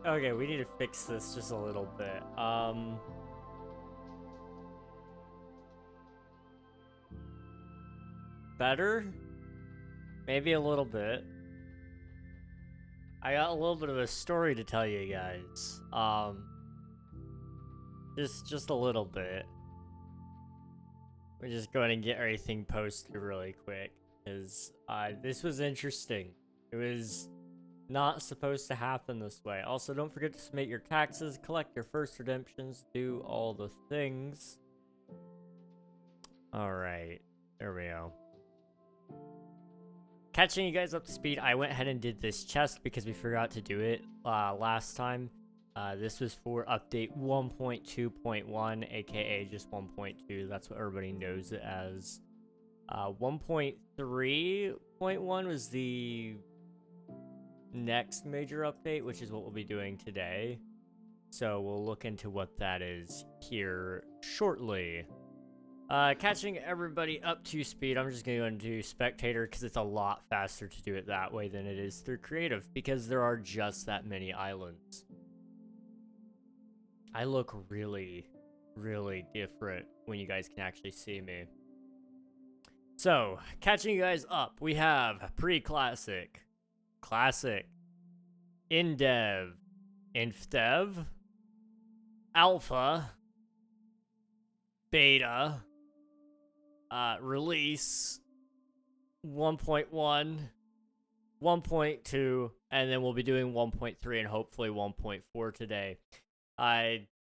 Okay, we need to fix this just a little bit. Better? Maybe a little bit. I got a little bit of a story to tell you guys. Just a little bit. We're just going to get everything posted really quick, because this was interesting. It was not supposed to happen this way. Also, don't forget to submit your taxes, collect your first redemptions, do all the things. Alright, there we go. Catching you guys up to speed, I went ahead and did this chest because we forgot to do it last time. This was for update 1.2.1, aka just 1.2. That's what everybody knows it as. 1.3.1 was the next major update, which is what we'll be doing today. So we'll look into what that is here shortly. Catching everybody up to speed, I'm just going to go into spectator because it's a lot faster to do it that way than it is through creative, because there are just that many islands. I look really, really different when you guys can actually see me. So, catching you guys up, we have pre-classic, classic, in-dev, inf-dev, alpha, beta, release, 1.1, 1.2, and then we'll be doing 1.3 and hopefully 1.4 today.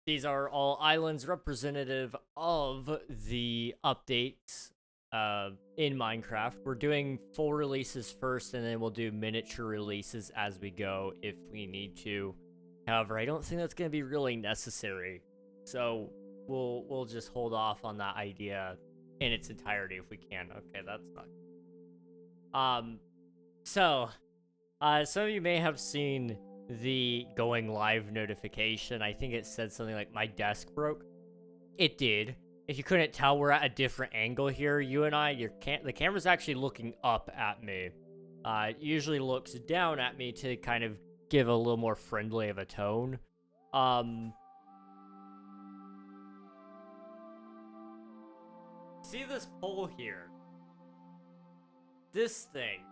These are all islands representative of the updates in Minecraft. We're doing full releases first, and then we'll do miniature releases as we go if we need to. However, I don't think that's going to be really necessary, so we'll just hold off on that idea in its entirety if we can. Okay, that's not. So, some of you may have seen the going live notification. I think it said something like my desk broke. It did. If you couldn't tell, we're at a different angle here. You and I, the camera's actually looking up at me. It usually looks down at me to kind of give a little more friendly of a tone. See this pole here? This thing.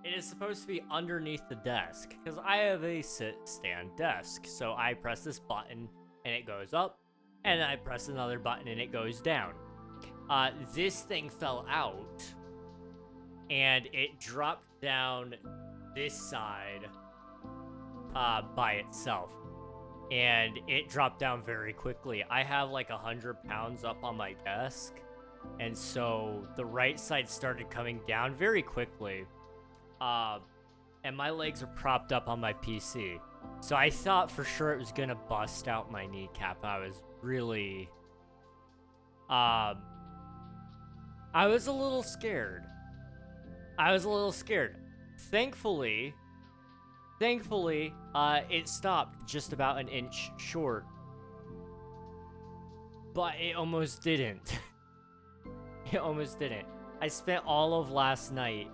It is supposed to be underneath the desk, because I have a sit-stand desk. So I press this button, and it goes up, and I press another button, and it goes down. This thing fell out, and it dropped down this side by itself. And it dropped down very quickly. I have like 100 pounds up on my desk, and so the right side started coming down very quickly. And my legs are propped up on my PC. So I thought for sure it was gonna bust out my kneecap. I was really, I was a little scared. Thankfully, it stopped just about an inch short. But it almost didn't. It almost didn't. I spent all of last night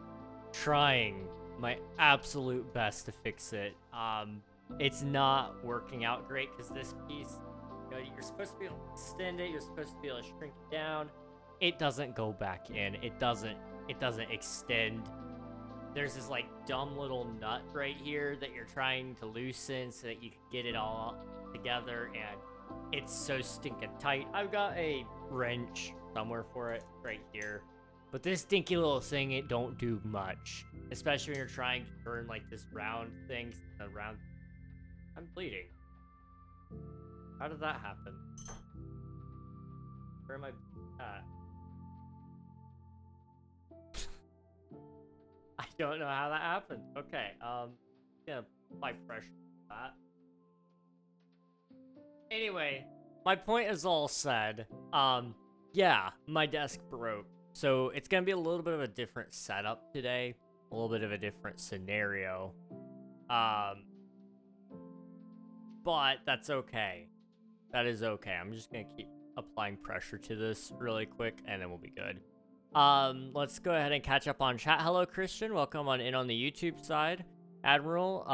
trying my absolute best to fix it. It's not working out great because this piece, you know, you're supposed to be able to extend it, you're supposed to be able to shrink it down. It doesn't go back in. It doesn't extend. There's this like dumb little nut right here that you're trying to loosen so that you can get it all together, and it's so stinking tight. I've got a wrench somewhere for it right here. But this dinky little thing, it don't do much. Especially when you're trying to turn like this round thing around. I'm bleeding. How did that happen? Where am I at? I don't know how that happened. Okay, gonna apply pressure to that. Anyway, my point is all said. Yeah, my desk broke. So it's going to be a little bit of a different setup today, a little bit of a different scenario. But that's okay. That is okay. I'm just going to keep applying pressure to this really quick, and then we'll be good. Let's go ahead and catch up on chat. Hello, Christian. Welcome on in on the YouTube side. Admiral,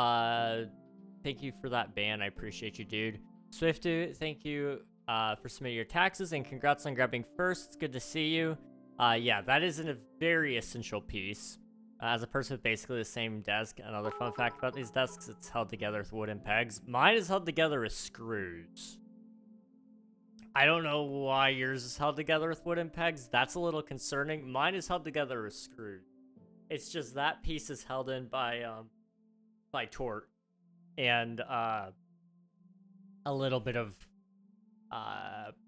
thank you for that ban. I appreciate you, dude. Swiftu, thank you for submitting your taxes, and congrats on grabbing first. It's good to see you. Yeah, that is a very essential piece. As a person with basically the same desk, another fun fact about these desks, it's held together with wooden pegs. Mine is held together with screws. I don't know why yours is held together with wooden pegs. That's a little concerning. Mine is held together with screws. It's just that piece is held in by torque and a little bit of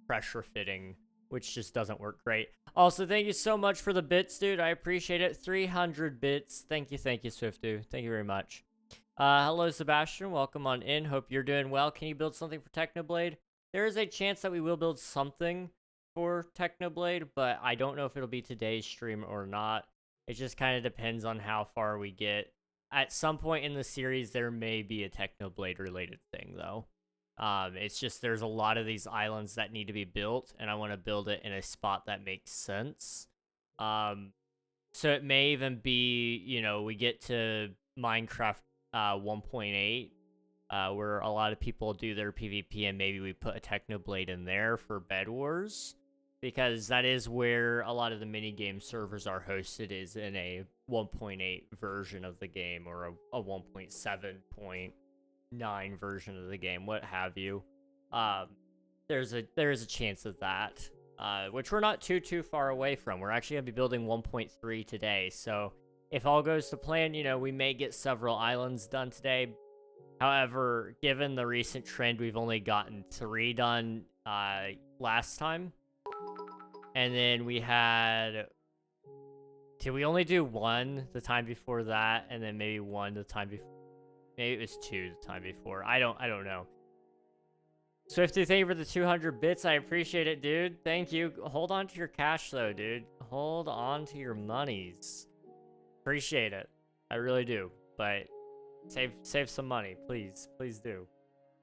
pressure fitting, which just doesn't work great. Also, thank you so much for the bits, dude. I appreciate it. 300 bits. Thank you, Swiftu. Thank you very much. Hello, Sebastian. Welcome on in. Hope you're doing well. Can you build something for Technoblade? There is a chance that we will build something for Technoblade, but I don't know if it'll be today's stream or not. It just kind of depends on how far we get. At some point in the series, there may be a Technoblade related thing, though. It's just there's a lot of these islands that need to be built, and I want to build it in a spot that makes sense. So it may even be, you know, we get to Minecraft 1.8, where a lot of people do their PvP, and maybe we put a Technoblade in there for Bed Wars, because that is where a lot of the minigame servers are hosted, is in a 1.8 version of the game, or a 1.7.9 version of the game, what have you. There is a chance of that, which we're not too far away from. We're actually going to be building 1.3 today, so if all goes to plan, you know, we may get several islands done today. However, given the recent trend, we've only gotten 3 done last time. And then we had... Did we only do 1 the time before that? And then maybe 1 the time before... Maybe it was 2 the time before. I don't know. Swifty, thank you for the 200 bits. I appreciate it, dude. Thank you. Hold on to your cash, though, dude. Hold on to your monies. Appreciate it. I really do. But... Save some money, please. Please do.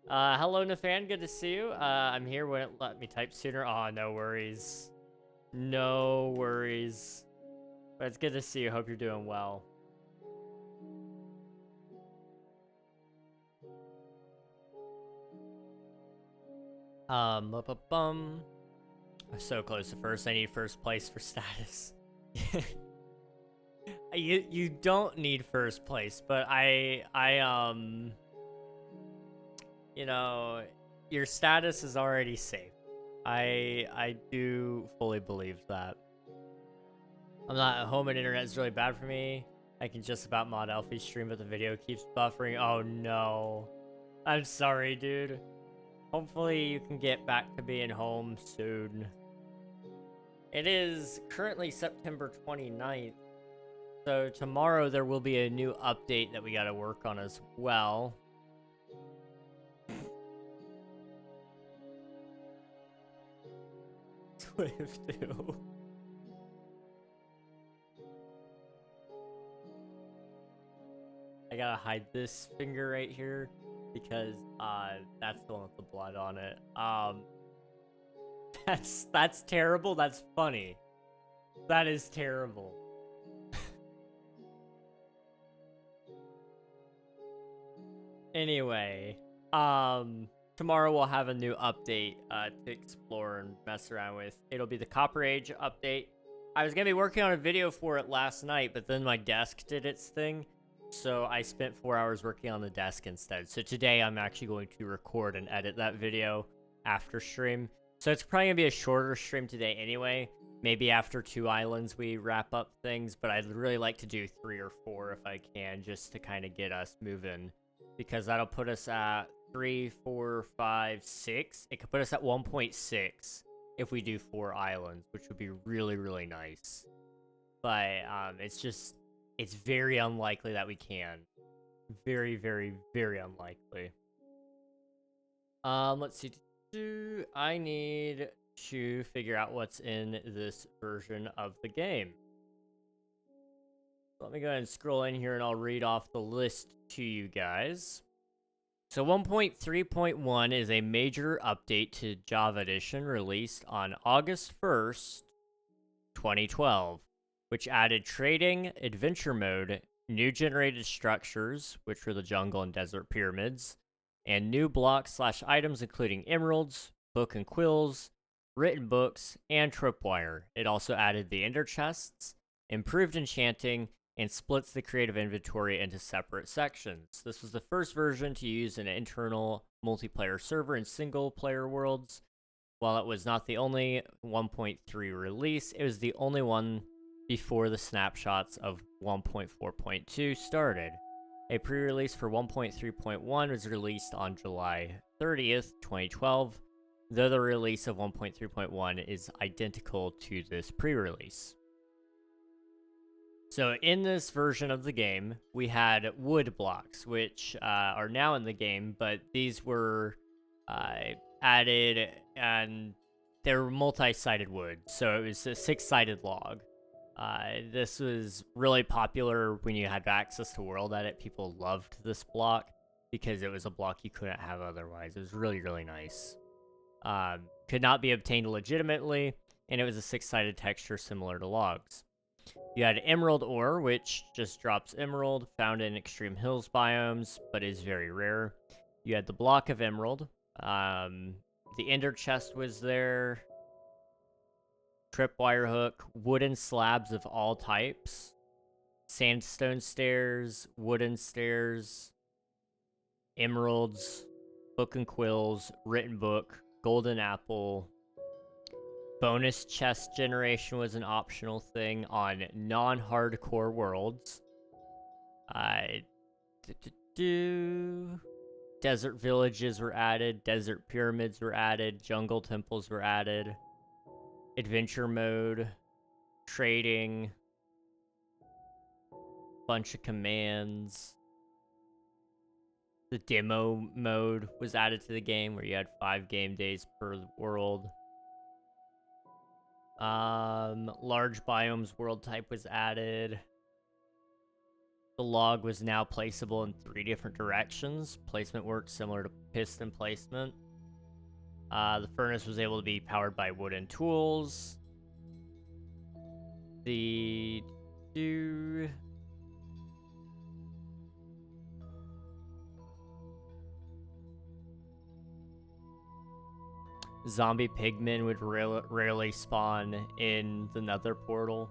Hello, Nathan. Good to see you. I'm here. Wouldn't let me type sooner. Oh, no worries. No worries. But it's good to see you. Hope you're doing well. I'm so close to first. I need first place for status. You don't need first place, but you know, your status is already safe. I do fully believe that. I'm not at home and internet is really bad for me. I can just about mod Alfie's stream, but the video keeps buffering. Oh no. I'm sorry, dude. Hopefully you can get back to being home soon. It is currently September 29th. So tomorrow there will be a new update that we gotta work on as well. Swift too. I gotta hide this finger right here because that's the one with the blood on it. That's terrible. That's funny. That is terrible. Anyway, tomorrow we'll have a new update to explore and mess around with. It'll be the Copper Age update. I was gonna be working on a video for it last night, but then my desk did its thing, so I spent 4 hours working on the desk instead. So today I'm actually going to record and edit that video after stream. So it's probably gonna be a shorter stream today anyway. Maybe after 2 islands we wrap up things, but I'd really like to do 3 or 4 if I can, just to kind of get us moving. Because that'll put us at 3, 4, 5, 6. It could put us at 1.6 if we do 4 islands, which would be really, really nice. But it's very unlikely that we can. Very, very, very unlikely. Let's see. I need to figure out what's in this version of the game. Let me go ahead and scroll in here and I'll read off the list to you guys. So 1.3.1 is a major update to Java Edition released on August 1st, 2012. which added trading, adventure mode, new generated structures, which were the jungle and desert pyramids, and new blocks/items including emeralds, book and quills, written books, and tripwire. It also added the ender chests, improved enchanting, and splits the creative inventory into separate sections. This was the first version to use an internal multiplayer server in single-player worlds. While it was not the only 1.3 release, it was the only one before the snapshots of 1.4.2 started. A pre-release for 1.3.1 was released on July 30th, 2012, though the release of 1.3.1 is identical to this pre-release. So in this version of the game, we had wood blocks, which are now in the game, but these were added, and they were multi-sided wood, so it was a 6-sided log. This was really popular when you had access to World Edit. People loved this block because it was a block you couldn't have otherwise. It was really, really nice. Could not be obtained legitimately, and it was a 6-sided texture similar to logs. You had emerald ore, which just drops emerald, found in extreme hills biomes, but is very rare. You had the block of emerald. The ender chest was there. Tripwire hook, wooden slabs of all types, sandstone stairs, wooden stairs, emeralds, book and quills, written book, golden apple. Bonus chest generation was an optional thing on non-hardcore worlds. Desert villages were added, desert pyramids were added, jungle temples were added, adventure mode, trading, bunch of commands. The demo mode was added to the game where you had 5 game days per world. Large biomes world type was added. The log was now placeable in 3 different directions. Placement worked similar to piston placement. The furnace was able to be powered by wooden tools. The zombie pigmen would rarely spawn in the nether portal.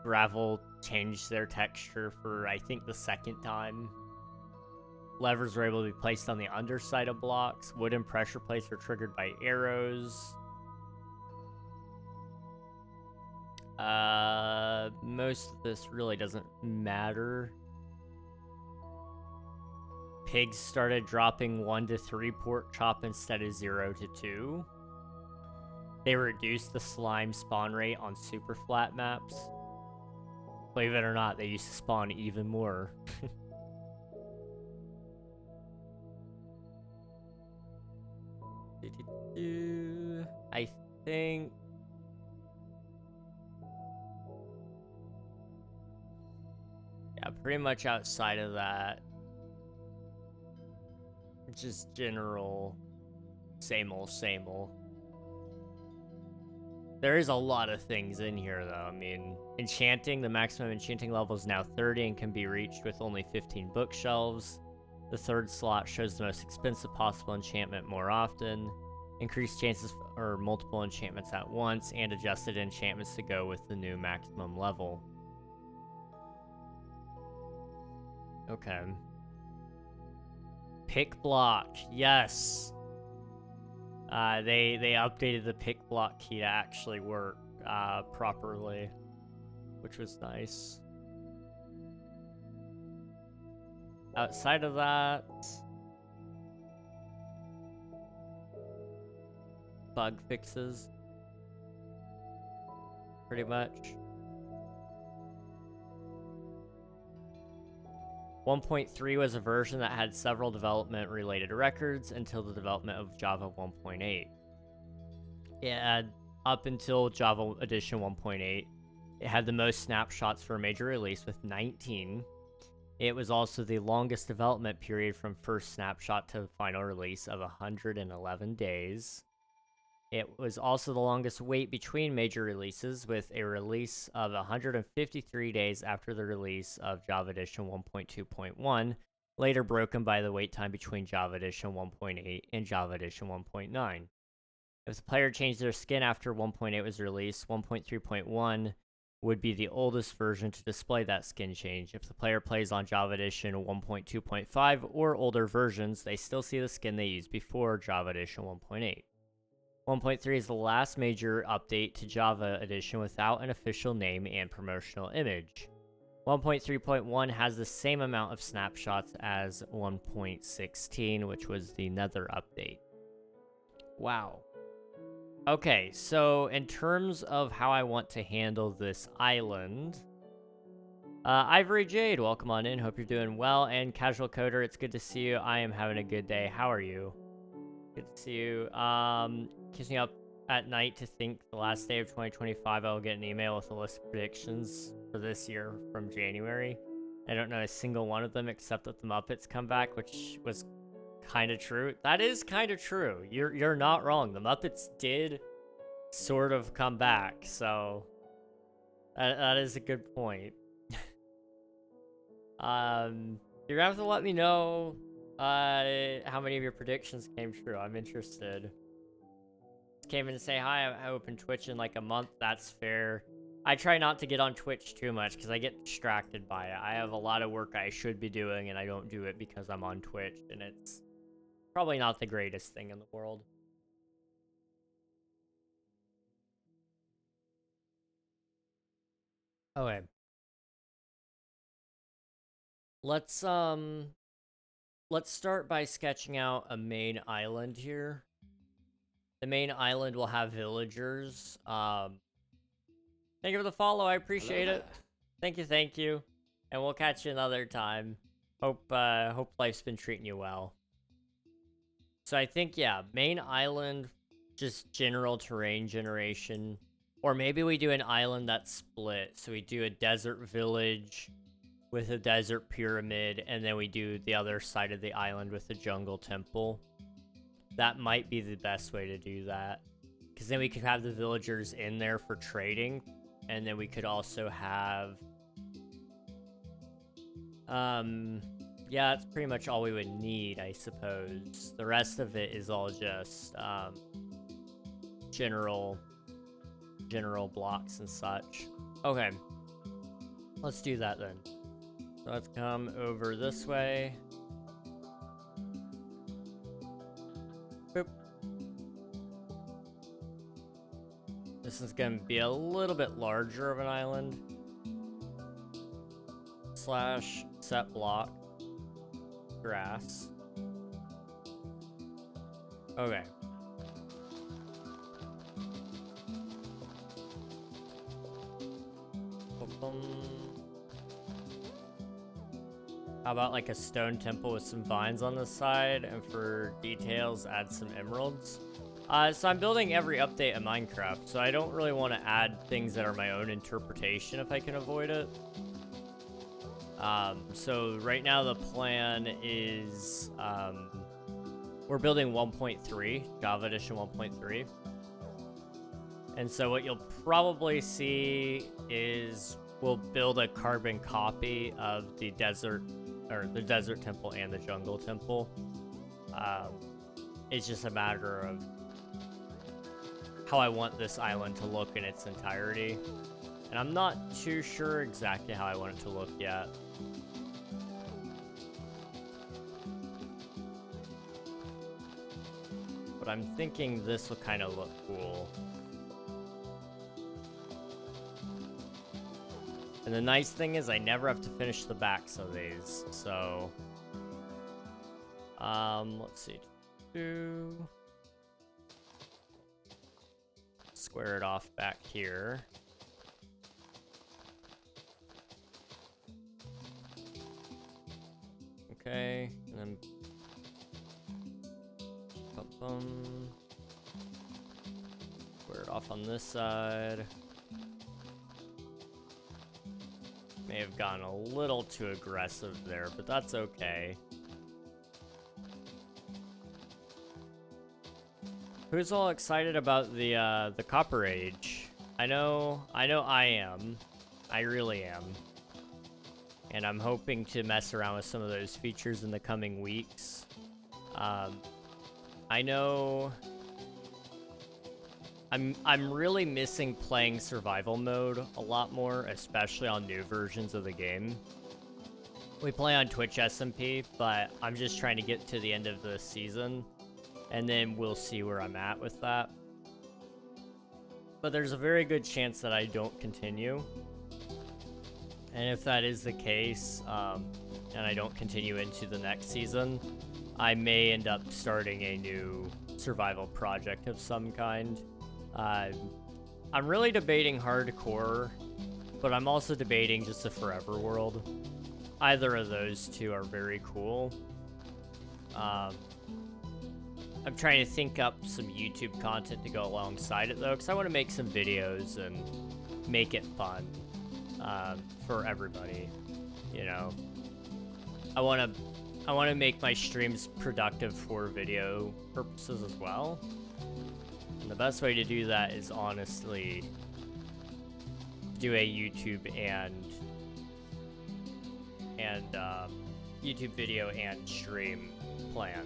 Gravel changed their texture for, I think, the 2nd time. Levers were able to be placed on the underside of blocks. Wooden pressure plates were triggered by arrows. Most of this really doesn't matter. Pigs started dropping 1 to 3 pork chop instead of 0 to 2. They reduced the slime spawn rate on super flat maps. Believe it or not, they used to spawn even more. I think... yeah, pretty much outside of that, just general same old, same old. There is a lot of things in here, though. I mean, enchanting, the maximum enchanting level is now 30 and can be reached with only 15 bookshelves. The 3rd slot shows the most expensive possible enchantment more often. Increased chances for multiple enchantments at once, and adjusted enchantments to go with the new maximum level. Okay. Pick block, yes. They updated the pick block key to actually work properly, which was nice. Outside of that, bug fixes, pretty much. 1.3 was a version that had several development-related records until the development of Java 1.8. It had, up until Java Edition 1.8, it had the most snapshots for a major release with 19. It was also the longest development period from first snapshot to final release of 111 days. It was also the longest wait between major releases, with a release of 153 days after the release of Java Edition 1.2.1, later broken by the wait time between Java Edition 1.8 and Java Edition 1.9. If the player changed their skin after 1.8 was released, 1.3.1 would be the oldest version to display that skin change. If the player plays on Java Edition 1.2.5 or older versions, they still see the skin they used before Java Edition 1.8. 1.3 is the last major update to Java Edition without an official name and promotional image. 1.3.1 has the same amount of snapshots as 1.16, which was the Nether update. Wow. Okay, so in terms of how I want to handle this island, Ivory Jade, welcome on in. Hope you're doing well. And Casual Coder, it's good to see you. I am having a good day. How are you? Good to see you. Keeps me up at night to think the last day of 2025 I will get an email with a list of predictions for this year from January. I don't know a single one of them except that the Muppets come back, which was kind of true. That is kind of true. You're not wrong. The Muppets did sort of come back, so that is a good point. You're gonna have to let me know how many of your predictions came true. I'm interested. Just came in to say hi. I opened Twitch in like a month. That's fair. I try not to get on Twitch too much because I get distracted by it. I have a lot of work I should be doing and I don't do it because I'm on Twitch, and it's probably not the greatest thing in the world. Okay. Let's start by sketching out a main island here. The main island will have villagers. Thank you for the follow. I appreciate it. Thank you. And we'll catch you another time. Hope life's been treating you well. So I think, yeah, main island, just general terrain generation. Or maybe we do an island that's split. So we do a desert village with a desert pyramid, and then we do the other side of the island with the jungle temple. That might be the best way to do that. Because then we could have the villagers in there for trading, and then we could also have... yeah, that's pretty much all we would need, I suppose. The rest of it is all just, general blocks and such. Okay. Let's do that then. So let's come over this way. Boop. This is going to be a little bit larger of an island. / set block. Grass. Okay. How about like a stone temple with some vines on the side, and for details add some emeralds? So I'm building every update in Minecraft, so I don't really want to add things that are my own interpretation if I can avoid it. So right now the plan is, we're building 1.3, Java Edition 1.3. And so what you'll probably see is we'll build a carbon copy of the desert, or the desert temple and the jungle temple. It's just a matter of how I want this island to look in its entirety. And I'm not too sure exactly how I want it to look yet. But I'm thinking this will kind of look cool. And the nice thing is I never have to finish the backs of these, so... let's see. Square it off back here. Okay, and then... Square it off on this side. May have gone a little too aggressive there, but that's okay. Who's all excited about the Copper Age? I know I am. I really am. And I'm hoping to mess around with some of those features in the coming weeks. I know I'm really missing playing survival mode a lot more, especially on new versions of the game. We play on Twitch SMP, but I'm just trying to get to the end of the season, and then we'll see where I'm at with that. But there's a very good chance that I don't continue. And if that is the case, and I don't continue into the next season, I may end up starting a new survival project of some kind. I'm really debating hardcore, but I'm also debating just a forever world. Either of those two are very cool. I'm trying to think up some YouTube content to go alongside it, though, because I want to make some videos and make it fun for everybody, you know. I want to make my streams productive for video purposes as well. And the best way to do that is honestly do a YouTube and YouTube video and stream plan,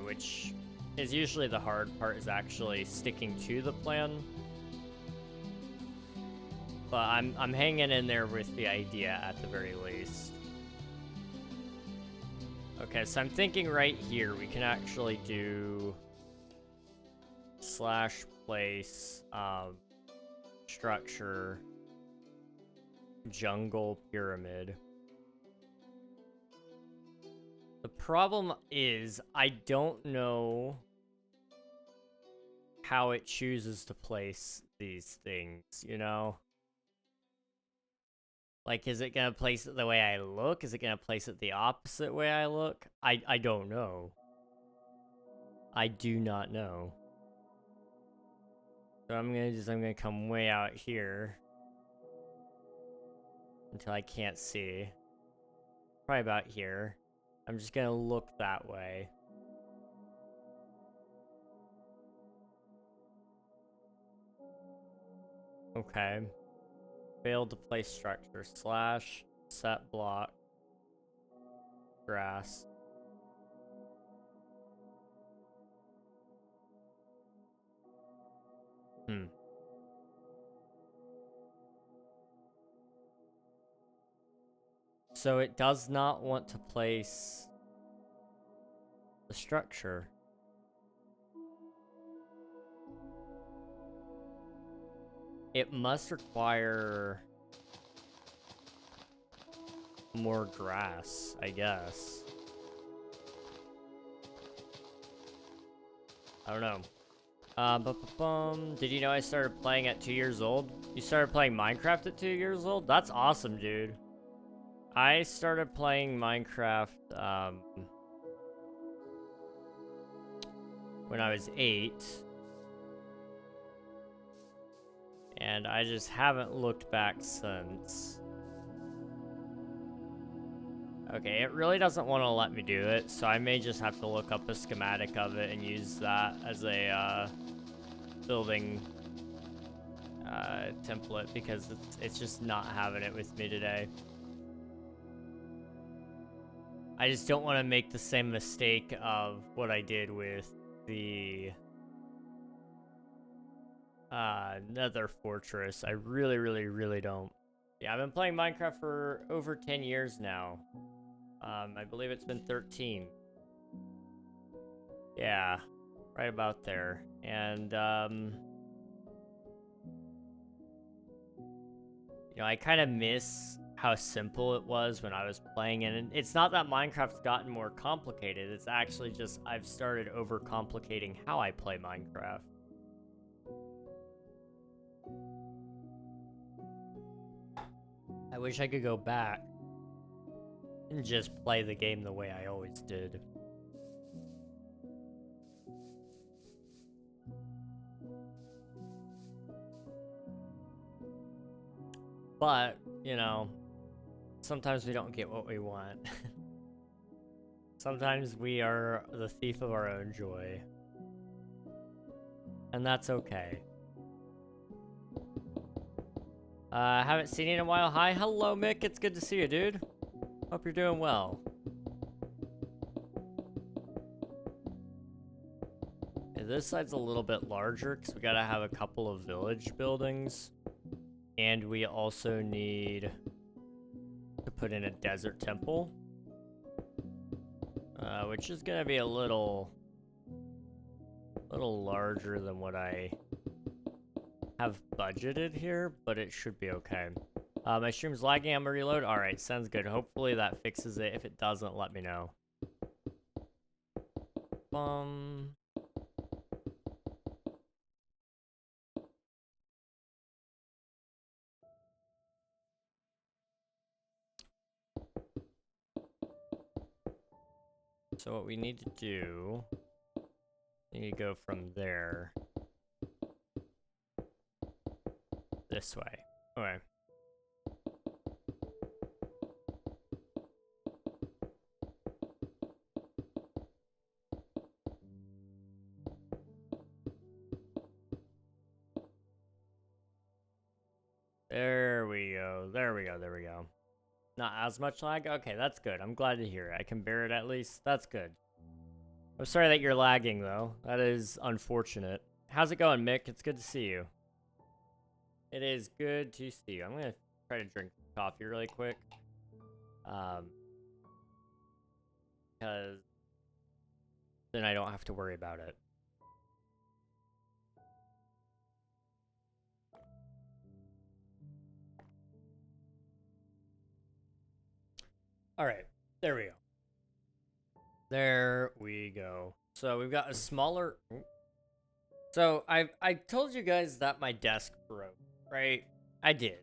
which is usually the hard part, is actually sticking to the plan. But I'm hanging in there with the idea at the very least. Okay, so I'm thinking right here we can actually do /place structure jungle pyramid. The problem is I don't know how it chooses to place these things, you know? Like, is it gonna place it the way I look? Is it gonna place it the opposite way I look? I don't know. I do not know. So I'm gonna come way out here until I can't see. Probably about here. I'm just gonna look that way. Okay. Failed to place structure / set block grass. So it does not want to place the structure. It must require more grass, I guess. I don't know. Did you know I started playing at 2 years old? You started playing Minecraft at 2 years old? That's awesome, dude. I started playing Minecraft when I was 8. And I just haven't looked back since. Okay, it really doesn't want to let me do it, so I may just have to look up a schematic of it and use that as a building template, because it's just not having it with me today. I just don't want to make the same mistake of what I did with the Nether Fortress. I really don't. Yeah, I've been playing Minecraft for over 10 years now. I believe it's been 13. Yeah, right about there. And, you know, I kind of miss how simple it was when I was playing it. And it's not that Minecraft's gotten more complicated. It's actually just I've started overcomplicating how I play Minecraft. I wish I could go back and just play the game the way I always did. But, you know, sometimes we don't get what we want. Sometimes we are the thief of our own joy. And that's okay. Haven't seen you in a while. Hi, hello, Mick. It's good to see you, dude. Hope you're doing well. Yeah, this side's a little bit larger because we gotta have a couple of village buildings. And we also need to put in a desert temple. Which is gonna be a little larger than what I have budgeted here, but it should be okay. My stream's lagging. I'm gonna reload. All right, sounds good. Hopefully that fixes it. If it doesn't, let me know. So what we need to do, we need to go from there this way. Okay. There we go. There we go. There we go. Not as much lag? Okay, that's good. I'm glad to hear it. I can bear it at least. That's good. I'm sorry that you're lagging, though. That is unfortunate. How's it going, Mick? It's good to see you. It is good to see you. I'm going to try to drink coffee really quick. Because then I don't have to worry about it. All right, there we go. There we go. So we've got a smaller... So I told you guys that my desk broke, right? I did.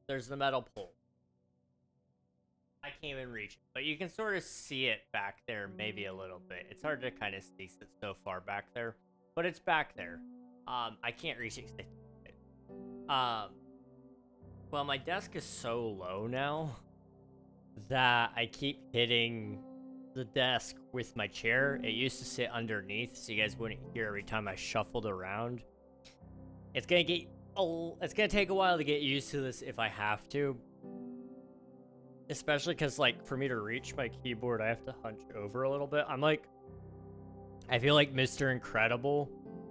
There's the metal pole. I can't even reach it, but you can sort of see it back there maybe a little bit. It's hard to kind of see it so far back there, but it's back there. I can't reach it. Well, my desk is so low now that I keep hitting the desk with my chair. It used to sit underneath, so you guys wouldn't hear every time I shuffled around. It's gonna take a while to get used to this if I have to. Especially because, like, for me to reach my keyboard, I have to hunch over a little bit. I feel like Mr. Incredible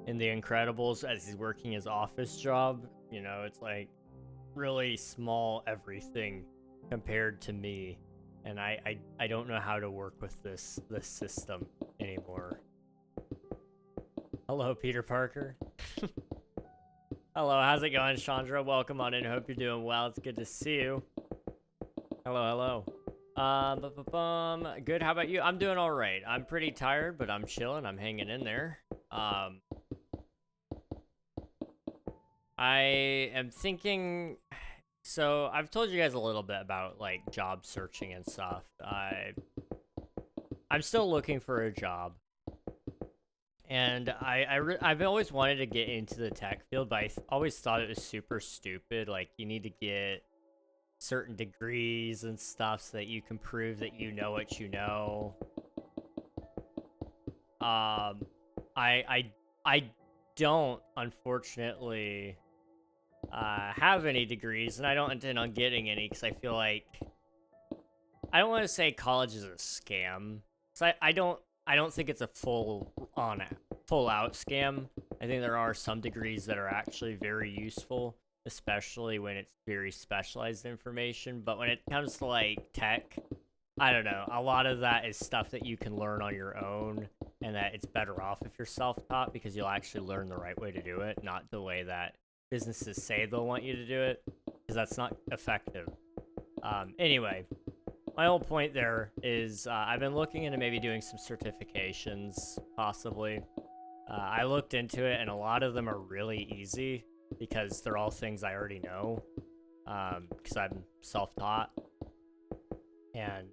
in The Incredibles as he's working his office job. You know, it's like really small everything compared to me. And I don't know how to work with this system anymore. Hello, Peter Parker. Hello, how's it going, Chandra? Welcome on in. Hope you're doing well. It's good to see you. Hello, hello. Good, how about you? I'm doing all right. I'm pretty tired, but I'm chilling. I'm hanging in there. I am thinking... So, I've told you guys a little bit about, like, job searching and stuff. I'm still looking for a job. And I've always wanted to get into the tech field, but I always thought it was super stupid. Like, you need to get certain degrees and stuff so that you can prove that you know what you know. I don't, unfortunately, have any degrees, and I don't intend on getting any because I feel like I don't want to say college is a scam. So I don't think it's a full out scam. I think there are some degrees that are actually very useful, especially when it's very specialized information. But when it comes to like tech, I don't know. A lot of that is stuff that you can learn on your own, and that it's better off if you're self-taught because you'll actually learn the right way to do it, not the way that businesses say they'll want you to do it, because that's not effective. Anyway, my whole point there is I've been looking into maybe doing some certifications, possibly. I looked into it, and a lot of them are really easy because they're all things I already know, because I'm self-taught. And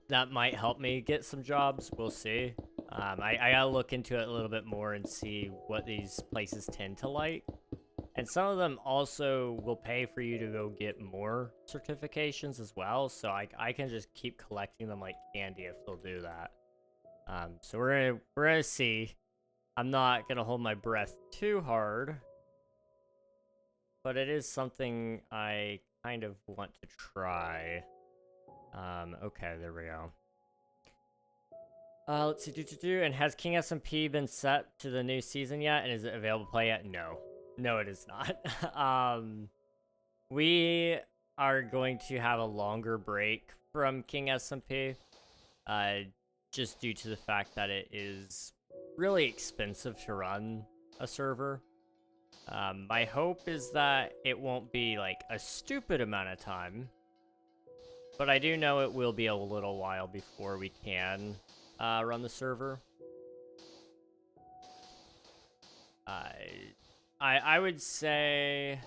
that might help me get some jobs. We'll see. I gotta look into it a little bit more and see what these places tend to like. And some of them also will pay for you to go get more certifications as well. So I can just keep collecting them like candy if they'll do that. So we're gonna see. I'm not gonna hold my breath too hard, but it is something I kind of want to try. Okay, there we go. Let's see, and has King SMP been set to the new season yet? And is it available to play yet? No. No, it is not. We are going to have a longer break from King SMP, just due to the fact that it is really expensive to run a server. My hope is that it won't be, like, a stupid amount of time, but I do know it will be a little while before we can run the server. I would say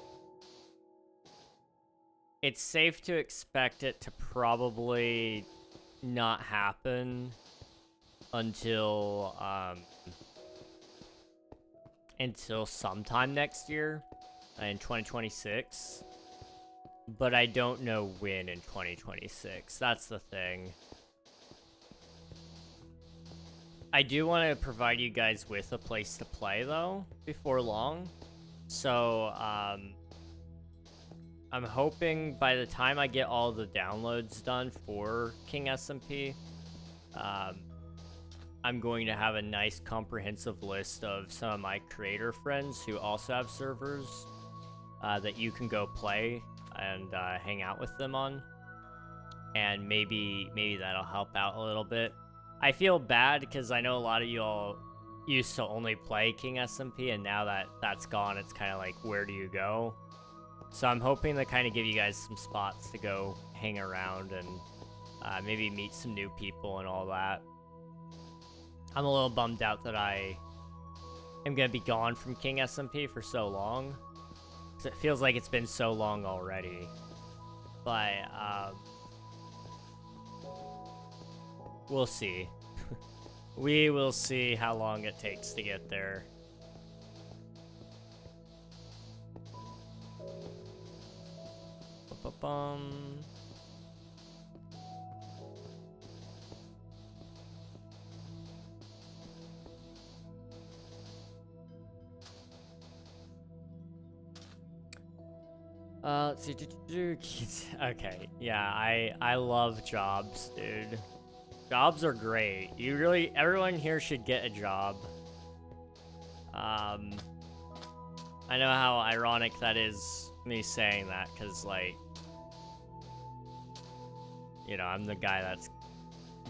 it's safe to expect it to probably not happen until sometime next year, in 2026. But I don't know when in 2026. That's the thing. I do want to provide you guys with a place to play, though, before long. So, I'm hoping by the time I get all the downloads done for King SMP, I'm going to have a nice comprehensive list of some of my creator friends who also have servers that you can go play and hang out with them on. And maybe that'll help out a little bit. I feel bad because I know a lot of you all used to only play King SMP, and now that that's gone, it's kind of like, where do you go? So I'm hoping to kind of give you guys some spots to go hang around and maybe meet some new people and all that. I'm a little bummed out that I am going to be gone from King SMP for so long, because it feels like it's been so long already. But we'll see. We will see how long it takes to get there. Ba-ba-bum. Let's see. Okay, yeah, I love jobs, dude. Jobs are great. Everyone here should get a job. I know how ironic that is, me saying that, because, like, you know, I'm the guy that's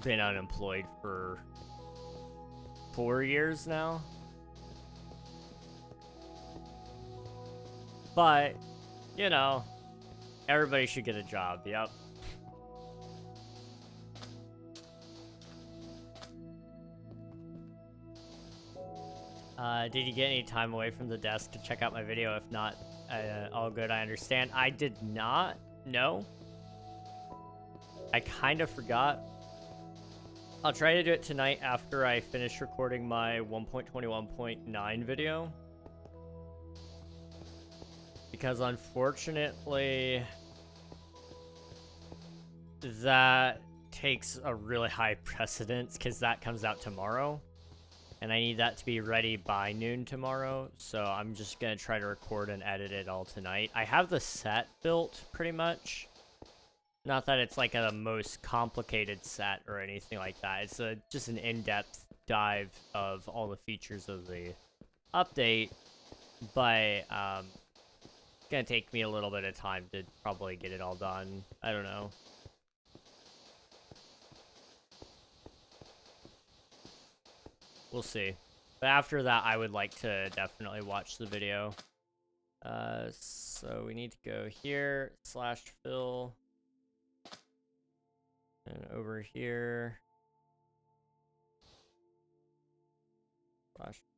been unemployed for 4 years now. But, you know, everybody should get a job, yep. Did you get any time away from the desk to check out my video? If not, all good, I understand. I did not, no. I kind of forgot. I'll try to do it tonight after I finish recording my 1.21.9 video. Because unfortunately, that takes a really high precedence because that comes out tomorrow. And I need that to be ready by noon tomorrow, so I'm just going to try to record and edit it all tonight. I have the set built, pretty much. Not that it's like a most complicated set or anything like that. It's just an in-depth dive of all the features of the update. But, it's going to take me a little bit of time to probably get it all done. I don't know. We'll see. But after that, I would like to definitely watch the video. So we need to go here, /fill. And over here.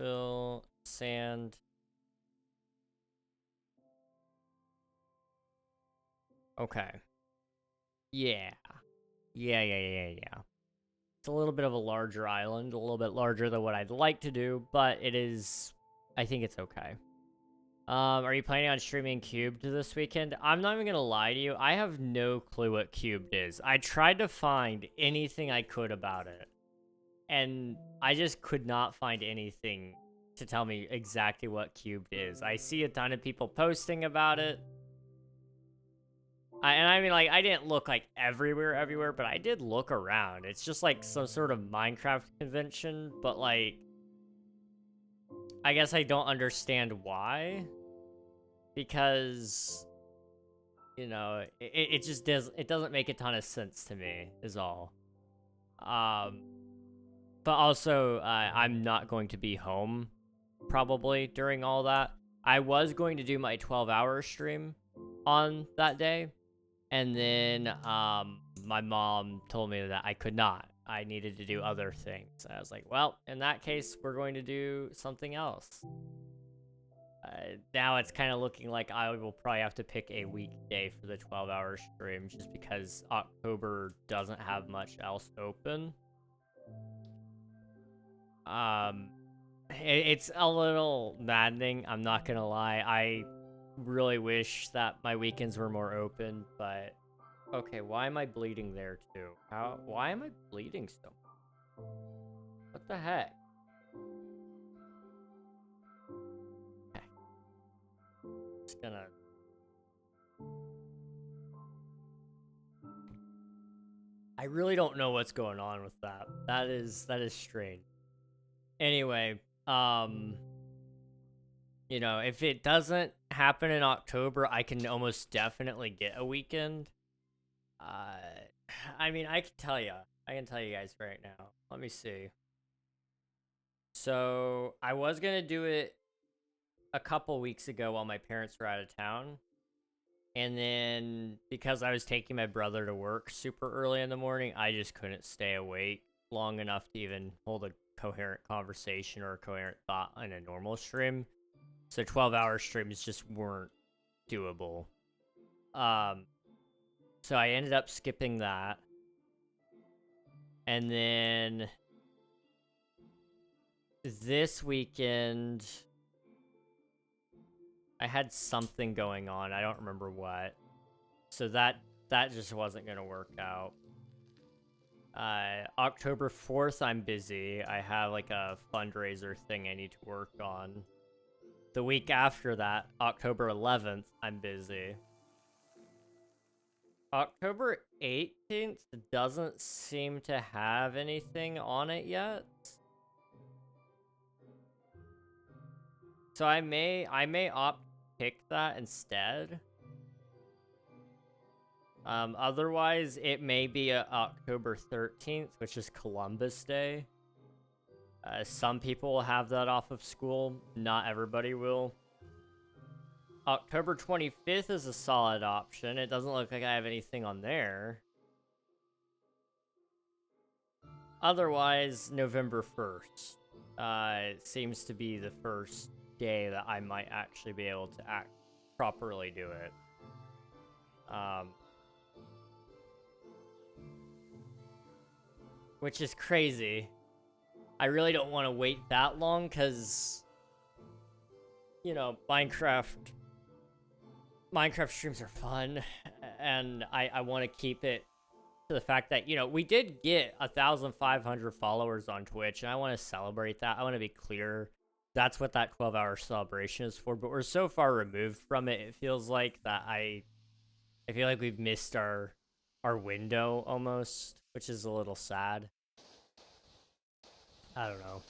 /fill, sand. Okay. Yeah. Yeah. It's a little bit of a larger island, a little bit larger than what I'd like to do, but it is, I think it's okay. Are you planning on streaming Cubed this weekend? I'm not even gonna lie to you, I have no clue what Cubed is. I tried to find anything I could about it, and I just could not find anything to tell me exactly what cubed is. I see a ton of people posting about it. And I mean, like, I didn't look, like, everywhere, but I did look around. It's just, like, some sort of Minecraft convention, but, like, I guess I don't understand why. Because, you know, it just doesn't make a ton of sense to me, is all. But also, I'm not going to be home, probably, during all that. I was going to do my 12-hour stream on that day, and then, my mom told me that I could not. I needed to do other things. I was like, well, in that case, we're going to do something else. Now it's kind of looking like I will probably have to pick a weekday for the 12-hour stream, just because October doesn't have much else open. It's a little maddening, I'm not gonna lie. I really wish that my weekends were more open, but... Okay, why am I bleeding there, too? Why am I bleeding so much? What the heck? Okay. Just gonna... I really don't know what's going on with that. That is strange. Anyway, you know, if it doesn't happen in October, I can almost definitely get a weekend. I mean, I can tell you guys right now. Let me see. So, I was gonna do it a couple weeks ago while my parents were out of town. And then, because I was taking my brother to work super early in the morning, I just couldn't stay awake long enough to even hold a coherent conversation or a coherent thought on a normal stream. So 12-hour streams just weren't doable. So I ended up skipping that. And then this weekend, I had something going on. I don't remember what. So that just wasn't going to work out. October 4th, I'm busy. I have like a fundraiser thing I need to work on. The week after that, October 11th, I'm busy. October 18th doesn't seem to have anything on it yet. So I may opt to pick that instead. Otherwise, it may be October 13th, which is Columbus Day. Some people will have that off of school. Not everybody will. October 25th is a solid option. It doesn't look like I have anything on there. Otherwise, November 1st seems to be the first day that I might actually be able to properly do it. Which is crazy. I really don't want to wait that long because, you know, Minecraft streams are fun, and I want to keep it to the fact that, you know, we did get 1,500 followers on Twitch, and I want to celebrate that. I want to be clear. That's what that 12-hour celebration is for, but we're so far removed from it, it feels like that I feel like we've missed our window almost, which is a little sad. I don't know.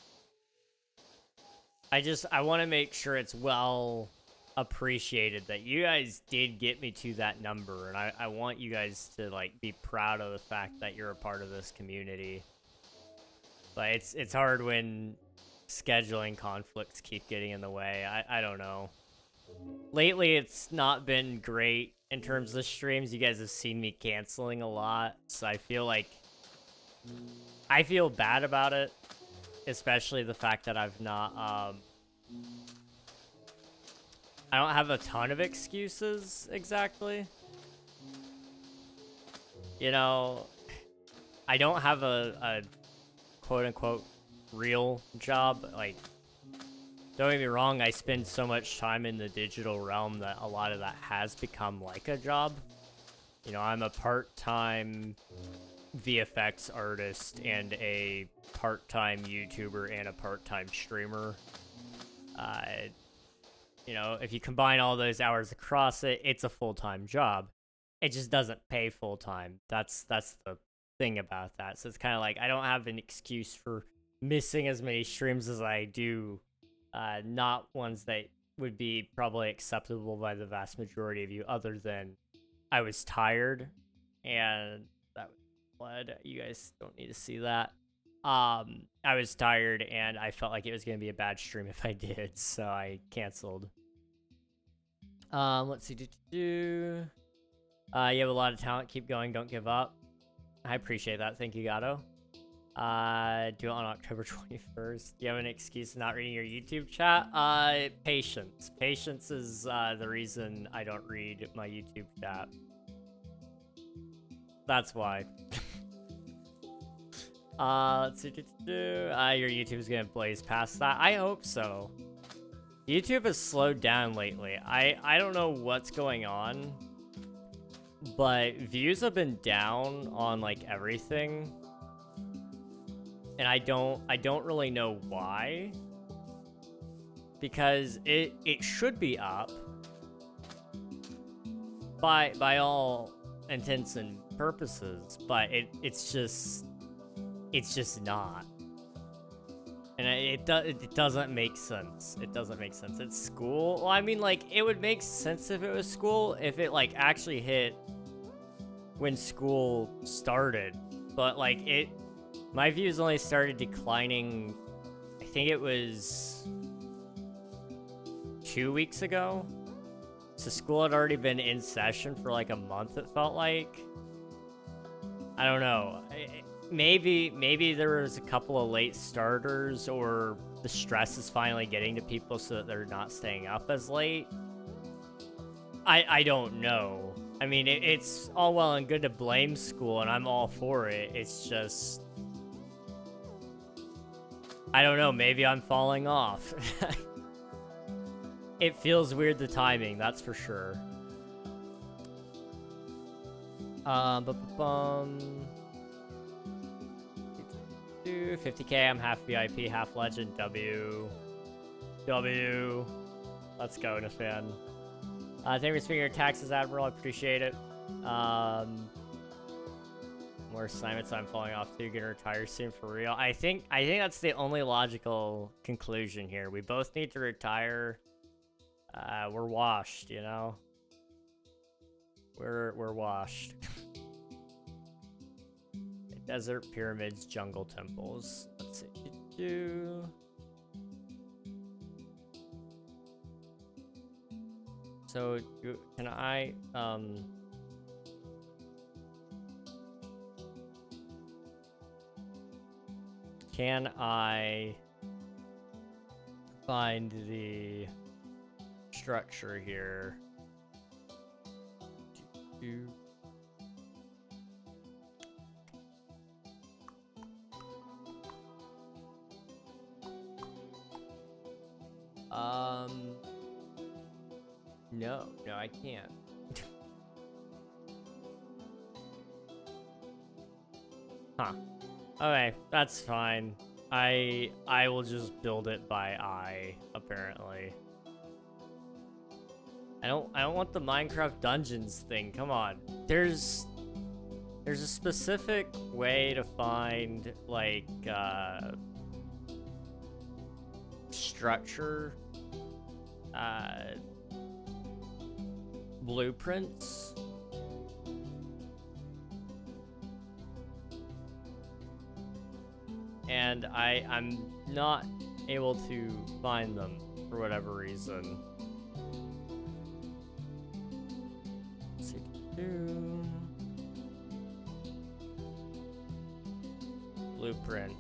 I want to make sure it's well appreciated that you guys did get me to that number, and I want you guys to, like, be proud of the fact that you're a part of this community. But it's hard when scheduling conflicts keep getting in the way. I don't know. Lately, it's not been great in terms of streams. You guys have seen me canceling a lot, so I feel bad about it, especially the fact that I've not, I don't have a ton of excuses, exactly. You know, I don't have a quote-unquote real job. Like, don't get me wrong, I spend so much time in the digital realm that a lot of that has become like a job. You know, I'm a part-time VFX artist and a part-time YouTuber and a part-time streamer. You know, if you combine all those hours across it, it's a full-time job. It just doesn't pay full-time. That's the thing about that. So it's kind of like I don't have an excuse for missing as many streams as I do, not ones that would be probably acceptable by the vast majority of you, other than I was tired, and that was blood. You guys don't need to see that. I was tired, and I felt like it was going to be a bad stream if I did, so I canceled. Let's see. You have a lot of talent. Keep going. Don't give up. I appreciate that. Thank you, Gato. Do it on October 21st. Do you have an excuse of not reading your YouTube chat? Patience. Patience is the reason I don't read my YouTube chat. That's why. Let's see. Your YouTube is gonna blaze past that. I hope so. YouTube has slowed down lately. I don't know what's going on, but views have been down on like everything. And I don't really know why, because it should be up by all intents and purposes, but it's just not, and it doesn't make sense. It doesn't make sense. It's school. Well, I mean, like, it would make sense if it was school, if it like actually hit when school started, but like my views only started declining, I think it was 2 weeks ago. So school had already been in session for like a month, it felt like. I don't know. Maybe there was a couple of late starters, or the stress is finally getting to people so that they're not staying up as late. I don't know. I mean, it's all well and good to blame school, and I'm all for it. It's just, I don't know, maybe I'm falling off. It feels weird, the timing, that's for sure. 50K, I'm half VIP, half legend. W. Let's go, Nafan. Thank you for speaking your taxes, Admiral. I appreciate it. More assignments. I'm falling off too. Gonna retire soon for real. I think that's the only logical conclusion here. We both need to retire. We're washed, you know. We're washed. Desert, pyramids, jungle, temples. Let's see. So can I find the structure here? No, I can't. Huh. Okay, that's fine. I will just build it by eye, apparently. I don't want the Minecraft dungeons thing. Come on. There's a specific way to find like structure blueprints. And I'm not able to find them for whatever reason. Let's see. Blueprint.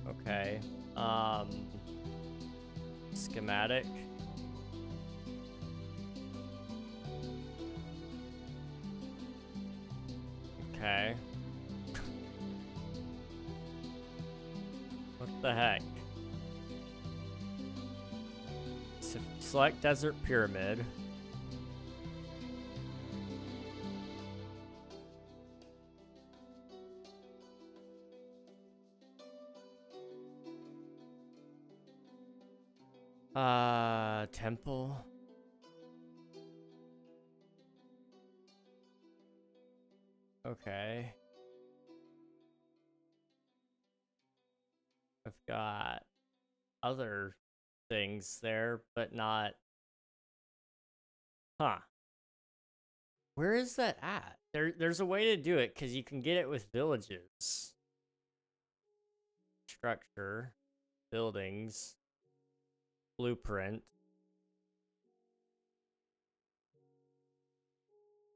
Okay. Schematic. Okay. What the heck? Select desert pyramid. Temple. Okay. I've got other things there, but not... Huh. Where is that at? There's a way to do it, because you can get it with villages. Structure. Buildings. Blueprint.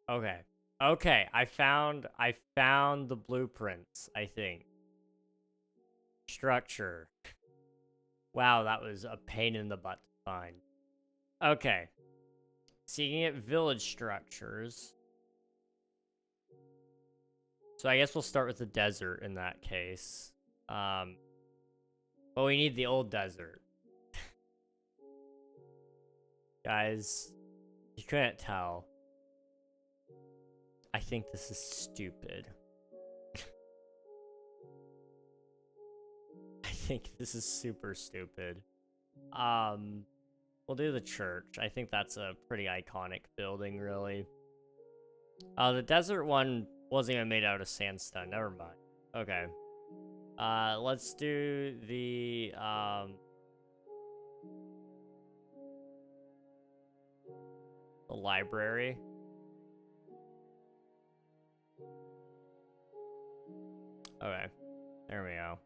Okay. Okay, I found the blueprints, I think. Structure. Wow, that was a pain in the butt to find. Okay. So you can get village structures. So I guess we'll start with the desert in that case. But we need the old desert. Guys, you couldn't tell. I think this is stupid. I think this is super stupid. We'll do the church. I think that's a pretty iconic building, really. The desert one wasn't even made out of sandstone. Never mind. Okay. Let's do the library. Okay. There we go.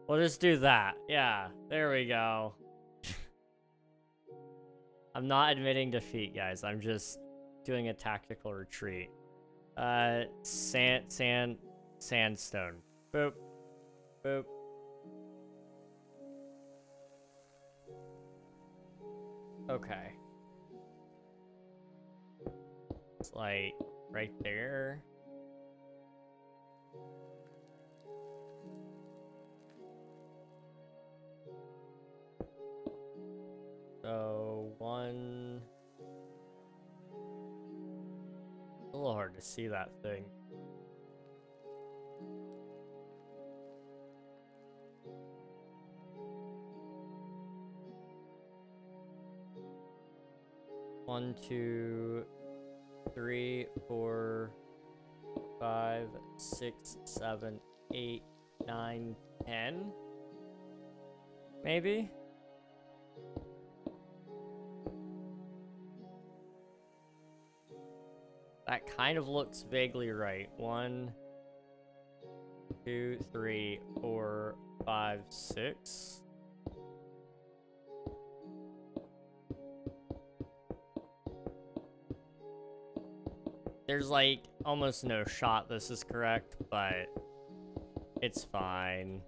We'll just do that. Yeah, there we go. I'm not admitting defeat, guys. I'm just doing a tactical retreat. Sandstone. Boop. Boop. Okay. It's like right there. So, one... It's a little hard to see that thing. One, 2, 3, 4, 5, 6, 7, 8, 9, 10? Maybe? That kind of looks vaguely right. 1, 2, 3, 4, 5, 6. There's like almost no shot this is correct, but it's fine.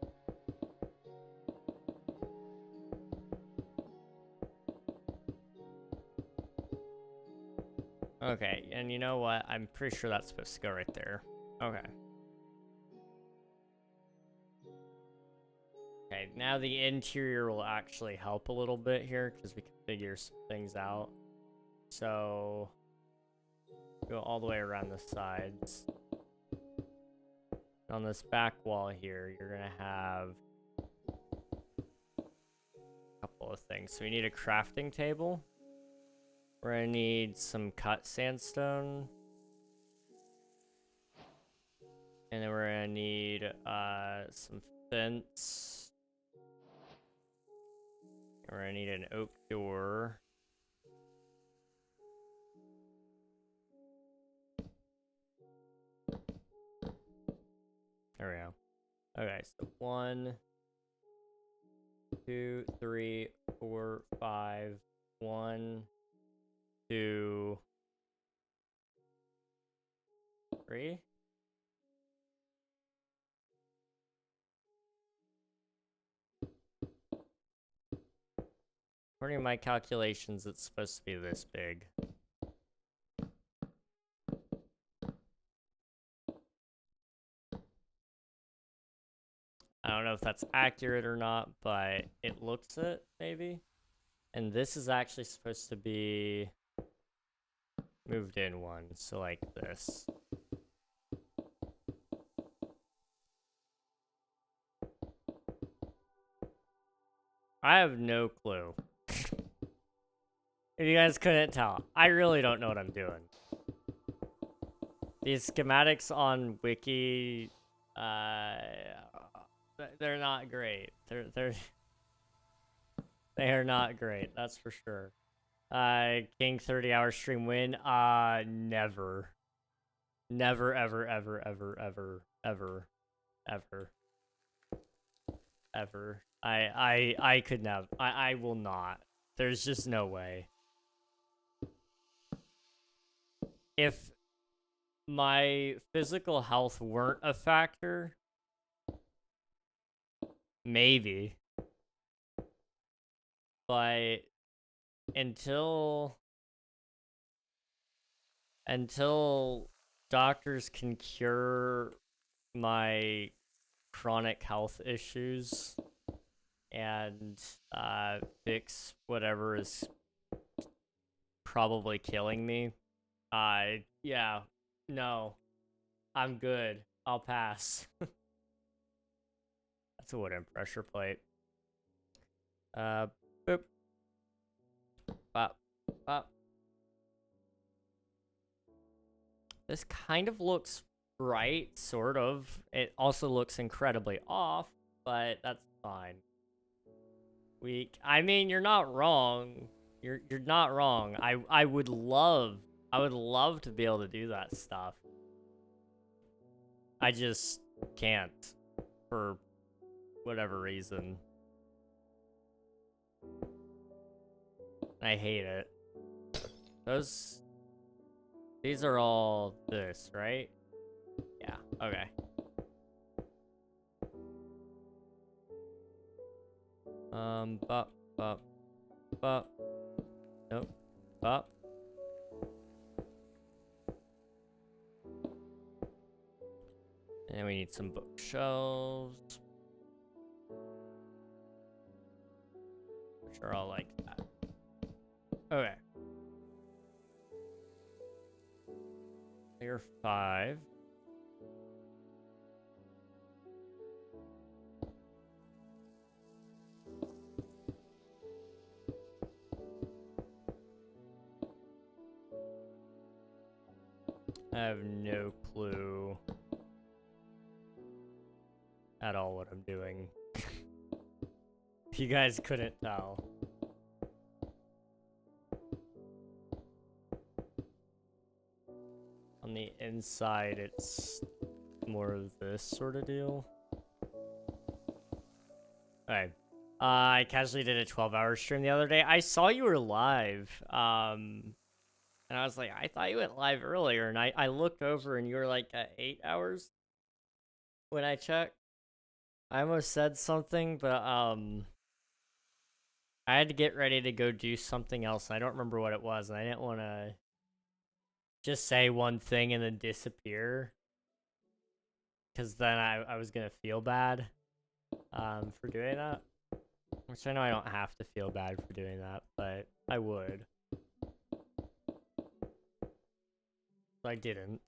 Okay, and you know what? I'm pretty sure that's supposed to go right there. Okay. Okay, now the interior will actually help a little bit here because we can figure some things out. So, go all the way around the sides. On this back wall here, you're gonna have a couple of things. So we need a crafting table. We're gonna need some cut sandstone. And then we're gonna need some fence. And we're gonna need an oak door. There we go. Okay, so 1, 2, 3, 4, 5. 1, 2, 3. According to my calculations, it's supposed to be this big. I don't know if that's accurate or not, but it looks it, maybe. And this is actually supposed to be moved in one, so like this. I have no clue. If you guys couldn't tell, I really don't know what I'm doing. These schematics on Wiki, they're not great. They are not great. That's for sure. King 30-hour stream win. Never, never, ever, ever, ever, ever, ever, ever, ever. I could never. I will not. There's just no way. If my physical health weren't a factor, maybe. But until doctors can cure my chronic health issues and fix whatever is probably killing me, yeah, no, I'm good. I'll pass. That's a wooden pressure plate. Boop. Bop. Bop. This kind of looks right, sort of. It also looks incredibly off, but that's fine. I mean, you're not wrong. You're not wrong. I would love to be able to do that stuff. I just can't for whatever reason. I hate it. These are all this, right? Yeah, okay. Bop, bop, bop. Nope, bop. And we need some bookshelves. Which are all like that. Okay. Layer 5. I have no clue at all what I'm doing. If you guys couldn't tell. On the inside, it's more of this sort of deal. Okay. I casually did a 12-hour stream the other day. I saw you were live. And I was like, I thought you went live earlier. And I looked over and you were like at 8 hours when I checked. I almost said something, but I had to get ready to go do something else. And I don't remember what it was. And I didn't want to just say one thing and then disappear. Because then I was going to feel bad for doing that. Which I know I don't have to feel bad for doing that, but I would. But I didn't.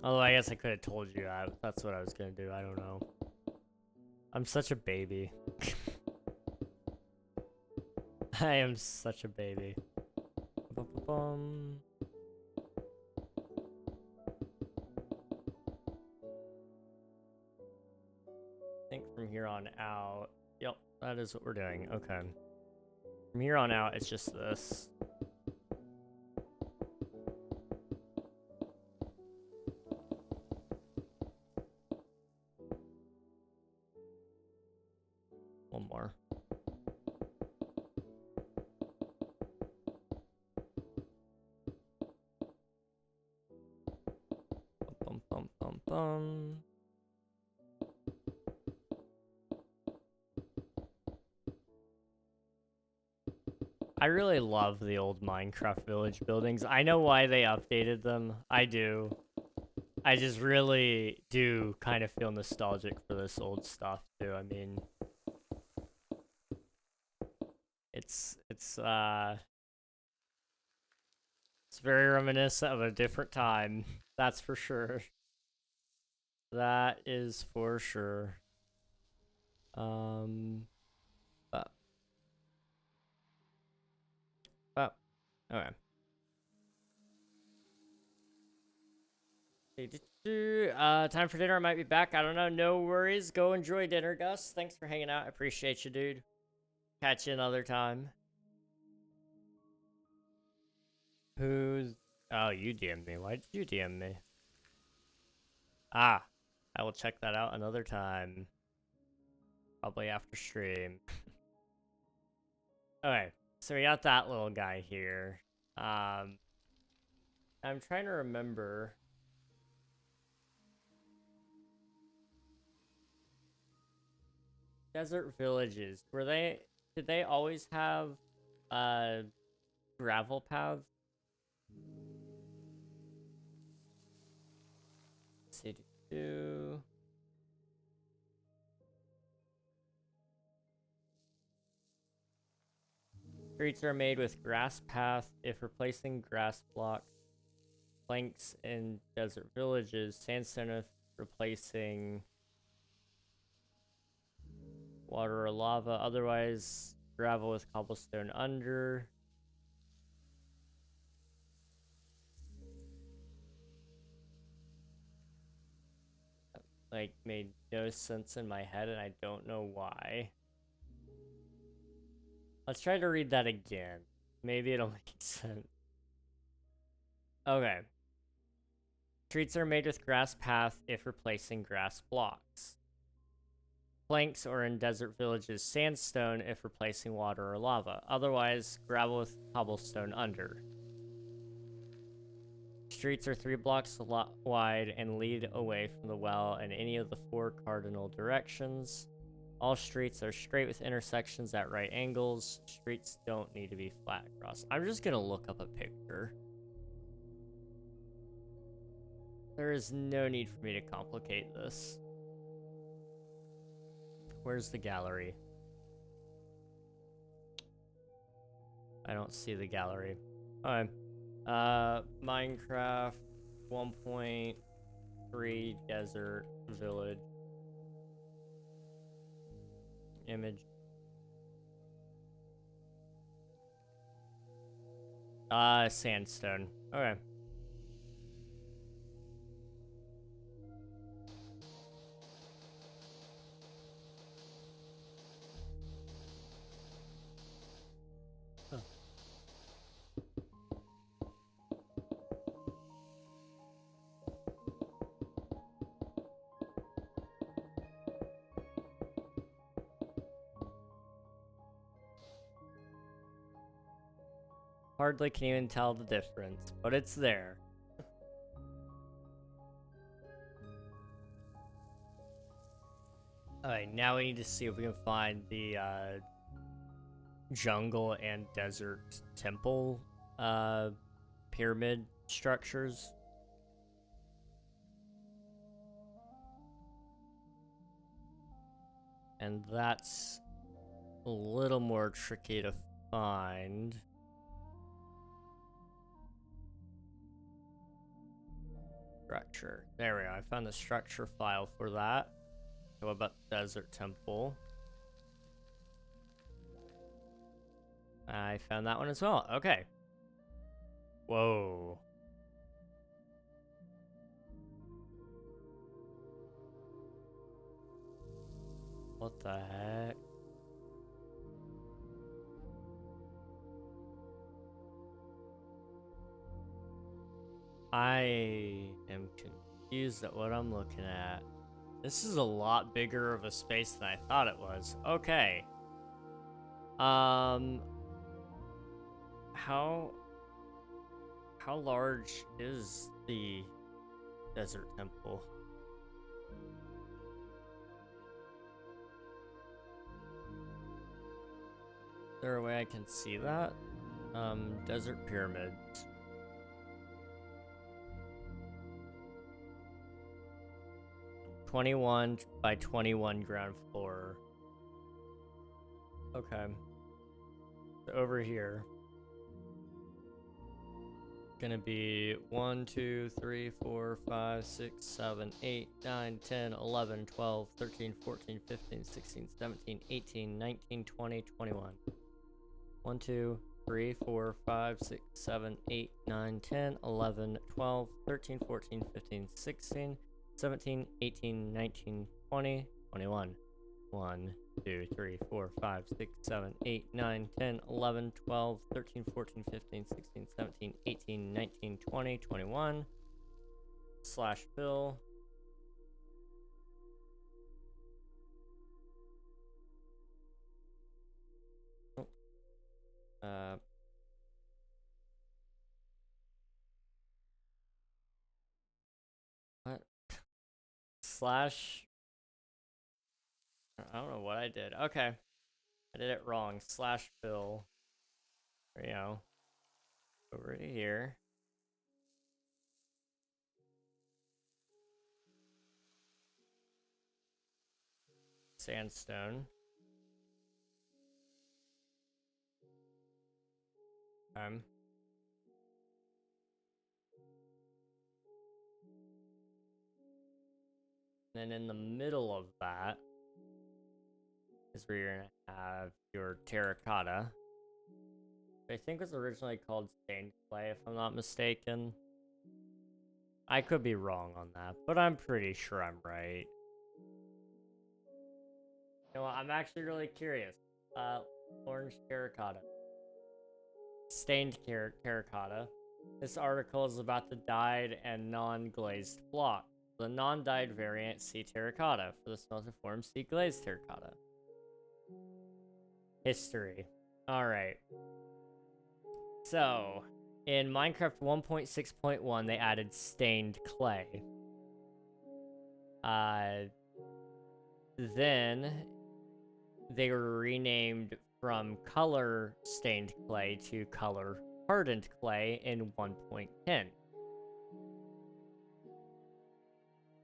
Although I guess I could have told you that's what I was going to do. I don't know. I'm such a baby. I am such a baby. Ba-ba-bum. I think from here on out... Yep, that is what we're doing. Okay. From here on out, it's just this. One more. Bum, bum, bum, bum. I really love the old Minecraft village buildings. I know why they updated them. I do. I just really do kind of feel nostalgic for this old stuff too. I mean, it's very reminiscent of a different time. That's for sure. That is for sure. But Okay. Time for dinner. I might be back. I don't know. No worries. Go enjoy dinner, Gus. Thanks for hanging out. I appreciate you, dude. Catch you another time. Who's... Oh, you DM'd me. Why did you DM me? Ah, I will check that out another time. Probably after stream. Okay, so we got that little guy here. I'm trying to remember... Desert villages. Did they always have, gravel paths? City 2. Streets are made with grass path if replacing grass blocks. Planks in desert villages. Sandstone if replacing water or lava. Otherwise, gravel with cobblestone under. Like, made no sense in my head, and I don't know why. Let's try to read that again. Maybe it'll make sense. Okay. Streets are made with grass path if replacing grass blocks. Planks or in desert villages, sandstone if replacing water or lava. Otherwise, gravel with cobblestone under. Streets are 3 blocks wide and lead away from the well in any of the 4 cardinal directions. All streets are straight with intersections at right angles. Streets don't need to be flat across. I'm just gonna look up a picture. There is no need for me to complicate this. Where's the gallery? I don't see the gallery. Alright. Minecraft 1.3 desert village. Image. Sandstone. Okay. Hardly can even tell the difference, but it's there. Alright, now we need to see if we can find the jungle and desert temple pyramid structures. And that's a little more tricky to find. Structure. There we go. I found the structure file for that. What about Desert Temple? I found that one as well. Okay. Whoa. What the heck? I am confused at what I'm looking at. This is a lot bigger of a space than I thought it was. Okay. How large is the Desert Temple? Is there a way I can see that? Desert Pyramids. (21 by 21 ground floor). Okay. So over here. Gonna be 1, 2, 3, 4, 5, 6, 7, 8, 9, 10, 11, 12, 13, 14, 15, 16, 17, 18, 19, 20, 21. 1, 2, 3, 4, 5, 6, 7, 8, 9, 10, 11, 12, 13, 14, 15, 16, 17, 18, 19, 20, 21. 1, 2, 3, 4, 5, 6, 7, 8, 9, 10, 11, 12, 13, 14, 15, 16, 17, 18, 19, 20, 21. Slash fill. What? Slash. I don't know what I did. Okay. I did it wrong. Slash fill. There you go. Over to here. Sandstone. Then in the middle of that is where you're gonna have your terracotta. I think was originally called stained clay, if I'm not mistaken. I could be wrong on that, but I'm pretty sure I'm right. You know what? I'm actually really curious. Orange terracotta. Stained terracotta. This article is about the dyed and non-glazed block. For the non-dyed variant, see terracotta. For the smelted form, see glazed terracotta. History. Alright. So, in Minecraft 1.6.1, they added stained clay. Then they were renamed from color stained clay to color hardened clay in 1.10.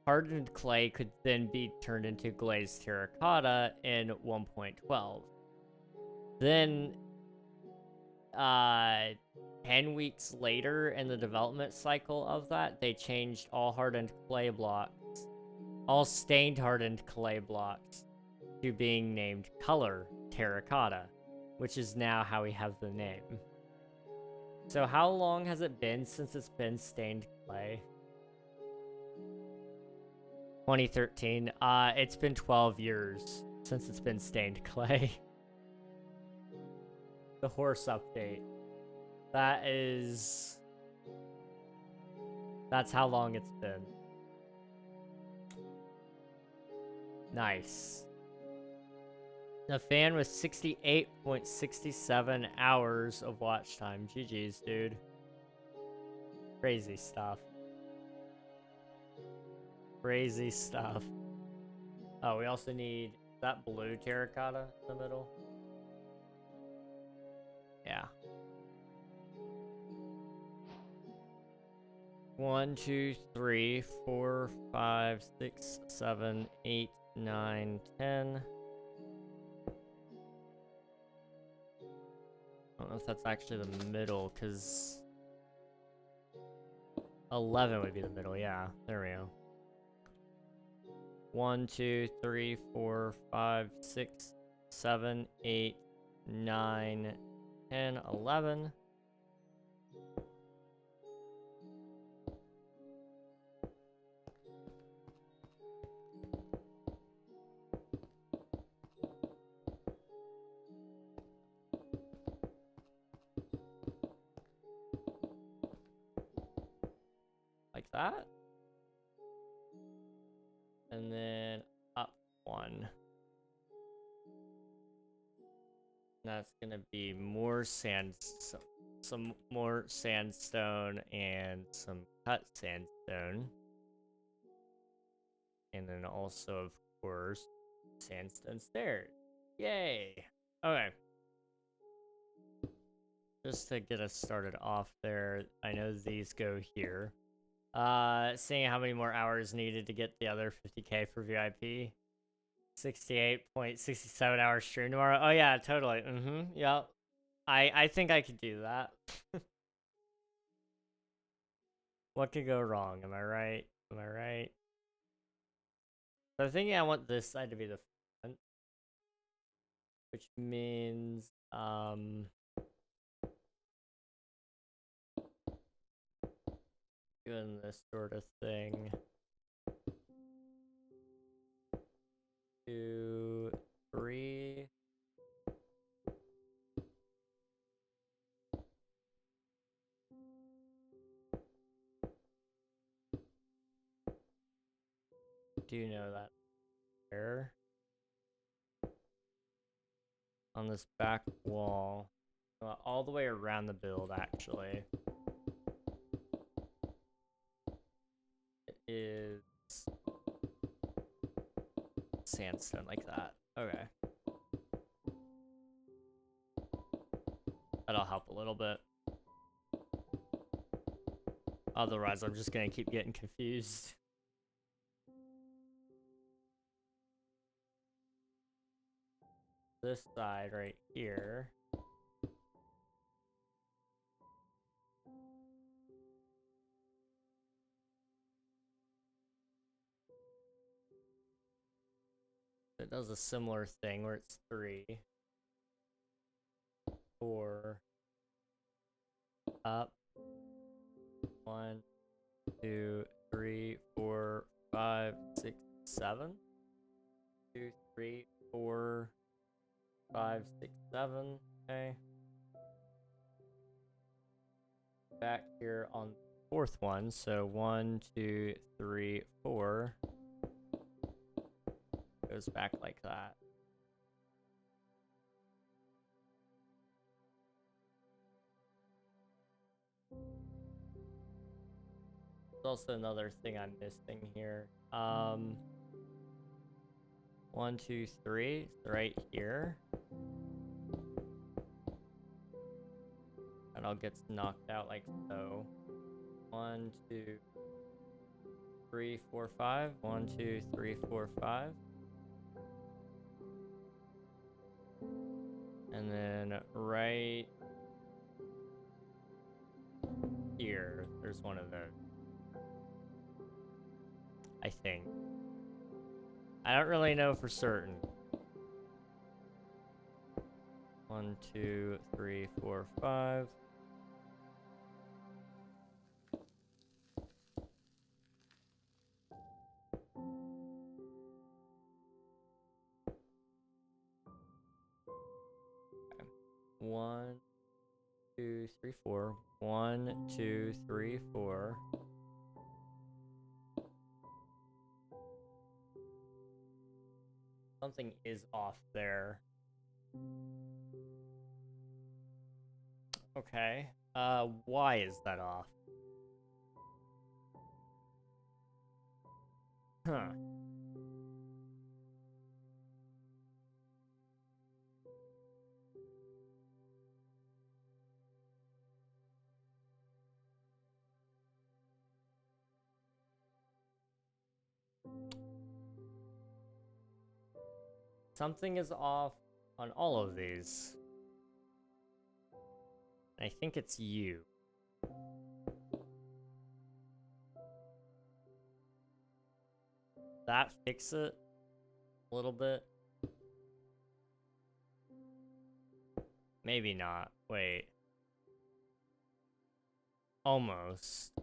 Hardened clay could then be turned into glazed terracotta in 1.12. Then 10 weeks later in the development cycle of that, they changed all hardened clay blocks, all stained hardened clay blocks, to being named color terracotta, which is now how we have the name. So how long has it been since it's been stained clay? 2013. It's been 12 years since it's been stained clay. The horse update. That's how long it's been. Nice. The fan with 68.67 hours of watch time. GG's, dude. Crazy stuff. Crazy stuff. Oh, we also need that blue terracotta in the middle. Yeah. 1, 2, 3, 4, 5, 6, 7, 8, 9, 10. I don't know if that's actually the middle, because 11 would be the middle. Yeah, there we go. 1, 2, 3, 4, 5, 6, 7, 8, 9, 10, 11. Like that. And then up 1. That's gonna be more sand, some more sandstone and some cut sandstone. And then also, of course, sandstone stairs. Yay! Okay. Just to get us started off there, I know these go here. Seeing how many more hours needed to get the other 50k for VIP. 68.67 hours stream tomorrow. Oh yeah, totally. Yep. I think I could do that. What could go wrong? Am I right? Am I right? So I'm thinking I want this side to be the front, which means doing this sort of thing. 2, 3. Do you know that there on this back wall, all the way around the build actually, it is sandstone like that. Okay. That'll help a little bit. Otherwise, I'm just gonna keep getting confused. This side right here. It does a similar thing where it's 3, 4, up, 1, 2, 3, 4, 5, 6, 7. 2, 3, 4, 5, 6, 7. Okay. Back here on the 4th one, so 1, 2, 3, 4. Goes back like that. There's also another thing I'm missing here. 1, 2, 3, so right here. And all gets knocked out like so. 1, 2, 3, 4, 5. 1, 2, 3, 4, 5. And then right here, there's one of those. I think. I don't really know for certain. 1, 2, 3, 4, 5. Okay. 1, 2, 3, 4. 1, 2, 3, 4. Something is off there. Okay. Why is that off? Huh. Something is off on all of these. I think it's you. That fix it a little bit? Maybe not. Wait. Almost.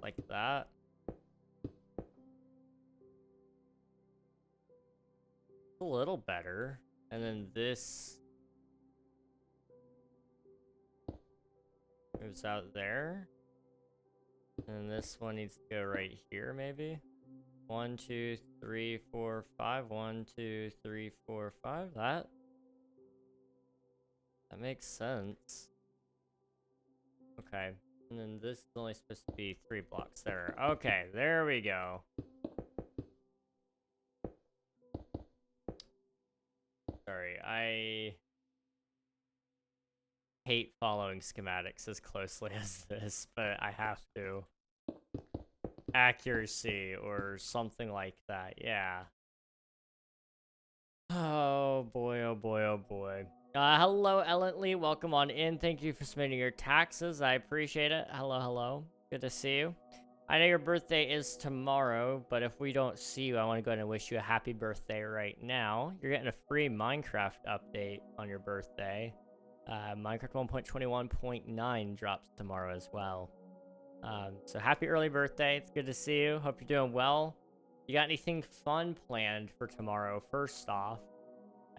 Like that. A little better. And then this moves out there. And this one needs to go right here, maybe. 1, 2, 3, 4, 5. 1, 2, 3, 4, 5. That makes sense. Okay. And then this is only supposed to be 3 blocks there. Okay, there we go. Sorry, I hate following schematics as closely as this, but I have to. Accuracy or something like that, yeah. Oh boy, oh boy, oh boy. Hello, Ellently. Welcome on in. Thank you for submitting your taxes. I appreciate it. Hello, hello. Good to see you. I know your birthday is tomorrow, but if we don't see you, I want to go ahead and wish you a happy birthday right now. You're getting a free Minecraft update on your birthday. Minecraft 1.21.9 drops tomorrow as well. So happy early birthday. It's good to see you. Hope you're doing well. You got anything fun planned for tomorrow? First off,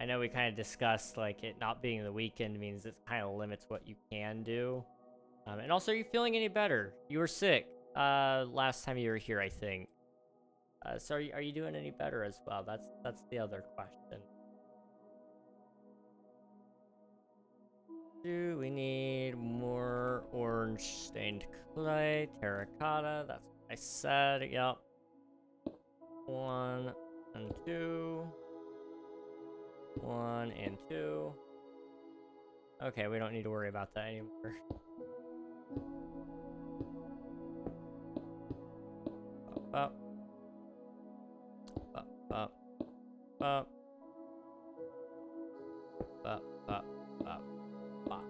I know we kind of discussed like it not being the weekend means it kind of limits what you can do. And also, are you feeling any better? You were sick last time you were here, I think. So are you doing any better as well? That's the other question. Do we need more orange stained clay, terracotta? That's what I said. Yep. 1 and 2. 1 and 2. Okay, we don't need to worry about that anymore. Up. Up. Up. Up. Up. Up. Up. Up.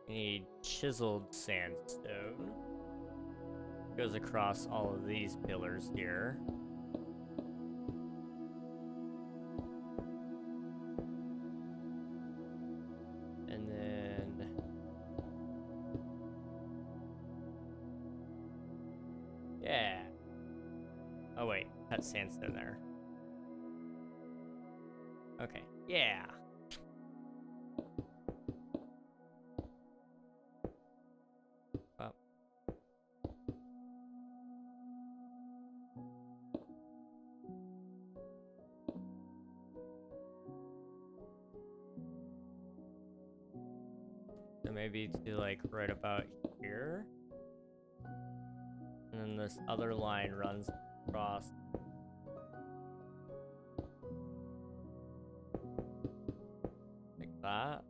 We need chiseled sandstone. Goes across all of these pillars here. And then yeah. Oh wait, cut sandstone there. Okay, yeah. Up. So maybe to like right about here. And then this other line runs across. Like that.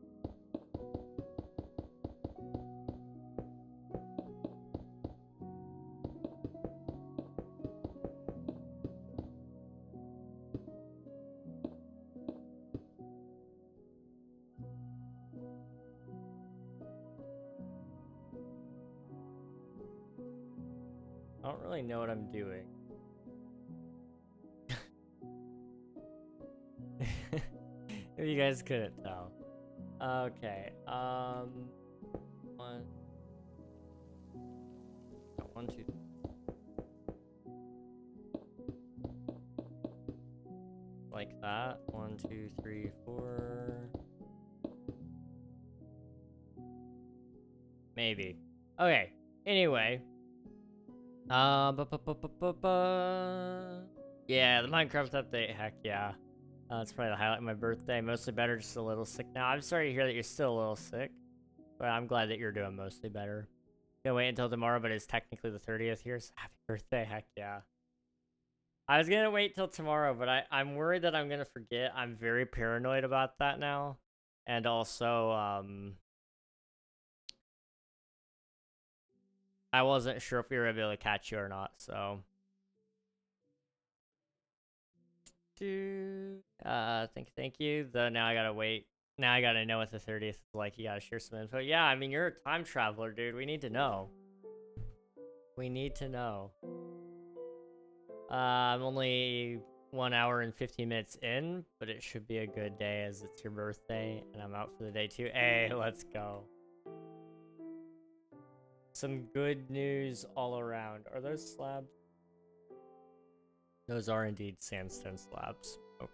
I don't really know what I'm doing. If you guys couldn't tell. Okay, one, 2. Like that. 1, 2, 3, 4. Maybe. Okay. Anyway. Yeah, the Minecraft update. Heck yeah. That's probably the highlight of my birthday. Mostly better, just a little sick now. I'm sorry to hear that you're still a little sick, but I'm glad that you're doing mostly better. Gonna wait until tomorrow, but it's technically the 30th here, so happy birthday. Heck yeah. I was gonna wait till tomorrow, but I'm worried that I'm gonna forget. I'm very paranoid about that now. And also, I wasn't sure if we were able to catch you or not, so. Thank you. Though now I gotta wait. Now I gotta know what the 30th is like. You gotta share some info. Yeah, I mean, you're a time traveler, dude. We need to know. We need to know. I'm only 1 hour and 15 minutes in, but it should be a good day as it's your birthday, and I'm out for the day too. Hey, let's go. Some good news all around. Are those slabs? Those are indeed sandstone slabs. Okay.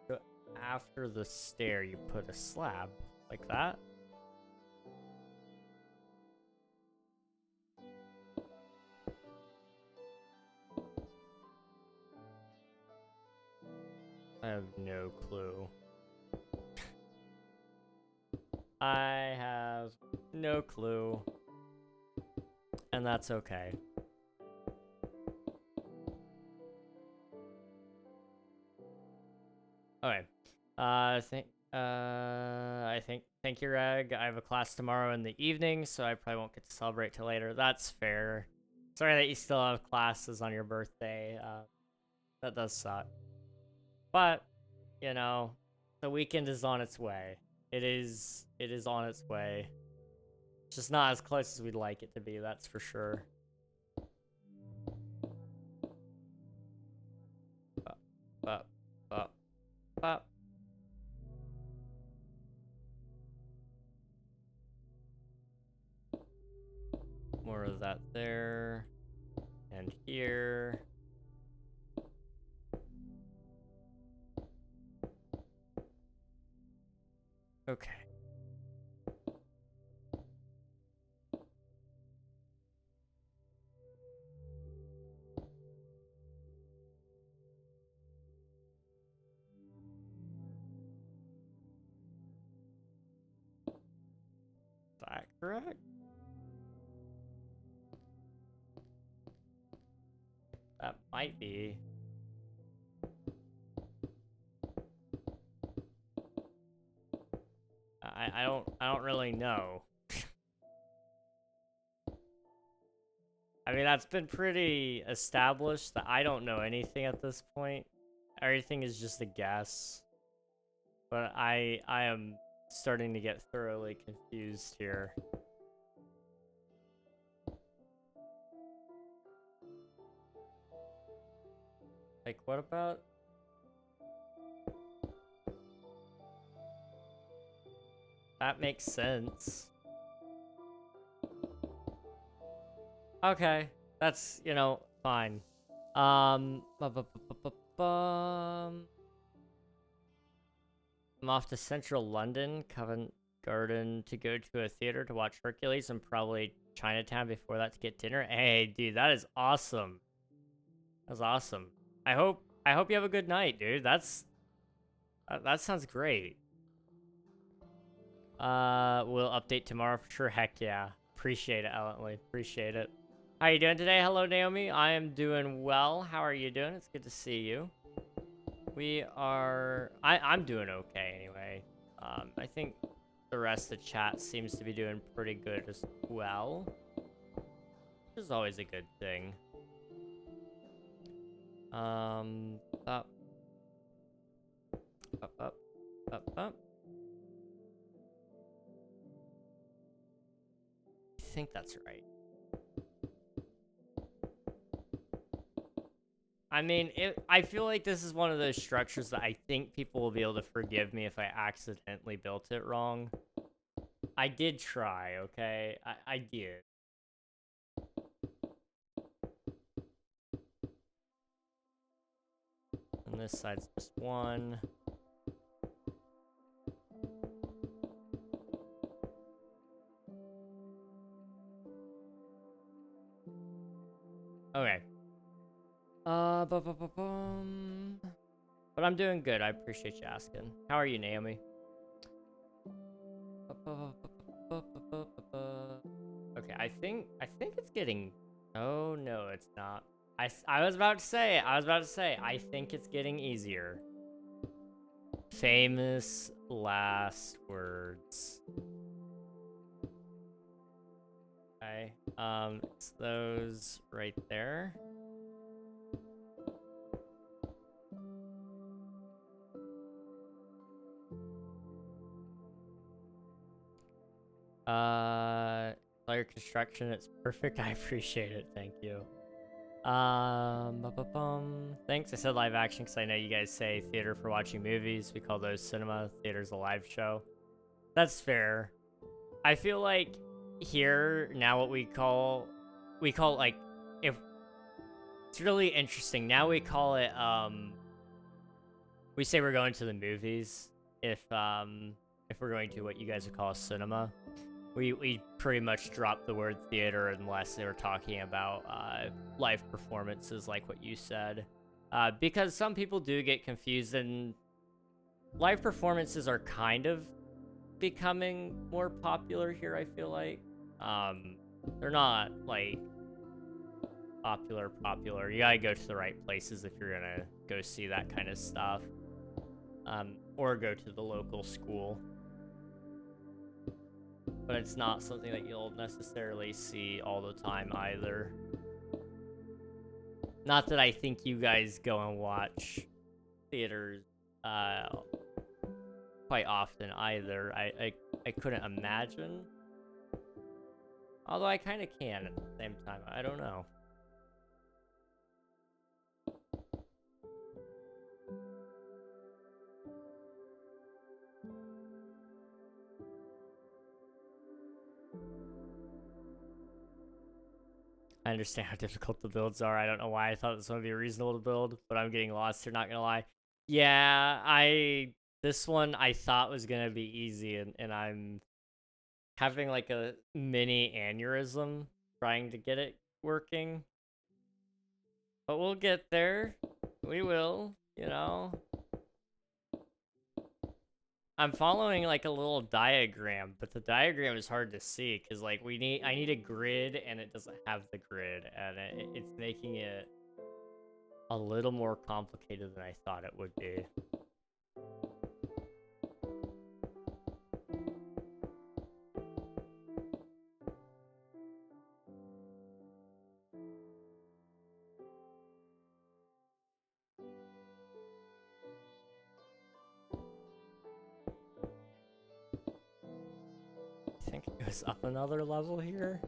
So after the stair, you put a slab like that. I have no clue. I have no clue. And that's okay. Okay. Thank you, Reg. I have a class tomorrow in the evening, so I probably won't get to celebrate till later. That's fair. Sorry that you still have classes on your birthday. That does suck. But, you know, the weekend is on its way. It is on its way. It's just not as close as we'd like it to be, that's for sure. Up. that there and here. Okay. Is that correct? That might be. I don't really know. I mean, that's been pretty established that I don't know anything at this point. Everything is just a guess. But I am starting to get thoroughly confused here. Like, what about... That makes sense. Okay, that's, you know, fine. I'm off to central London, Covent Garden, to go to a theater to watch Hercules, and probably Chinatown before that to get dinner. Hey, dude, that is awesome. That's awesome. I hope you have a good night, dude. That sounds great. We'll update tomorrow for sure. Heck yeah. Appreciate it, Ellently. Appreciate it. How you doing today? Hello, Naomi. I am doing well. How are you doing? It's good to see you. We are... I'm doing okay, anyway. I think the rest of the chat seems to be doing pretty good as well. Which is always a good thing. Up. I think that's right. I mean, I feel like this is one of those structures that I think people will be able to forgive me if I accidentally built it wrong. I did try, okay? I did. And this side's just one. Okay. But I'm doing good. I appreciate you asking. How are you, Naomi? Okay, I think it's getting... Oh, no, it's not. I was about to say, I think it's getting easier. Famous last words. Okay, it's those right there. Player construction, it's perfect. I appreciate it. Thank you. Thanks. I said live action because I know you guys say theater for watching movies. We call those cinema. Theater's a live show. That's fair. I feel like here now what we call like, if it's really interesting. Now we call it we say we're going to the movies if we're going to what you guys would call a cinema. We pretty much drop the word theater unless they were talking about live performances like what you said. Because some people do get confused, and live performances are kind of becoming more popular here, I feel like. They're not, like, popular. You gotta go to the right places if you're gonna go see that kind of stuff. Or go to the local school. But it's not something that you'll necessarily see all the time either. Not that I think you guys go and watch theaters quite often either. I couldn't imagine. Although I kind of can at the same time. I don't know. I understand how difficult the builds are. I don't know why I thought this one would be reasonable to build, but I'm getting lost here, not gonna lie. Yeah, this one I thought was gonna be easy, and I'm having like a mini aneurysm trying to get it working. But we'll get there. We will, you know. I'm following like a little diagram, but the diagram is hard to see because like I need a grid and it doesn't have the grid, and it's making it a little more complicated than I thought it would be. I think it goes up another level here.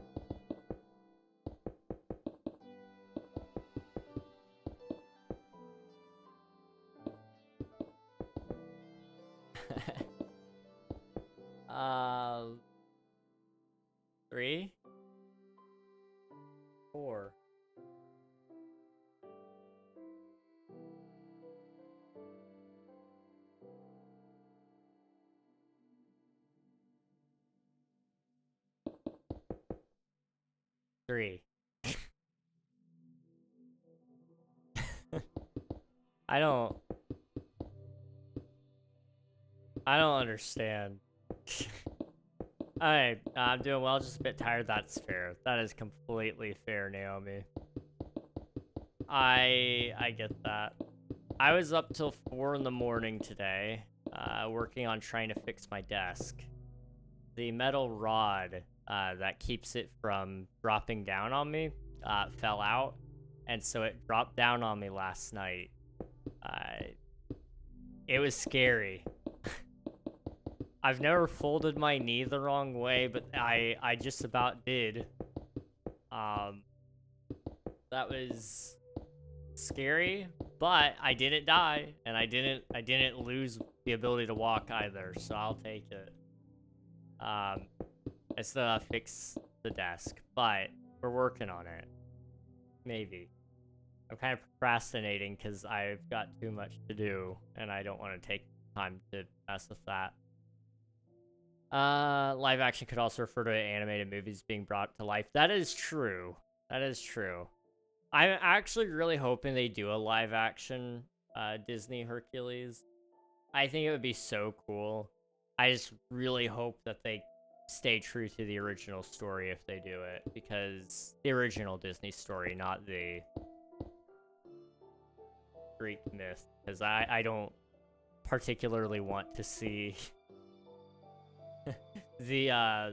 um, 3, 4. Three. I don't understand. Alright, I'm doing well, just a bit tired. That's fair. That is completely fair, Naomi. I get that. I was up till 4 in the morning today, working on trying to fix my desk. The metal rod that keeps it from dropping down on me fell out, and so it dropped down on me last night. It was scary. I've never folded my knee the wrong way, but I just about did. That was scary, but I didn't die, and I didn't lose the ability to walk either, so I'll take it. I still gotta fix the desk, but we're working on it. Maybe. I'm kind of procrastinating because I've got too much to do, and I don't want to take time to mess with that. Live action could also refer to animated movies being brought to life. That is true. That is true. I'm actually really hoping they do a live action Disney Hercules. I think it would be so cool. I just really hope that they stay true to the original story if they do it, because the original Disney story, not the Greek myth, because I don't particularly want to see the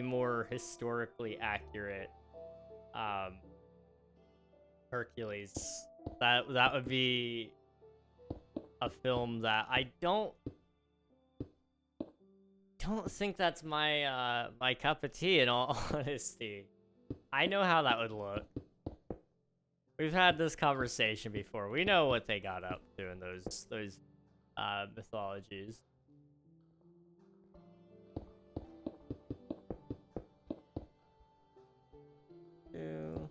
more historically accurate Hercules. That would be a film that I don't think that's my my cup of tea, in all honesty. I know how that would look. We've had this conversation before. We know what they got up to in those mythologies. Ew.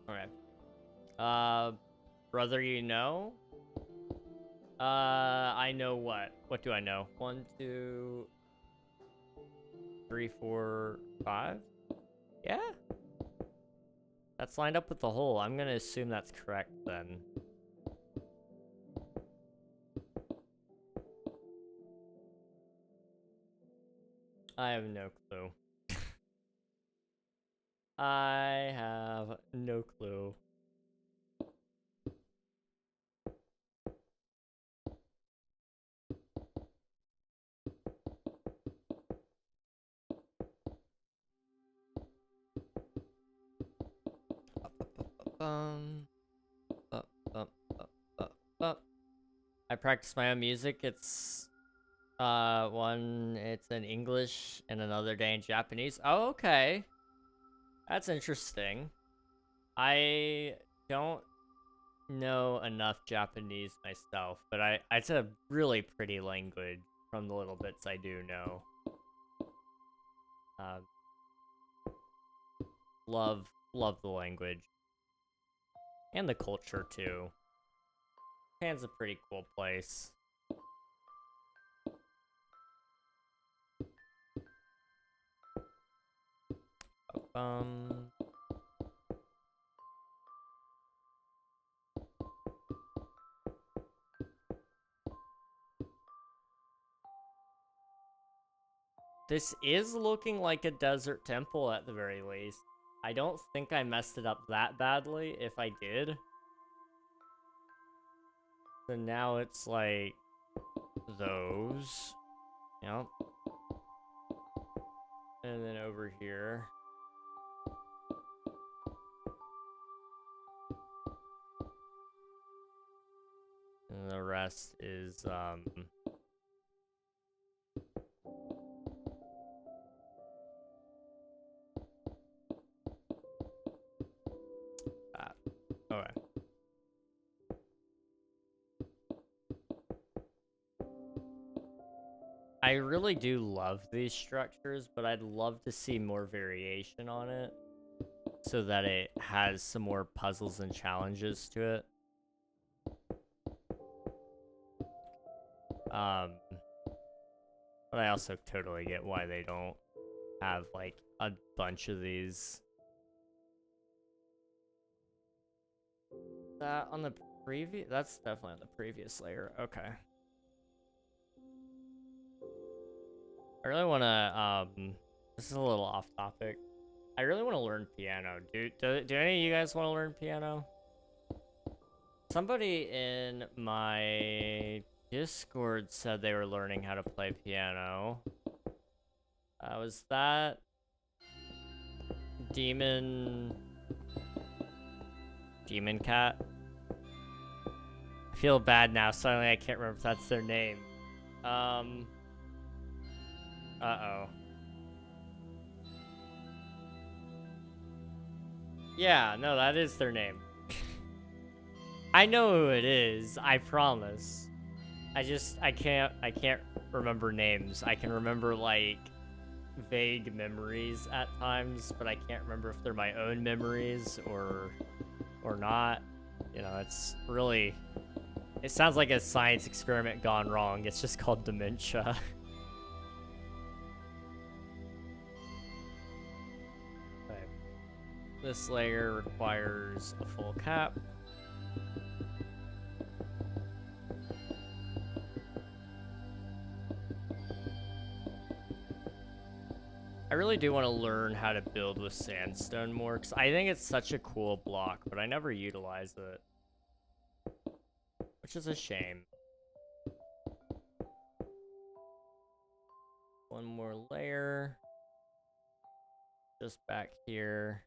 Okay. Brother, you know? I know what? What do I know? 1, 2, 3, 4, 5? Yeah? That's lined up with the hole. I'm gonna assume that's correct then. I have no clue. I have no clue. I practice my own music. It's it's in English and another day in Japanese. Oh, okay. That's interesting. I don't know enough Japanese myself, but it's a really pretty language. from the little bits I do know. Love the language. And the culture, too. Japan's a pretty cool place. This is looking like a desert temple at the very least. I don't think I messed it up that badly if I did. So now it's like those. Yep. And then over here. And the rest is that. Okay. I really do love these structures, but I'd love to see more variation on it so that it has some more puzzles and challenges to it. But I also totally get why they don't have like a bunch of these. That on the previous, that's definitely on the previous layer. Okay. I really want to, this is a little off topic. I really want to learn piano. Do any of you guys want to learn piano? Somebody in my Discord said they were learning how to play piano. Was that Demon Cat? I feel bad now. Suddenly I can't remember if that's their name. Uh-oh. Yeah, no, that is their name. I know who it is, I promise. I can't remember names. I can remember, like, vague memories at times, but I can't remember if they're my own memories or not. You know, it's really... It sounds like a science experiment gone wrong. It's just called dementia. Okay. This layer requires a full cap. I really do want to learn how to build with sandstone more, because I think it's such a cool block, but I never utilize it. Which is a shame. One more layer. Just back here.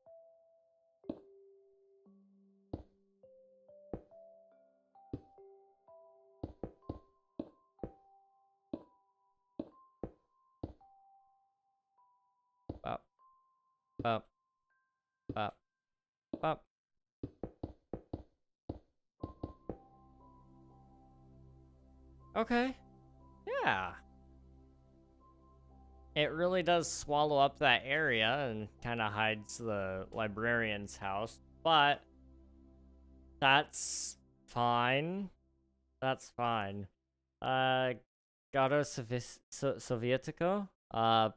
Bop. Bop. Bop. Bop. Okay. Yeah. It really does swallow up that area and kind of hides the librarian's house, but that's fine. That's fine. Garo Sovietico?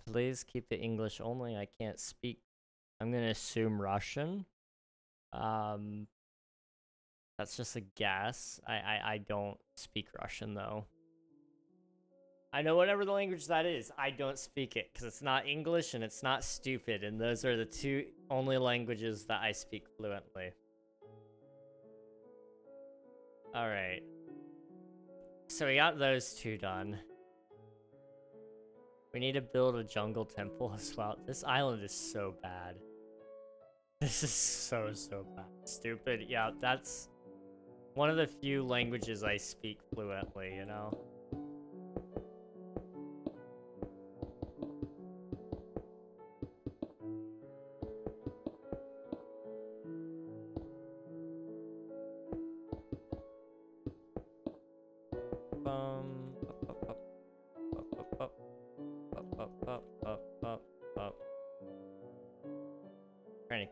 Please keep it English only. I can't speak. I'm gonna assume Russian. That's just a guess. I don't speak Russian though. I know whatever the language that is, I don't speak it because it's not English and it's not stupid, and those are the two only languages that I speak fluently. All right. So we got those two done. We need to build a jungle temple as well. This island is so bad. This is so bad. Stupid. Yeah, that's one of the few languages I speak fluently, you know?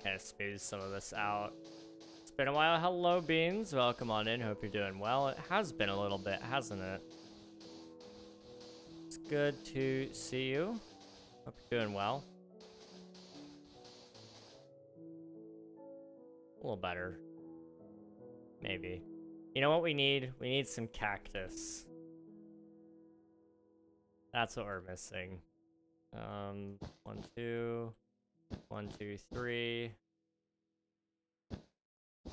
kind of smooth some of this out. It's been a while. Hello, Beans. Welcome on in. Hope you're doing well. It has been a little bit, hasn't it? It's good to see you. Hope you're doing well. A little better. Maybe. You know what we need? We need some cactus. That's what we're missing. 1, 2, 1, 2, 3,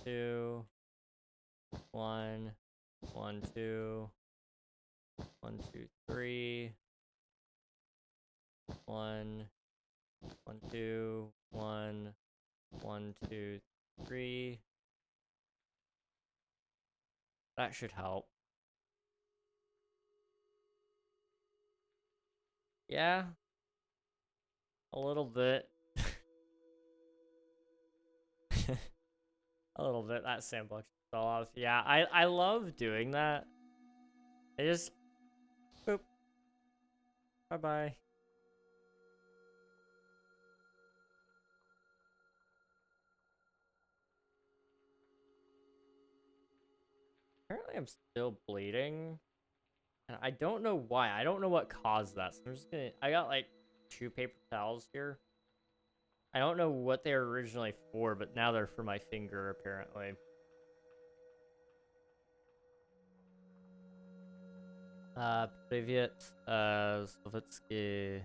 2, 1, 1, 2, 1, 2, 3, 1, 1, 2, 1, 1, 2, 3. That should help. Yeah. A little bit. A little bit. That sandbox fell off. Yeah, I love doing that. I just... Boop. Bye-bye. Apparently I'm still bleeding. And I don't know why. I don't know what caused that. So I'm just gonna... I got like 2 paper towels here. I don't know what they were originally for, but now they're for my finger, apparently. Привет, Slovetsky.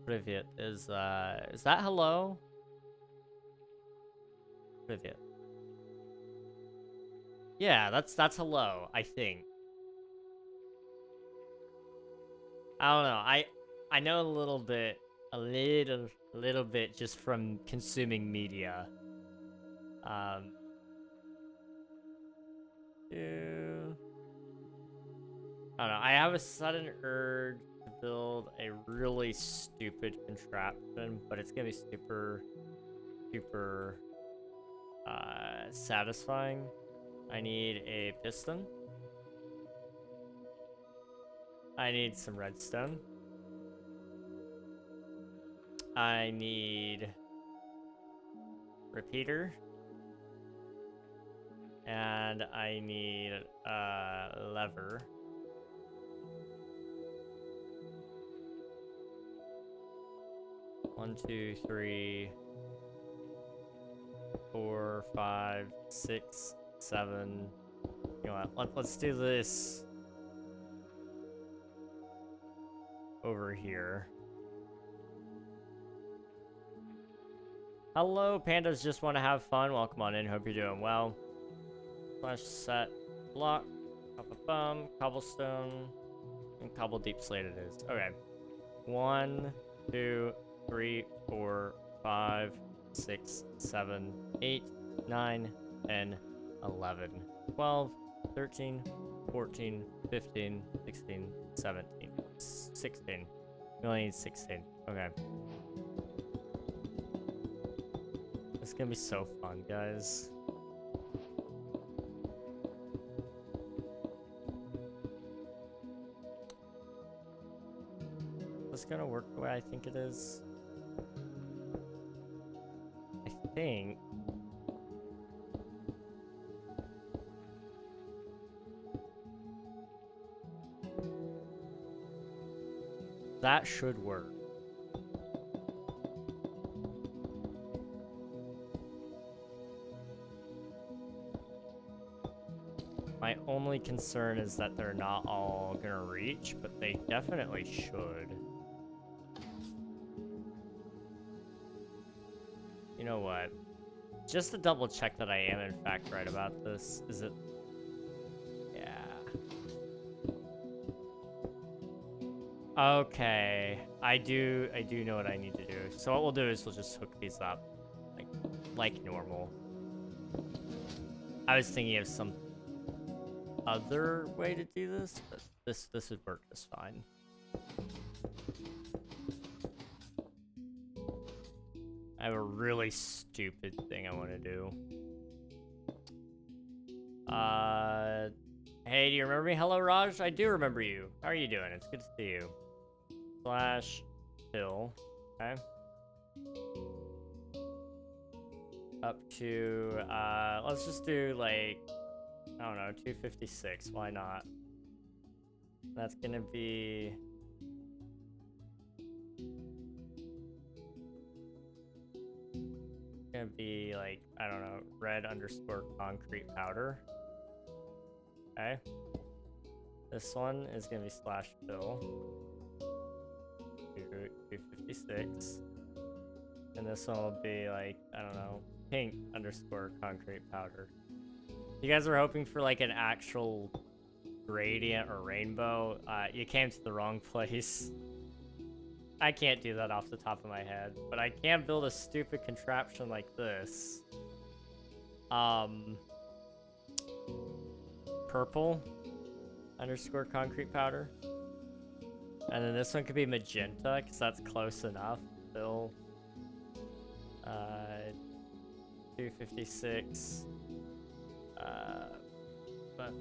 Привет. Is that hello? Привет. Yeah, that's hello, I think. I don't know. I know a little bit just from consuming media. I don't know. I have a sudden urge to build a really stupid contraption, but it's gonna be super satisfying. I need a piston. I need some redstone. I need repeater. And I need lever. One, 2, 3, 4, 5, 6, 7. You know what? Let's do this over here. Hello, pandas just want to have fun. Welcome on in. Hope you're doing well. Slash set block, cobblestone, and cobble deep slate it is. Okay. 1, 2, 3, 4, 5, 6, 7, 8, 9, 10, 11, 12, 13, 14, 15, 16, 17, 16. We only need 16. Okay. It's gonna be so fun, guys. Is this gonna work the way I think it is? I think. That should work. My only concern is that they're not all gonna reach, but they definitely should. You know what? Just to double check that I am in fact right about this, is it? Yeah. Okay, I do know what I need to do. So what we'll do is we'll just hook these up, like normal. I was thinking of some other way to do this, but this would work just fine. I have a really stupid thing I want to do. Hey, do you remember me? Hello, Raj. I do remember you. How are you doing? It's good to see you. Slash Hill. Okay. Up to, let's just do like, I don't know, 256, why not? That's gonna be... gonna be like, I don't know, red underscore concrete powder. Okay. This one is gonna be slash fill. 256. And this one will be like, I don't know, pink underscore concrete powder. You guys are hoping for like an actual gradient or rainbow. You came to the wrong place. I can't do that off the top of my head, but I can build a stupid contraption like this. Purple underscore concrete powder. And then this one could be magenta, because that's close enough. Fill 256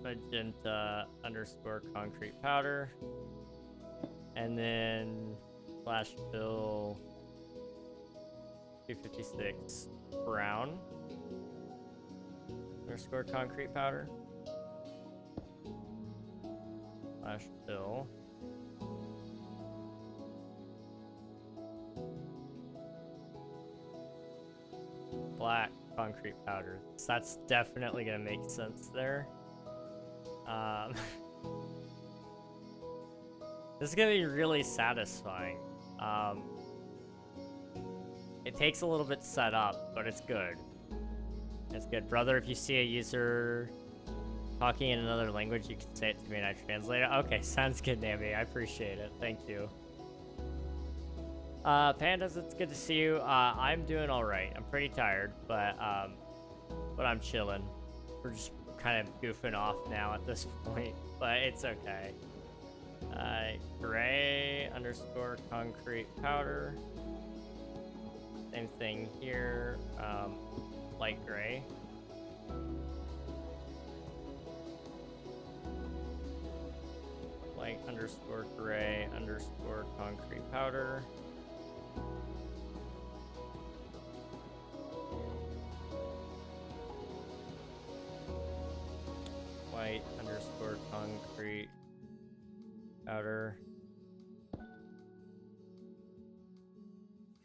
magenta underscore concrete powder. And then slash fill 256 brown underscore concrete powder. Slash fill black concrete powder. So that's definitely gonna make sense there. This is gonna be really satisfying. It takes a little bit to set up, but it's good. It's good. Brother, if you see a user talking in another language, you can say it to me and I translate it. Okay, sounds good, Nami. I appreciate it. Thank you. Pandas, it's good to see you. I'm doing all right. I'm pretty tired, but I'm chilling. We're just kind of goofing off now at this point, but it's okay. Gray underscore concrete powder. Same thing here. Light gray. Light underscore gray underscore concrete powder. White underscore concrete powder.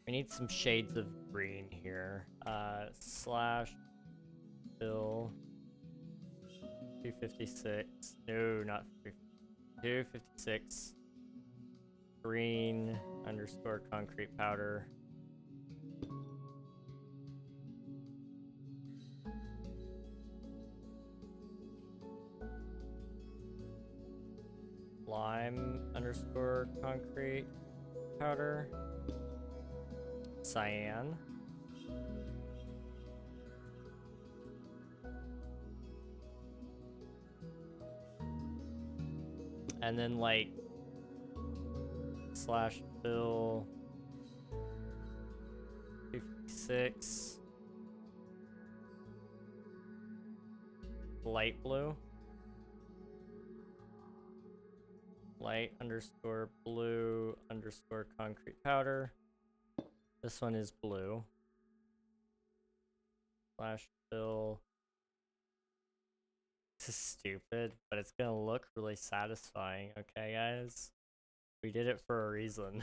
We need some shades of green here. Slash fill 256. No, not 256. Green underscore concrete powder. Lime underscore concrete powder. Cyan. And then like slash fill 256 light blue. Light underscore blue underscore concrete powder. This one is blue. Slash fill. This is stupid, but it's gonna look really satisfying, okay guys? We did it for a reason.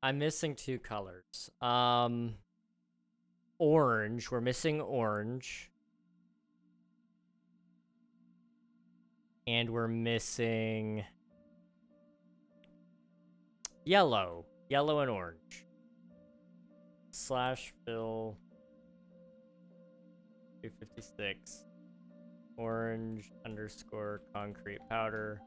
I'm missing two colors. Orange, we're missing orange. And we're missing yellow. Yellow and orange. Slash fill 256. Orange underscore concrete powder.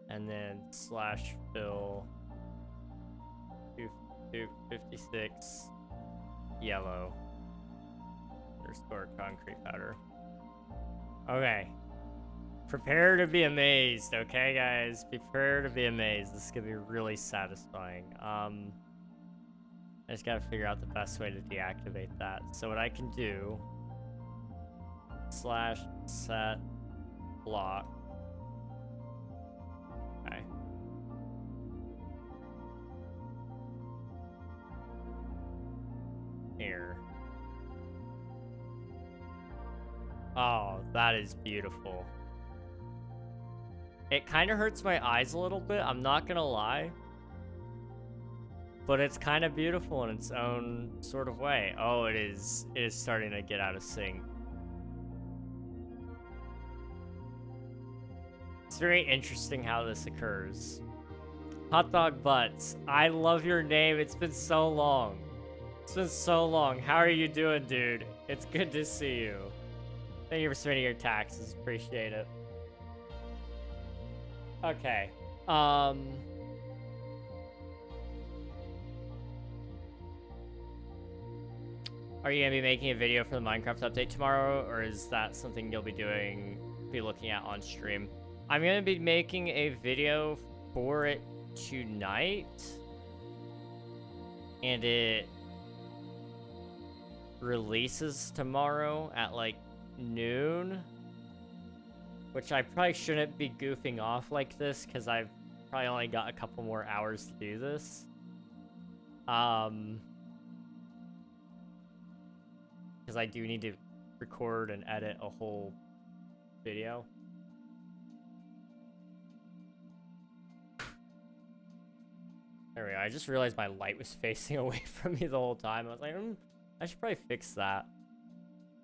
And then slash fill 256 yellow underscore concrete powder. Okay. Prepare to be amazed, okay guys? Prepare to be amazed. This is gonna be really satisfying. I just gotta figure out the best way to deactivate that. So what I can do, slash set block. Okay. Here. Oh, that is beautiful. It kind of hurts my eyes a little bit, I'm not gonna lie. But it's kind of beautiful in its own sort of way. Oh, it is starting to get out of sync. It's very interesting how this occurs. Hot Dog Butts, I love your name. It's been so long. It's been so long. How are you doing, dude? It's good to see you. Thank you for submitting your taxes. Appreciate it. Okay. Are you gonna be making a video for the Minecraft update tomorrow, or is that something you'll be looking at on stream? I'm gonna be making a video for it tonight, and it releases tomorrow at like noon, which I probably shouldn't be goofing off like this because I've probably only got a couple more hours to do this. Because I do need to record and edit a whole video. There we go. I just realized my light was facing away from me the whole time. I was like, I should probably fix that.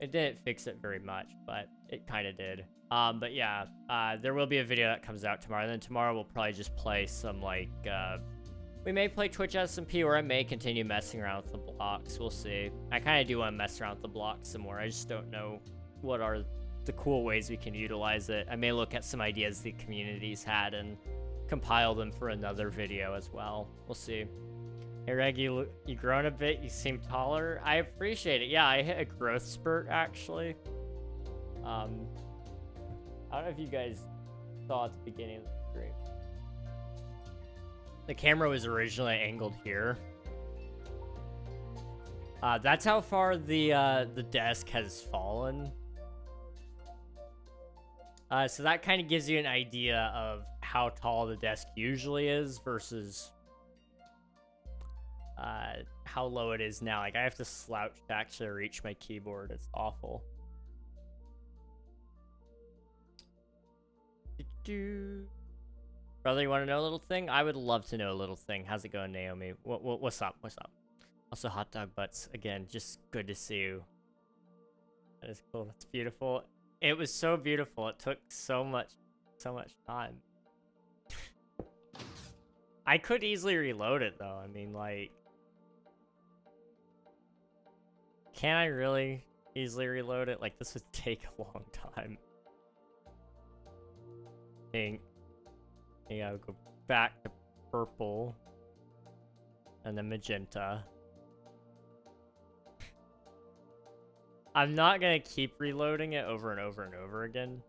It didn't fix it very much, but it kind of did. But yeah, there will be a video that comes out tomorrow. And then tomorrow we'll probably just play some, like, we may play Twitch SMP, or I may continue messing around with the blocks. We'll see. I kind of do want to mess around with the blocks some more. I just don't know what are the cool ways we can utilize it. I may look at some ideas the community's had and compile them for another video as well. We'll see. Hey Reg, you grown a bit. You seem taller. I appreciate it. Yeah, I hit a growth spurt actually. I don't know if you guys saw at the beginning of the stream. The camera was originally angled here. That's how far the desk has fallen. So that kind of gives you an idea of how tall the desk usually is versus how low it is now. Like, I have to slouch to actually reach my keyboard. It's awful. Brother, you want to know a little thing? I would love to know a little thing. How's it going, Naomi? What's up? What's up? Also, Hot Dog Butts. Again, just good to see you. That is cool. That's beautiful. It was so beautiful. It took so much time. I could easily reload it, though. I mean, like... Can I really easily reload it? Like, this would take a long time. Pink. Yeah, I'll go back to purple. And then magenta. I'm not gonna keep reloading it over and over and over again.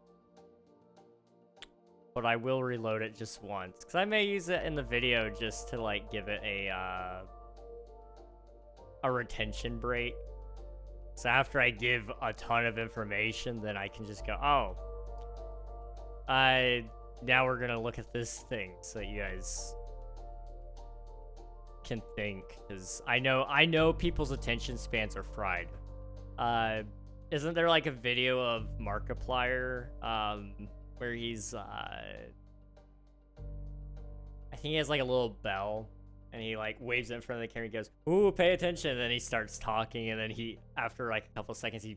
But I will reload it just once. Because I may use it in the video just to, like, give it a retention break. So after I give a ton of information, then I can just go, oh. Now we're gonna look at this thing so that you guys can think. Because I know people's attention spans are fried. Isn't there, like, a video of Markiplier, where he's, I think he has, like, a little bell, and he, like, waves it in front of the camera and goes, ooh, pay attention, and then he starts talking, and then he, after, like, a couple seconds, he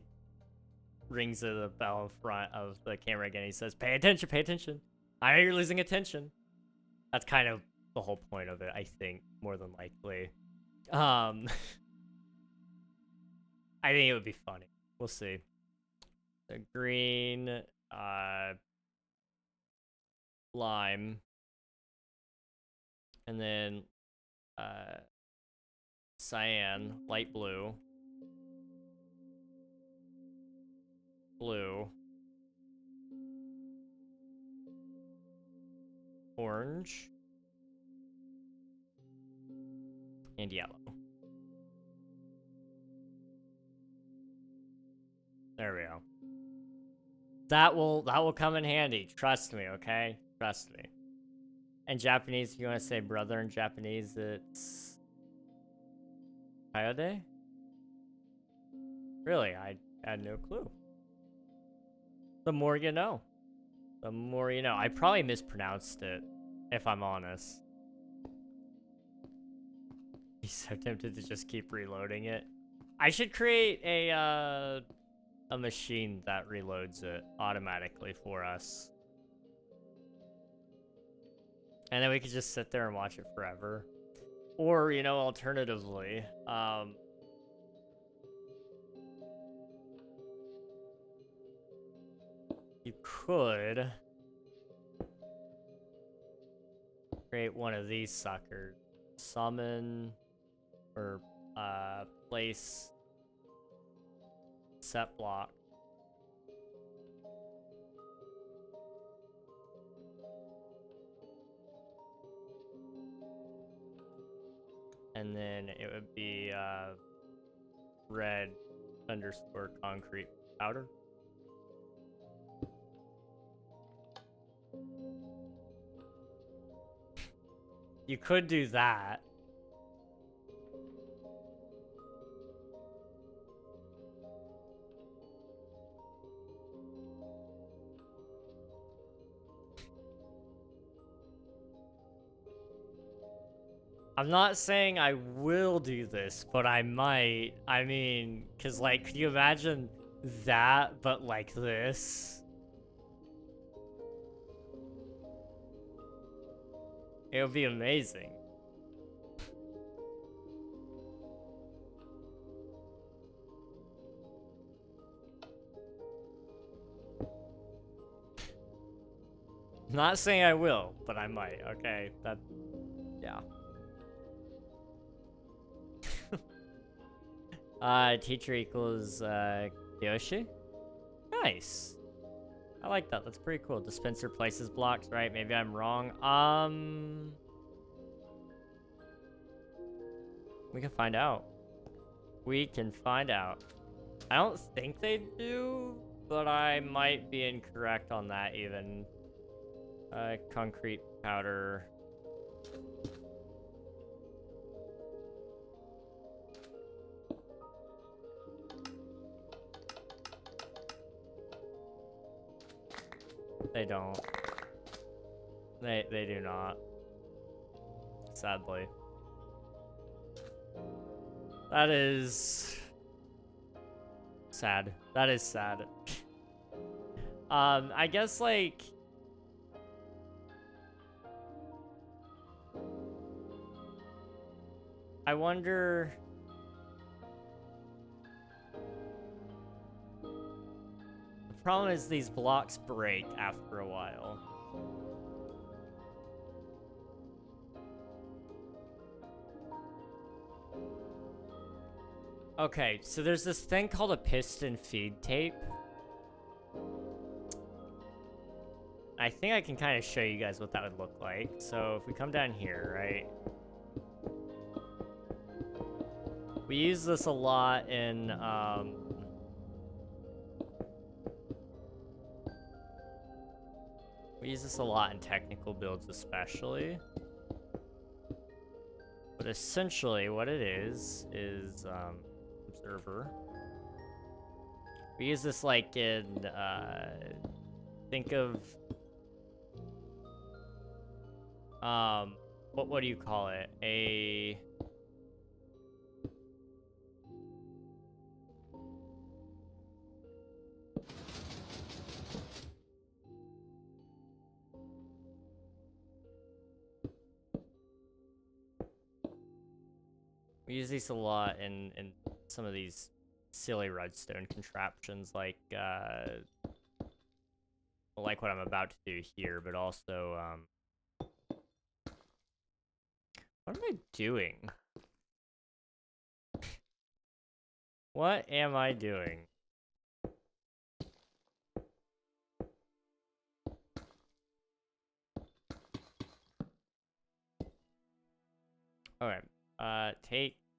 rings the bell in front of the camera again. He says, pay attention, pay attention. I know you're losing attention. That's kind of the whole point of it, I think, more than likely. I think it would be funny. We'll see. So green, lime, and then cyan, light blue, blue, orange, and yellow. There we go. That will come in handy. Trust me, okay? Trust me. In Japanese, if you want to say brother in Japanese, it's Kayode? Really, I had no clue. The more you know. The more you know. I probably mispronounced it, if I'm honest. He's so tempted to just keep reloading it. I should create a machine that reloads it automatically for us. And then we could just sit there and watch it forever. Or, you know, alternatively, you could create one of these suckers. Summon or place set block. And then it would be red underscore concrete powder. You could do that. I'm not saying I will do this, but I might. I mean, because, like, could you imagine that, but like this? It would be amazing. Not saying I will, but I might, okay? That, yeah. Teacher equals, Yoshi? Nice. I like that, that's pretty cool. Dispenser places blocks, right? Maybe I'm wrong. We can find out. We can find out. I don't think they do, but I might be incorrect on that even. Concrete powder. They don't. They do not. Sadly. That is sad. That is sad. I guess, like, I wonder. The problem is these blocks break after a while. Okay, so there's this thing called a piston feed tape. I think I can kind of show you guys what that would look like. So if we come down here, right? We use this a lot in, we use this a lot in technical builds especially. But essentially what it is, observer. We use this like in, think of, what do you call it? We use these a lot in some of these silly redstone contraptions, like what I'm about to do here, but also, what am I doing? What am I doing? Okay,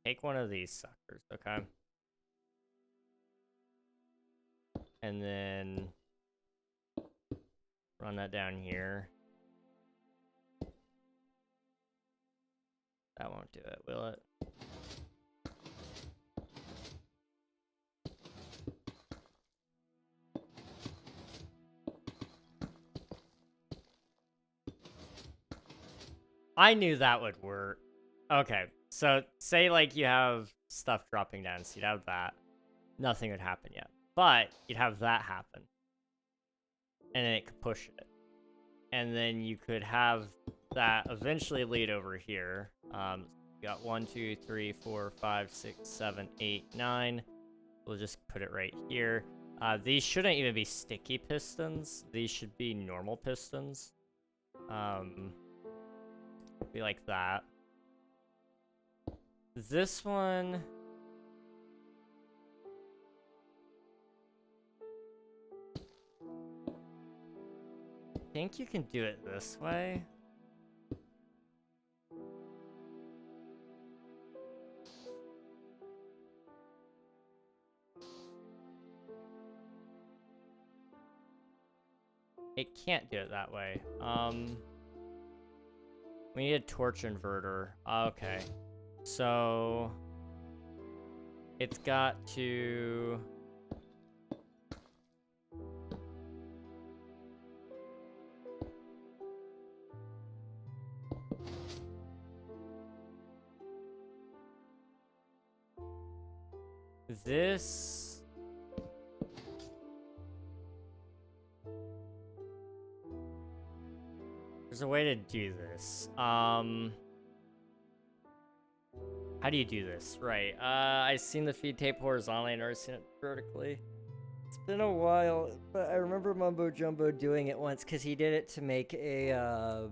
take one of these suckers, okay? And then Run that down here. That won't do it, will it? I knew that would work. Okay, so say like you have stuff dropping down, so you'd have that. Nothing would happen yet. But you'd have that happen. And then it could push it. And then you could have that eventually lead over here. You got 1, 2, 3, 4, 5, 6, 7, 8, 9. We'll just put it right here. These shouldn't even be sticky pistons. These should be normal pistons. Be like that. This one... I think you can do it this way. It can't do it that way. We need a torch inverter. Okay. So... it's got to... this... there's a way to do this. How do you do this? Right. I've seen the feed tape horizontally and I've seen it vertically. It's been a while, but I remember Mumbo Jumbo doing it once because he did it to make a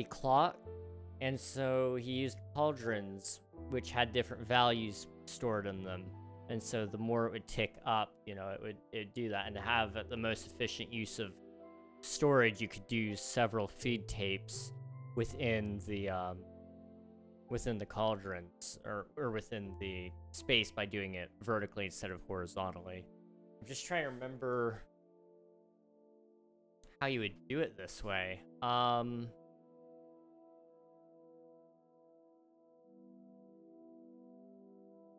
clock. And so he used cauldrons, which had different values stored in them. And so the more it would tick up, you know, it would do that. And to have the most efficient use of storage, you could do several feed tapes within the cauldrons or within the space by doing it vertically instead of horizontally. I'm just trying to remember how you would do it this way.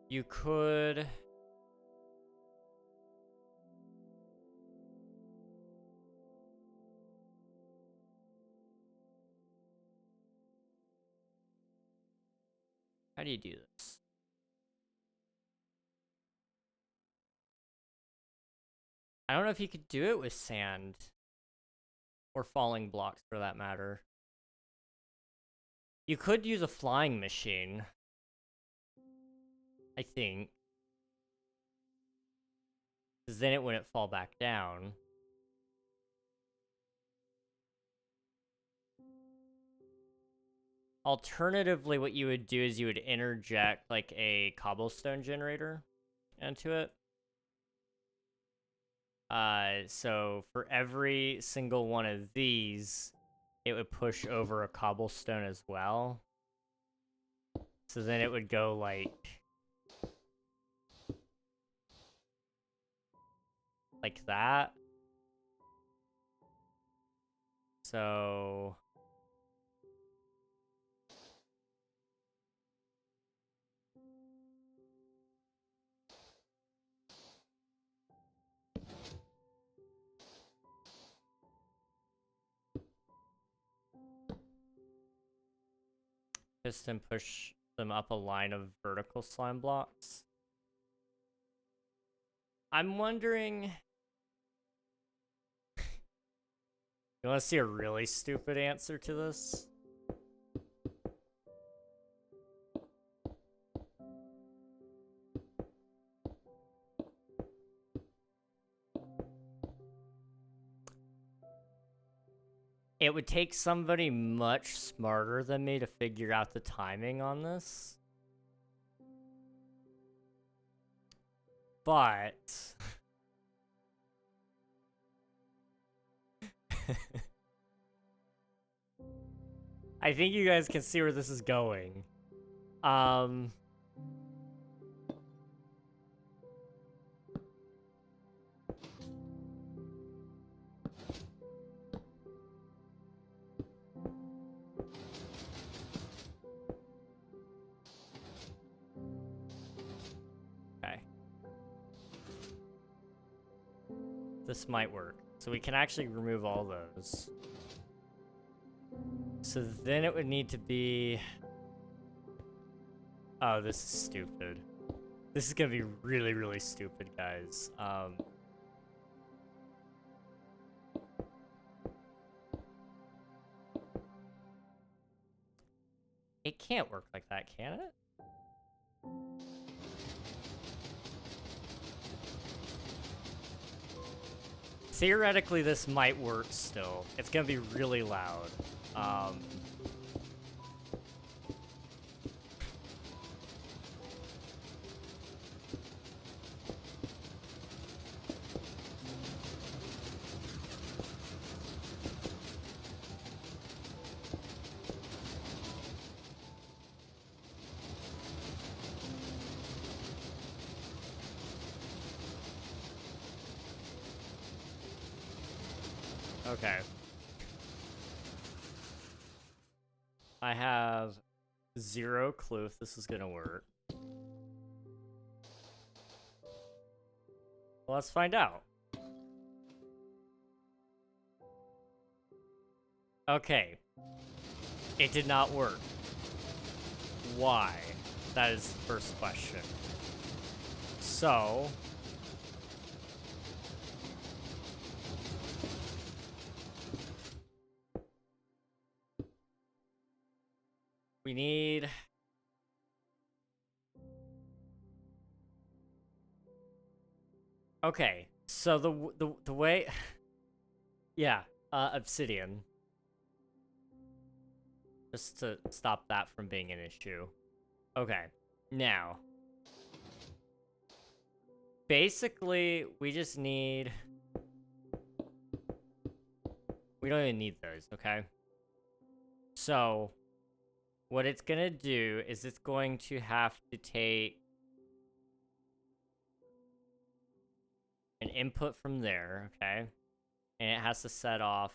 You could... how do you do this? I don't know if you could do it with sand. Or falling blocks, for that matter. You could use a flying machine. I think. Because then it wouldn't fall back down. Alternatively, what you would do is you would interject, like, a cobblestone generator into it. So for every single one of these, it would push over a cobblestone as well. So then it would go, like that. So... piston push them up a line of vertical slime blocks. I'm wondering... you want to see a really stupid answer to this? It would take somebody much smarter than me to figure out the timing on this. But... I think you guys can see where this is going. this might work. So we can actually remove all those. So then it would need to be... Oh, this is stupid. This is gonna be really, really stupid, guys. It can't work like that, can it? Theoretically, this might work still. It's gonna be really loud. Okay. I have zero clue if this is gonna work. Well, let's find out. Okay. It did not work. Why? That is the first question. So... we need... Okay, so the way... yeah, obsidian. Just to stop that from being an issue. Okay, now... basically, we just need... we don't even need those, okay? So... what it's gonna do is it's going to have to take an input from there, okay? And it has to set off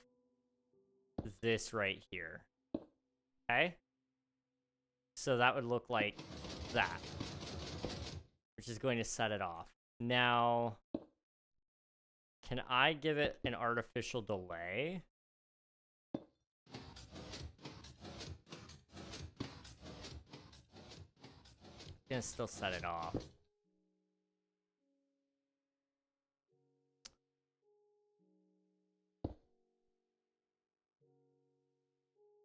this right here, okay? So that would look like that, which is going to set it off. Now, can I give it an artificial delay? Gonna still set it off.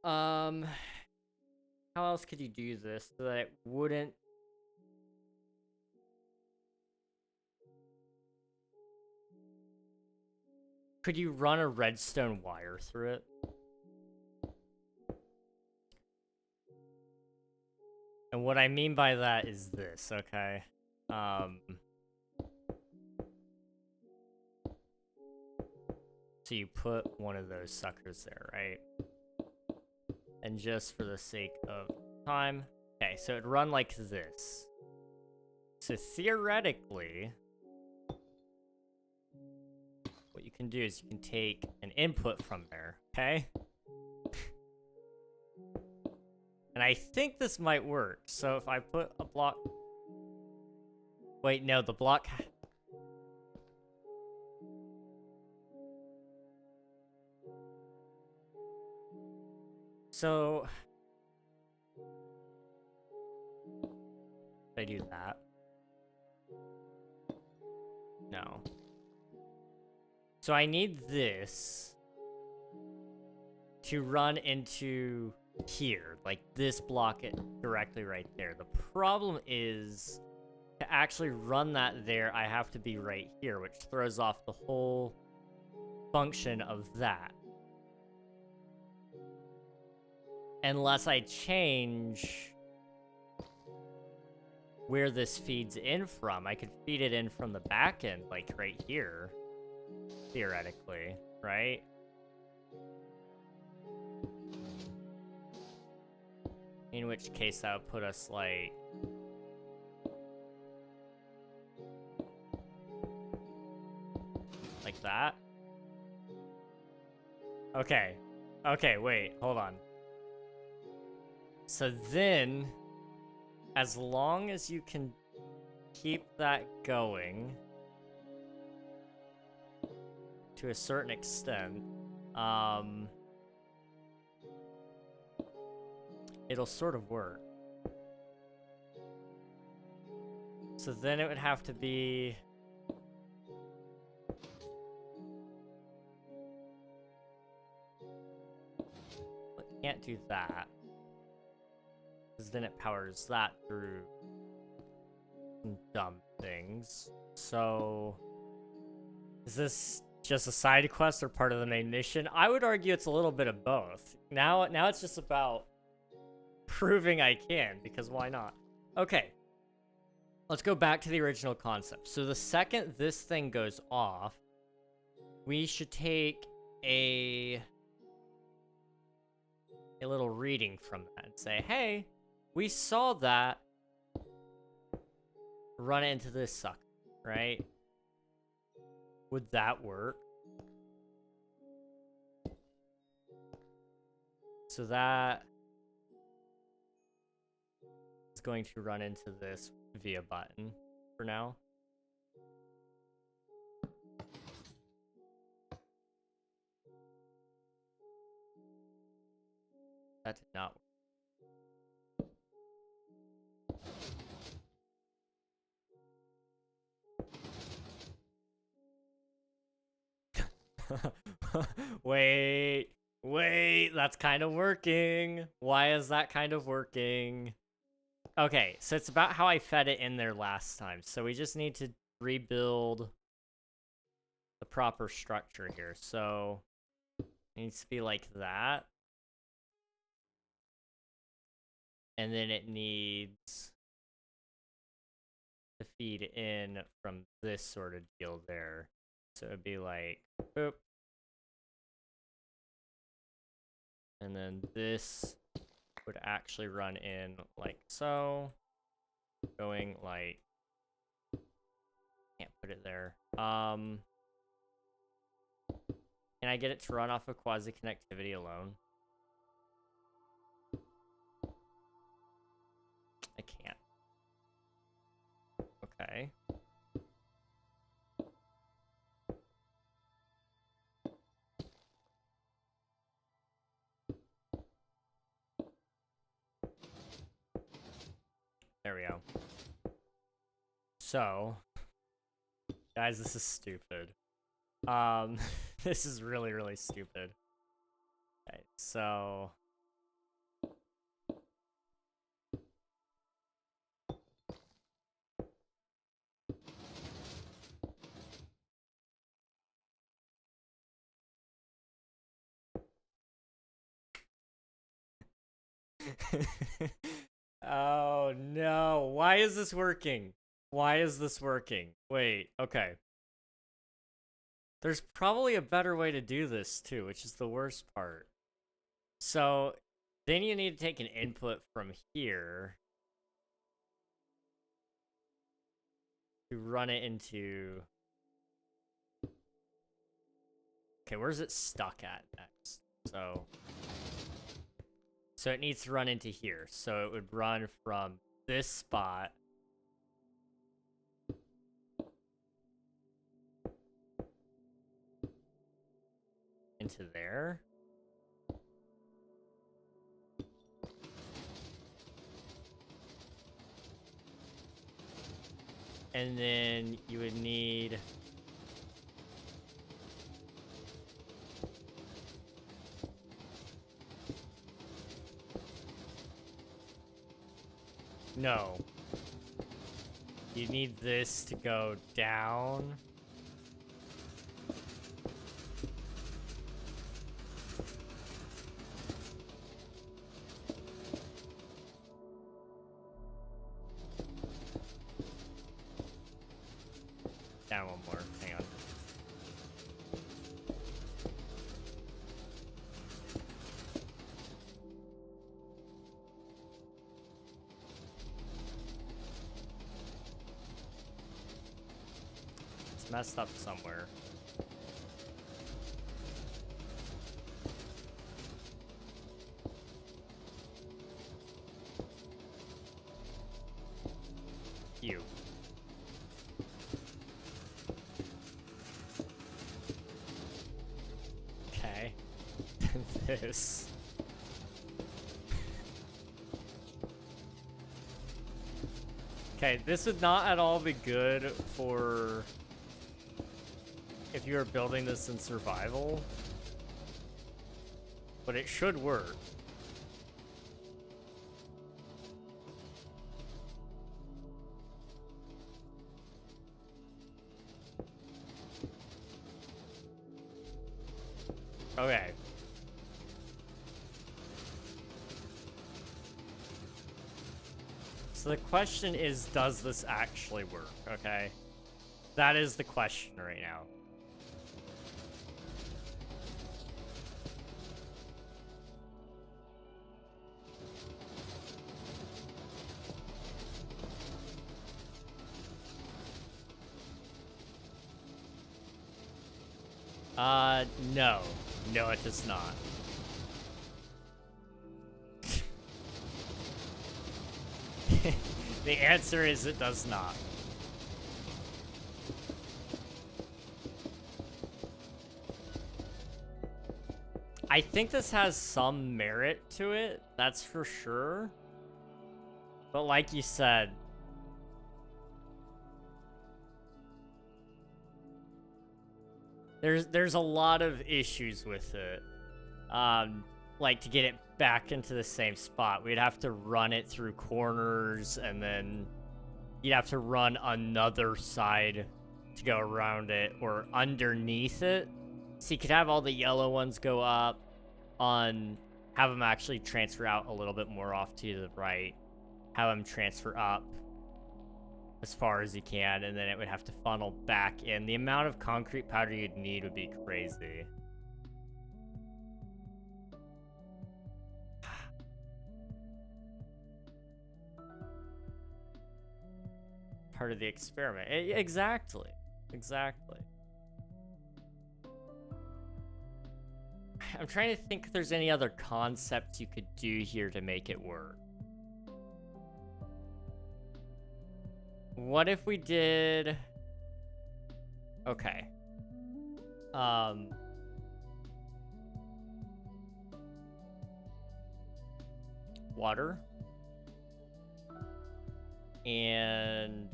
How else could you do this so that it wouldn't... could you run a redstone wire through it? And what I mean by that is this, okay? So you put one of those suckers there, right? And just for the sake of time... okay, so it'd run like this. So theoretically... what you can do is you can take an input from there, okay? And I think this might work. So if I put a block... wait, no, the block... so... if I do that... no. So I need this to run into here, like this block it directly right there. The problem is to actually run that there, I have to be right here, which throws off the whole function of that. Unless I change where this feeds in from. I could feed it in from the back end, like right here. Theoretically, right? In which case that would put us like... like that? Okay. Okay, wait, hold on. So then, as long as you can keep that going... to a certain extent. It'll sort of work. So then it would have to be... Can't do that. Because then it powers that through some dumb things. So... Is this just a side quest or part of the main mission? I would argue it's a little bit of both. Now it's just about proving I can, because why not? Okay. Let's go back to the original concept. So the second this thing goes off, we should take a little reading from that and say, hey, we saw that run into this sucker, right? Would that work? So that is going to run into this via button for now. That did not work. Wait, that's kind of working. Why is that kind of working? Okay, so it's about how I fed it in there last time. So we just need to rebuild the proper structure here. So it needs to be like that. And then it needs to feed in from this sort of deal there. So it'd be like, boop. And then this would actually run in like so. Going like, can't put it there. Can I get it to run off of quasi-connectivity alone? I can't. Okay. There we go. So, guys, this is stupid. This is really, really stupid. Okay, so... Oh no, why is this working? Why is this working? Wait, okay. There's probably a better way to do this too, which is the worst part. So, then you need to take an input from here to run it into... Okay, where's it stuck at next? So it needs to run into here. So it would run from this spot into there. And then you would need... No. You need this to go down. Down one more. Hang on. It's messed up somewhere. You. this. Okay, this would not at all be good for if you were building this in survival, but it should work. Okay. So the question is, does this actually work? Okay. That is the question right now. No. No, it does not. The answer is it does not. I think this has some merit to it, that's for sure. But like you said, there's a lot of issues with it. Like to get it back into the same spot, we'd have to run it through corners, and then you'd have to run another side to go around it or underneath it. So you could have all the yellow ones go up, have them actually transfer out a little bit more off to the right, have them transfer up as far as you can, and then it would have to funnel back in. The amount of concrete powder you'd need would be crazy. Part of the experiment. Exactly. Exactly. I'm trying to think if there's any other concepts you could do here to make it work. What if we did... Okay. Water. And,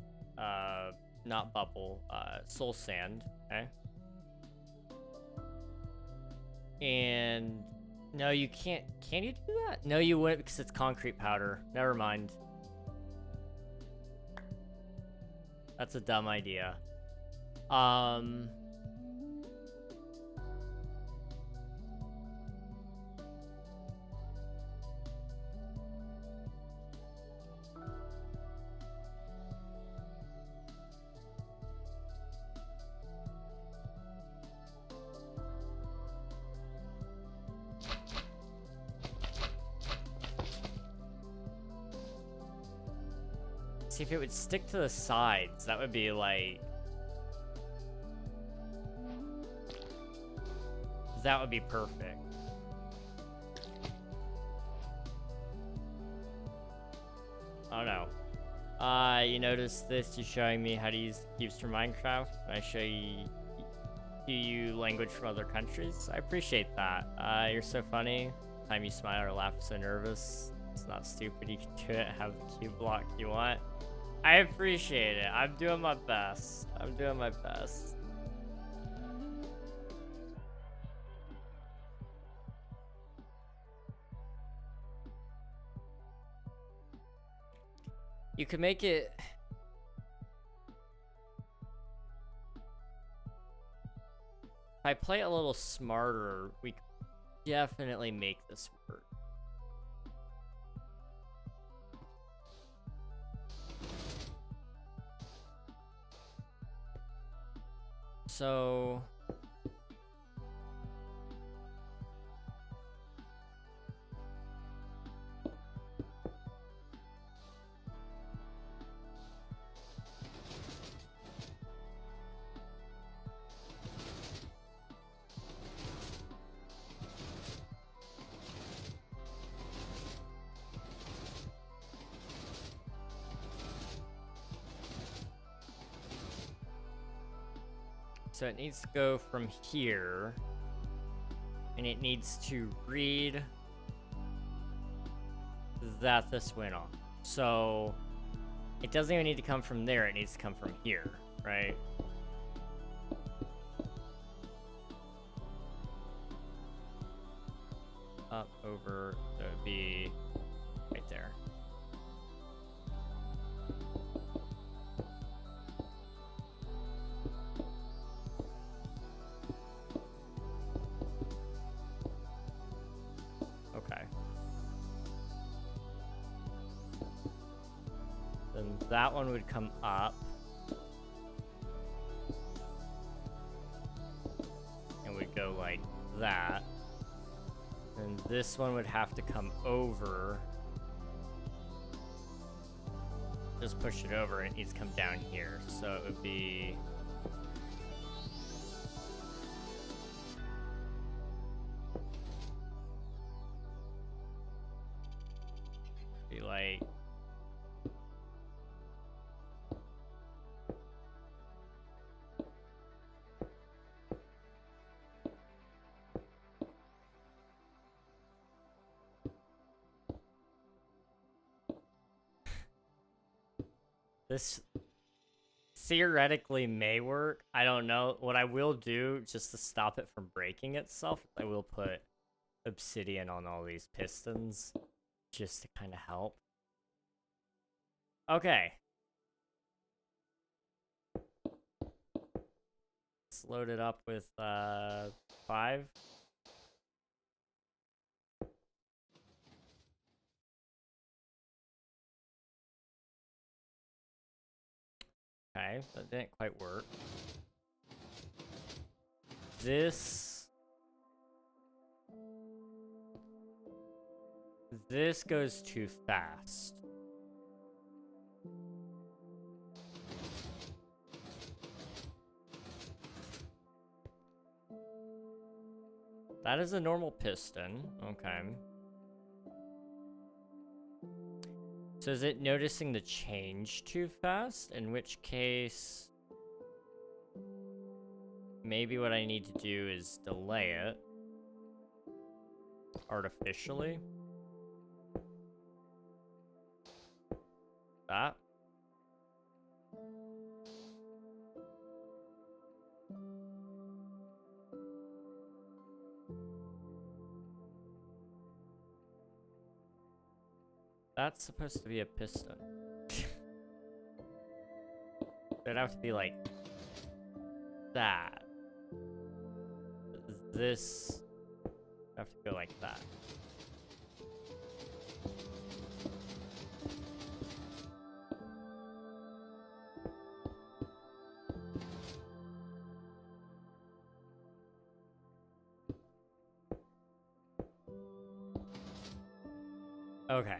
not bubble, soul sand, okay? And, no, you can't, can you do that? No, you wouldn't because it's concrete powder. Never mind. That's a dumb idea. See, if it would stick to the sides, that would be like... That would be perfect. Oh no. You notice this? You're showing me how to use the cubes for Minecraft. I show you language from other countries. I appreciate that. You're so funny. Time you smile or laugh so nervous. It's not stupid. You can do it. Have the cube block you want. I appreciate it. I'm doing my best. I'm doing my best. You can make it... If I play a little smarter, we can definitely make this work. So... So it needs to go from here And it needs to read that this went on. So it doesn't even need to come from there, it needs to come from here, right? Up, over, so it'd be right there. Okay. Then that one would come up. And would go like that. And this one would have to come over. Just push it over, and it needs to come down here. So it would be... like... This theoretically may work. I don't know. What I will do, just to stop it from breaking itself, I will put obsidian on all these pistons, just to kind of help. Okay. Let's load it up with 5. Okay, that didn't quite work. This goes too fast. That is a normal piston. Okay. So is it noticing the change too fast? In which case, maybe what I need to do is delay it artificially. That. That's supposed to be a piston. It'd have to be like that. This would have to go like that. Okay.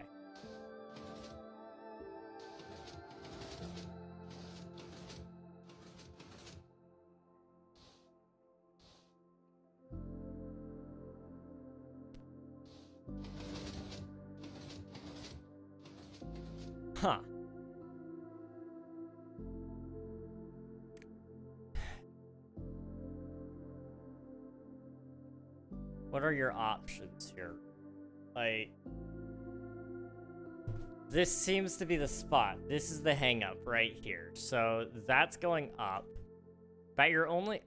Huh. What are your options here? Like, this seems to be the spot. This is the hang up right here. So that's going up. But you're only...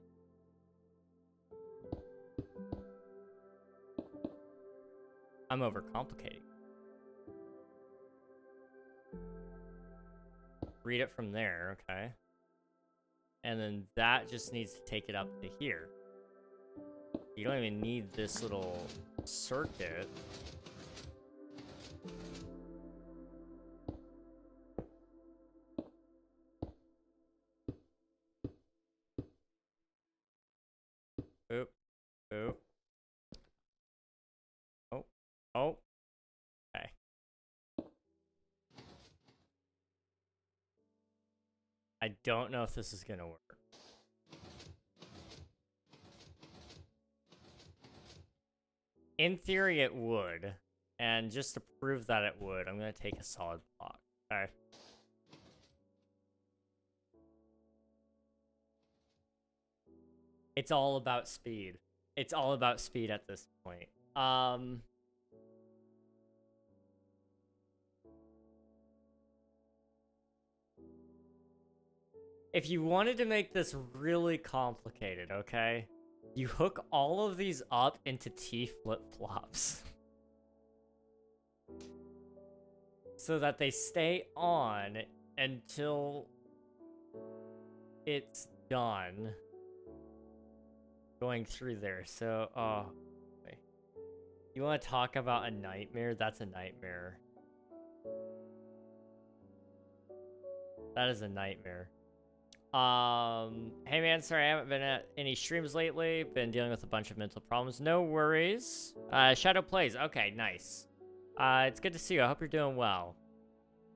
I'm overcomplicating. Read it from there, okay. And then that just needs to take it up to here. You don't even need this little circuit. Oop. Oop. Oh. Oh. Okay. I don't know if this is gonna work. In theory, it would. And just to prove that it would, I'm gonna take a solid block. Okay. It's all about speed. It's all about speed at this point. If you wanted to make this really complicated, okay? You hook all of these up into T flip-flops. So that they stay on until it's done going through there. So, wait. You want to talk about a nightmare? That's a nightmare. That is a nightmare. Hey man, sorry I haven't been at any streams lately. Been dealing with a bunch of mental problems. No worries. Shadow plays. Okay, nice. It's good to see you. I hope you're doing well.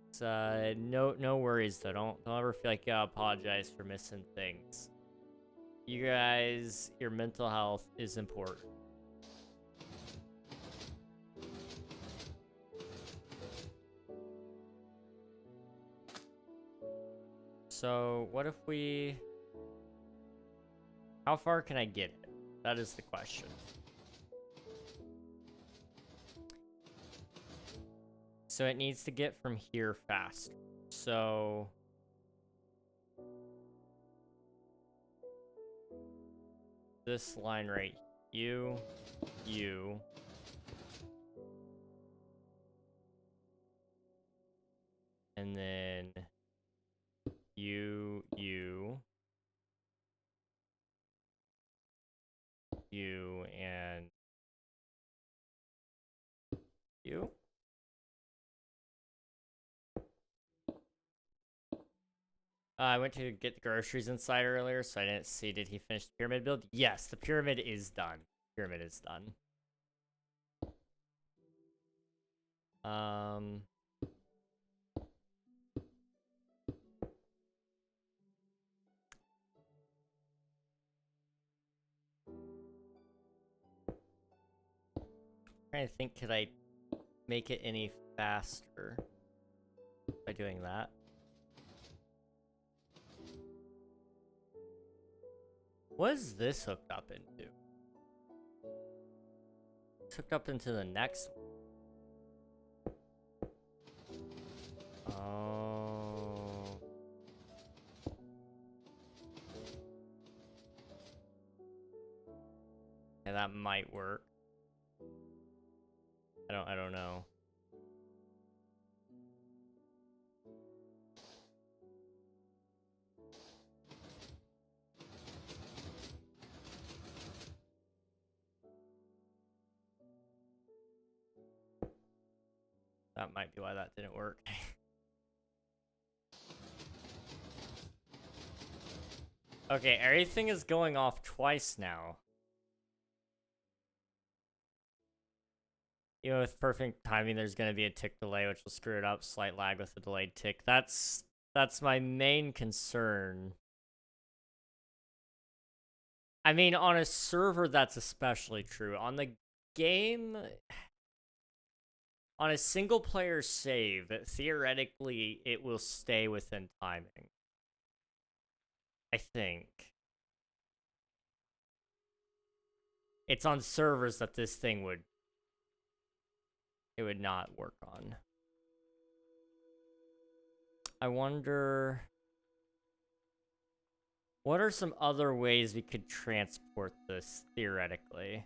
It's, no worries though. Don't ever feel like you gotta apologize for missing things. You guys, your mental health is important. So, what if we... How far can I get it? That is the question. So it needs to get from here faster. So... This line right here. You. And then... You, and you. I went to get the groceries inside earlier, so I didn't see. Did he finish the pyramid build? Yes, the pyramid is done. Pyramid is done. Trying to think, could I make it any faster by doing that? What is this hooked up into? It's hooked up into the next one. Oh. Yeah, that might work. I don't know. That might be why that didn't work. Okay, everything is going off twice now. You know, with perfect timing, there's going to be a tick delay, which will screw it up. Slight lag with a delayed tick. That's my main concern. I mean, on a server, that's especially true. On the game... On a single-player save, theoretically, it will stay within timing. I think. It's on servers that this thing would... It would not work on. I wonder... What are some other ways we could transport this, theoretically?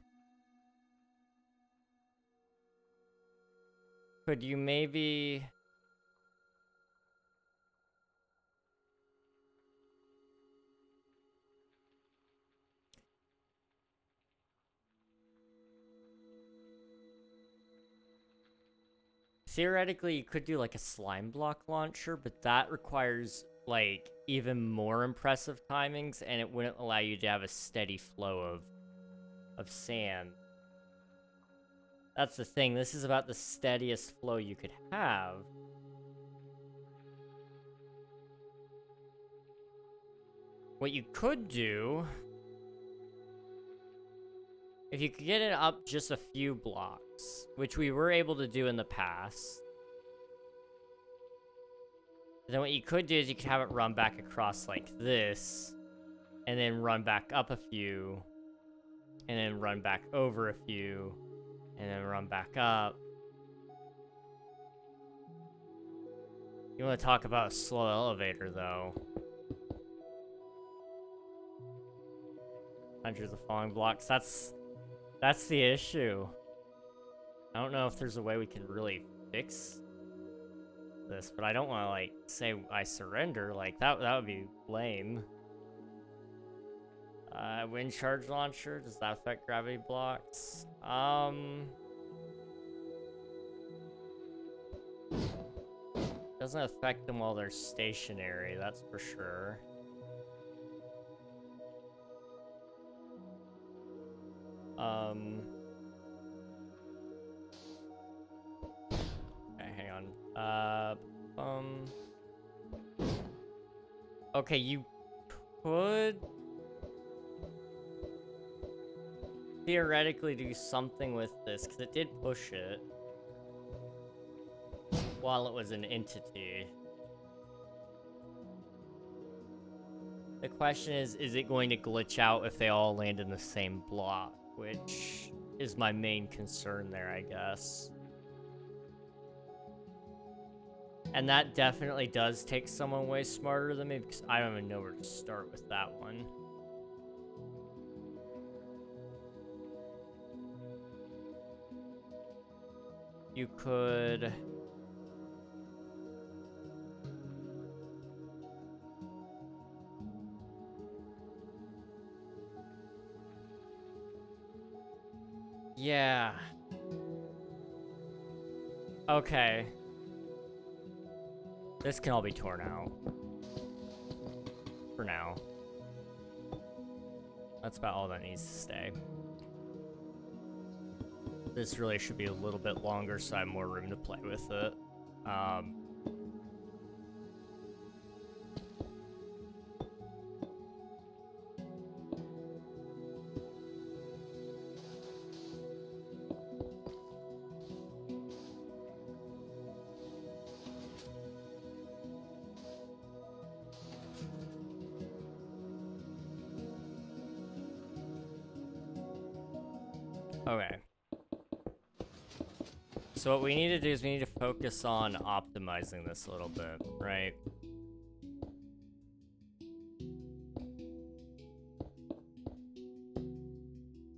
Could you maybe... Theoretically, you could do like a slime block launcher, but that requires like even more impressive timings, and it wouldn't allow you to have a steady flow of sand. That's the thing. This is about the steadiest flow you could have. What you could do, if you could get it up just a few blocks, which we were able to do in the past, then what you could do is you could have it run back across like this, and then run back up a few, and then run back over a few, and then run back up. You want to talk about a slow elevator, though. Hundreds of falling blocks. That's the issue. I don't know if there's a way we can really fix this, but I don't want to, like, say I surrender. Like, that would be lame. Wind charge launcher, does that affect gravity blocks? Doesn't affect them while they're stationary, that's for sure. Okay, hang on. Okay, you could theoretically do something with this, because it did push it while it was an entity. The question is it going to glitch out if they all land in the same block? Which is my main concern there, I guess. And that definitely does take someone way smarter than me, because I don't even know where to start with that one. You could... Yeah. Okay. This can all be torn out. For now. That's about all that needs to stay. This really should be a little bit longer so I have more room to play with it. Okay. So what we need to do is we need to focus on optimizing this a little bit, right?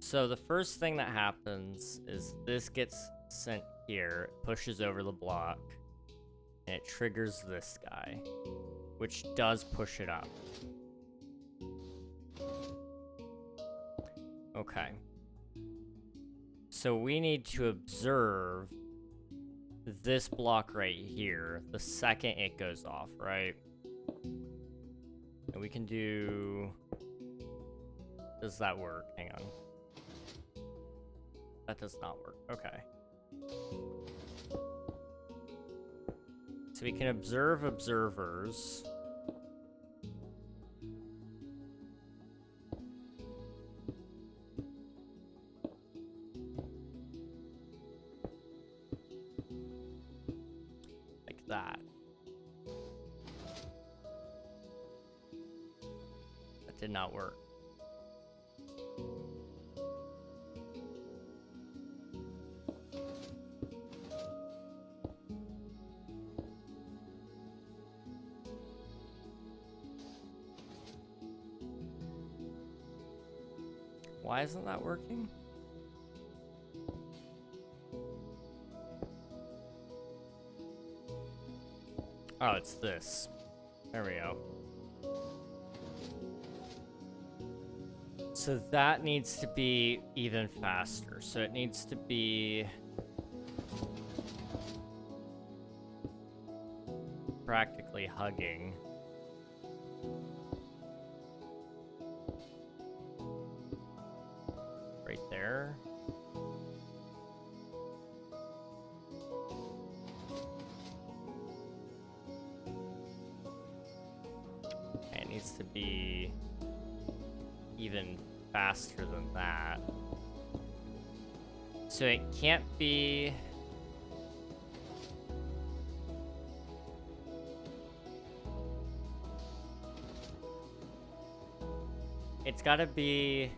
So the first thing that happens is this gets sent here, it pushes over the block, and it triggers this guy, which does push it up. Okay. So we need to observe this block right here the second it goes off, right? And we can do... Does that work? Hang on. That does not work. Okay. So we can observe observers. Like that. That did not work. Why isn't that working? Oh, it's this. There we go. So that needs to be even faster. So it needs to be practically hugging. Right there. And it needs to be even faster than that. So it can't be... It's gotta be...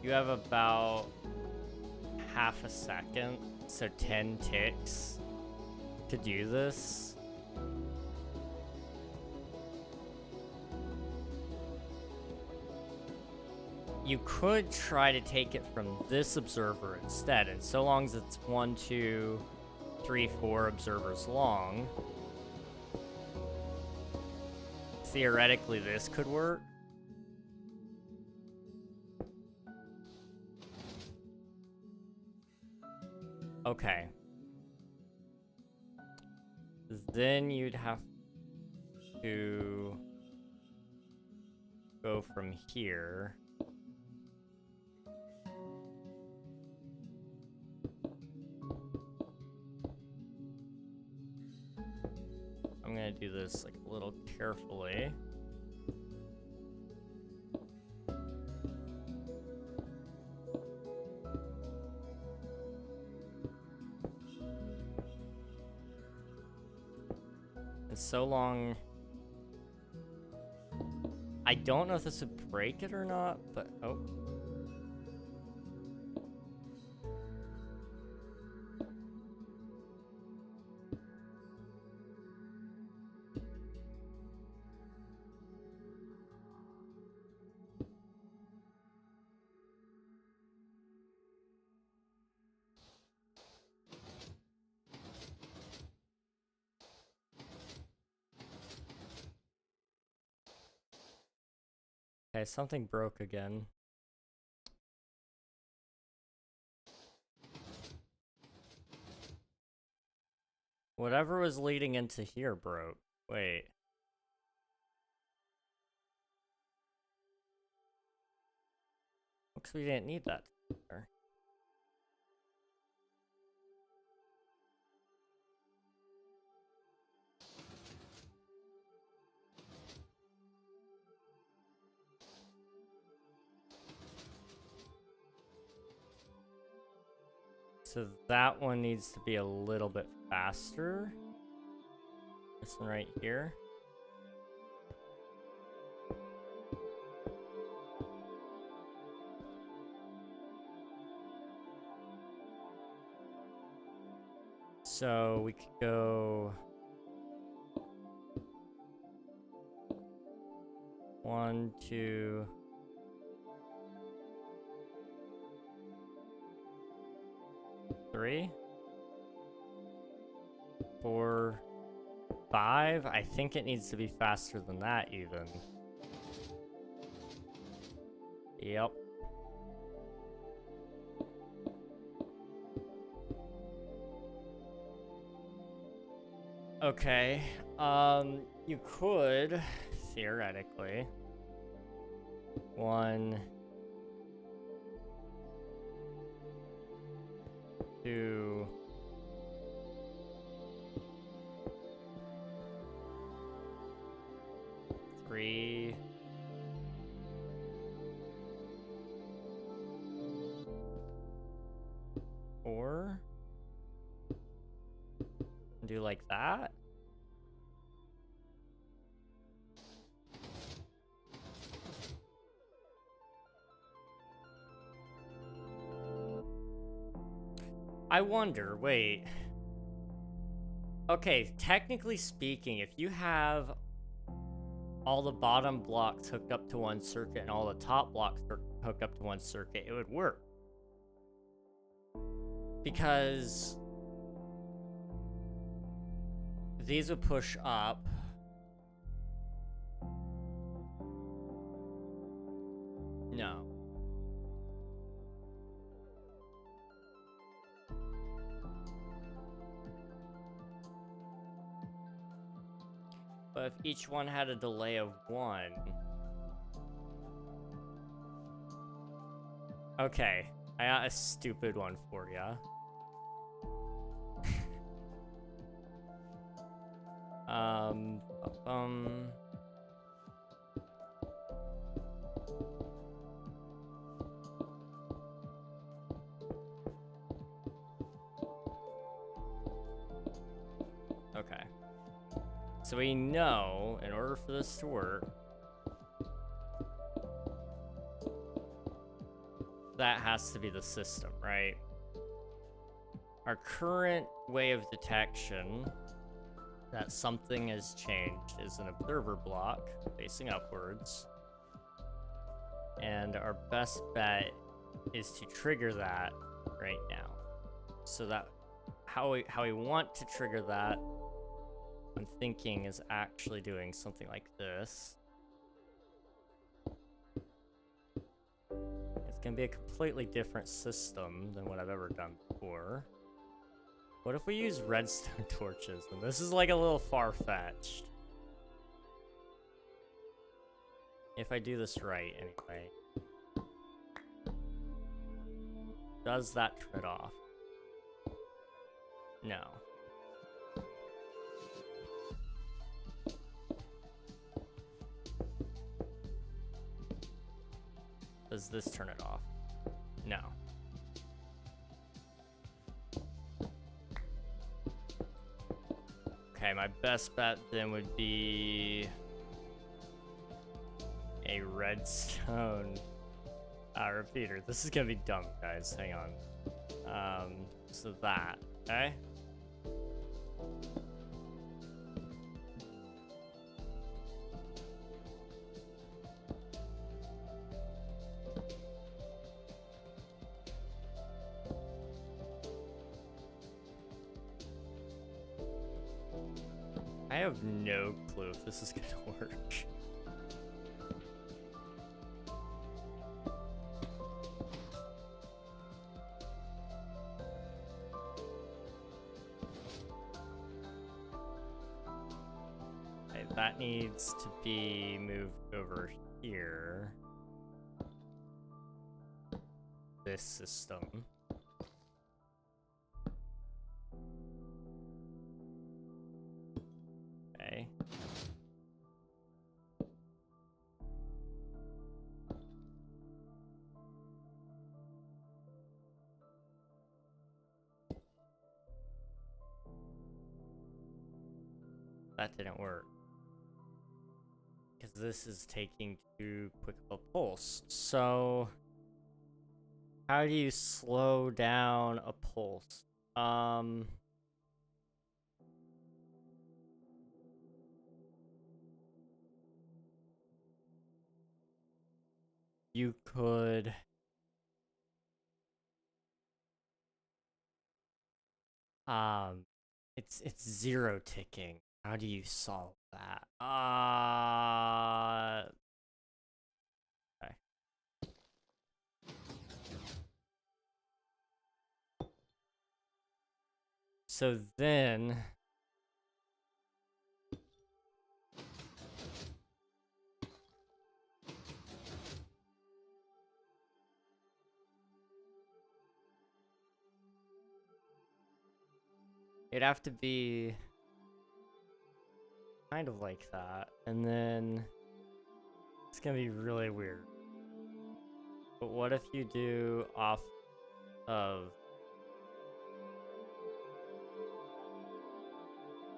You have about half a second, so 10 ticks to do this. You could try to take it from this observer instead, and so long as it's 1, 2, 3, 4 observers long, theoretically this could work. Okay. Then you'd have to go from here. I'm gonna do this like a little carefully. And so long. I don't know if this would break it or not, but oh. Okay, something broke again. Whatever was leading into here broke. Wait. Looks we didn't need that there. So that one needs to be a little bit faster. This one right here. So we could go 1, 2, 3, 4, 5. I think it needs to be faster than that even. Yep. Okay. You could theoretically 1, 2, 3, 4. Do like that. I wonder, wait. Okay, technically speaking, if you have all the bottom blocks hooked up to one circuit and all the top blocks hooked up to one circuit, it would work. Because these would push up. No. But if each one had a delay of 1. Okay, I got a stupid one for ya. Okay. So we know, in order for this to work, that has to be the system, right? Our current way of detection that something has changed is an observer block facing upwards. And our best bet is to trigger that right now. So that how we want to trigger that, I'm thinking, is actually doing something like this. It's gonna be a completely different system than what I've ever done before. What if we use redstone torches? And this is like a little far-fetched. If I do this right, anyway. Does that turn it off? No. Does this turn it off? No. Okay, my best bet then would be a redstone repeater. This is gonna be dumb, guys. Hang on. So that, okay? I have no clue if this is gonna work. Okay, that needs to be moved over here. This system. Okay. That didn't work. Because this is taking too quick of a pulse. So, how do you slow down a pulse? You could... it's zero ticking. How do you solve that? Okay. So then... it'd have to be kind of like that, and then it's gonna be really weird. But what if you do off of...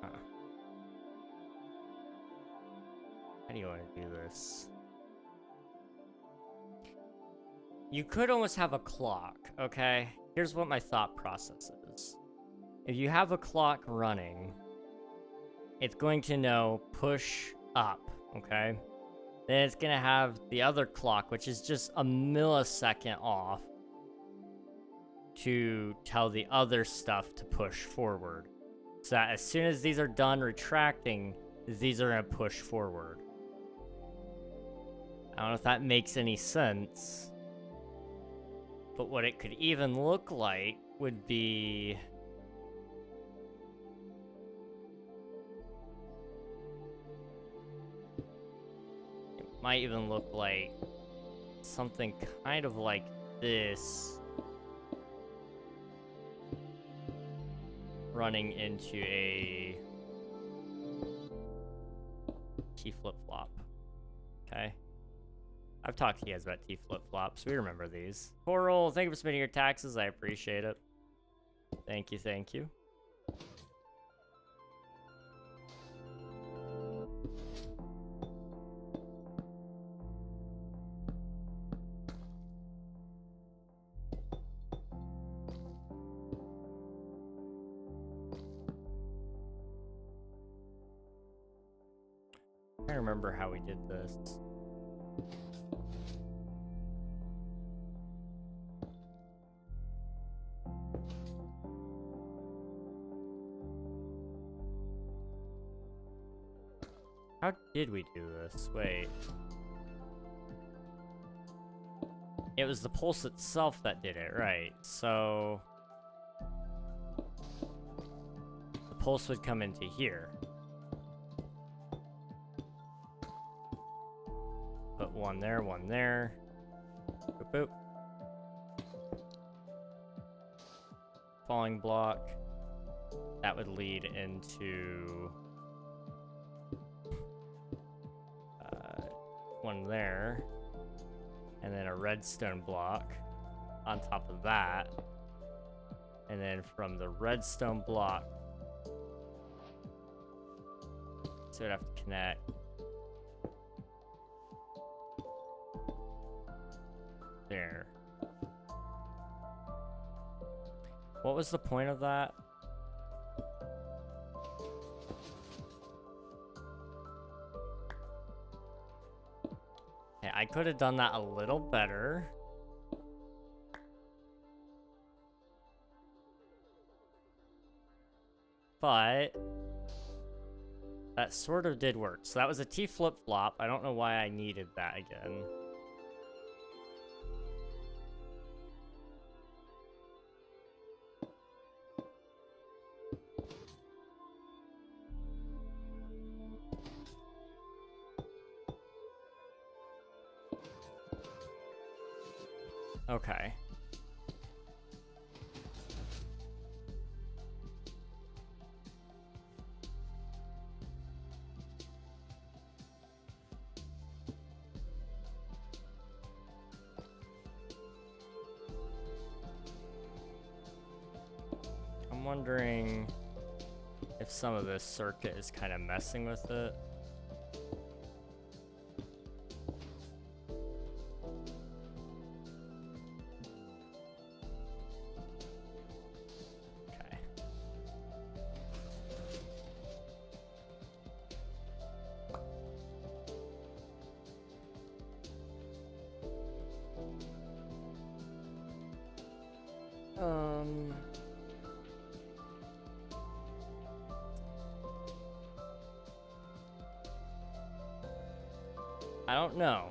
How do you want to do this? You could almost have a clock, okay? Here's what my thought process is. If you have a clock running, it's going to know push up, okay? Then it's gonna have the other clock, which is just a millisecond off, to tell the other stuff to push forward. So that as soon as these are done retracting, these are gonna push forward. I don't know if that makes any sense. But what it could even look like would be... it might even look like something kind of like this running into a T flip-flop. Okay? I've talked to you guys about T flip-flops. We remember these. Coral, thank you for submitting your taxes. I appreciate it. Thank you, thank you. I remember how we did this. How did we do this? Wait. It was the pulse itself that did it, right? So the pulse would come into here. Put one there, one there. Boop, boop. Falling block. That would lead into one there. And then a redstone block on top of that. And then from the redstone block, so it'd have to connect. There. What was the point of that? Okay, I could have done that a little better. But that sort of did work. So that was a T flip-flop. I don't know why I needed that again. Okay. I'm wondering if some of this circuit is kind of messing with it. Okay. I don't know.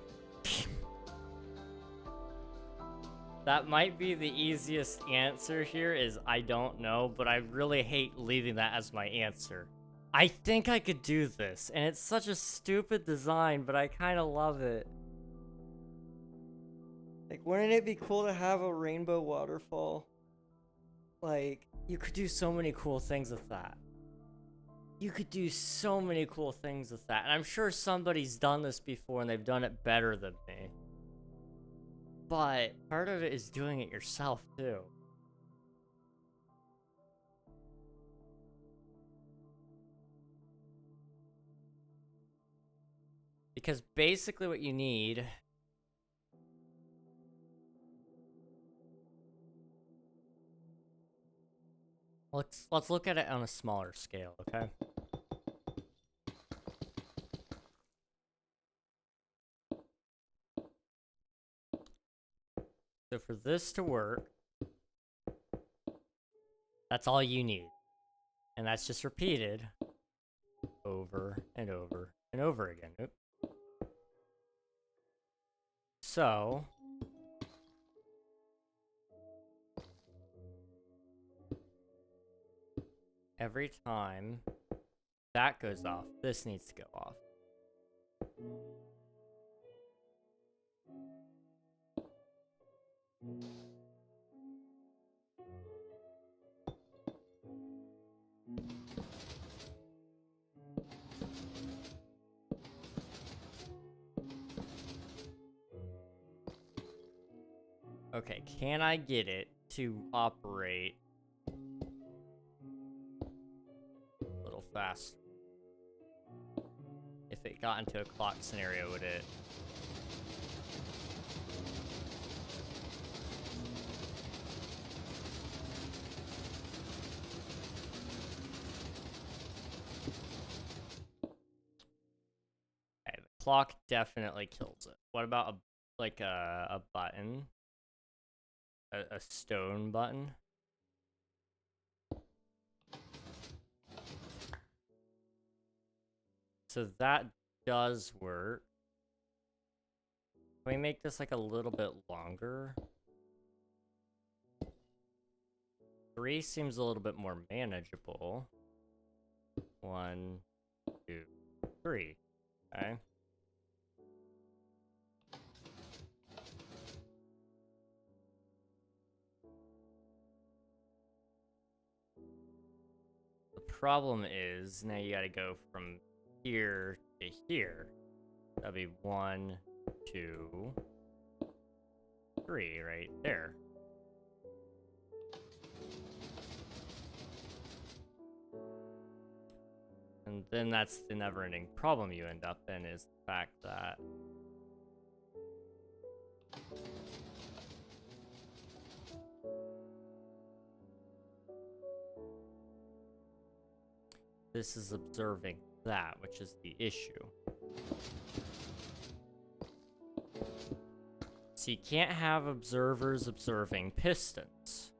That might be the easiest answer here is I don't know, but I really hate leaving that as my answer. I think I could do this, and it's such a stupid design, but I kind of love it. Like, wouldn't it be cool to have a rainbow waterfall? Like, you could do so many cool things with that. You could do so many cool things with that. And I'm sure somebody's done this before and they've done it better than me. But part of it is doing it yourself too. Because basically what you need let's look at it on a smaller scale, okay? So for this to work, that's all you need. And that's just repeated over and over and over again. Oop. So every time that goes off, this needs to go off. Okay, can I get it to operate a little faster? If it got into a clock scenario, would it? clock definitely kills it. What about a button? A stone button? So that does work. Can we make this like a little bit longer? 3 seems a little bit more manageable. 1, 2, 3. Okay. The problem is now you gotta go from here to here. That'd be 1, 2, 3 right there. And then that's the never-ending problem you end up in, is the fact that this is observing that, which is the issue. So you can't have observers observing pistons.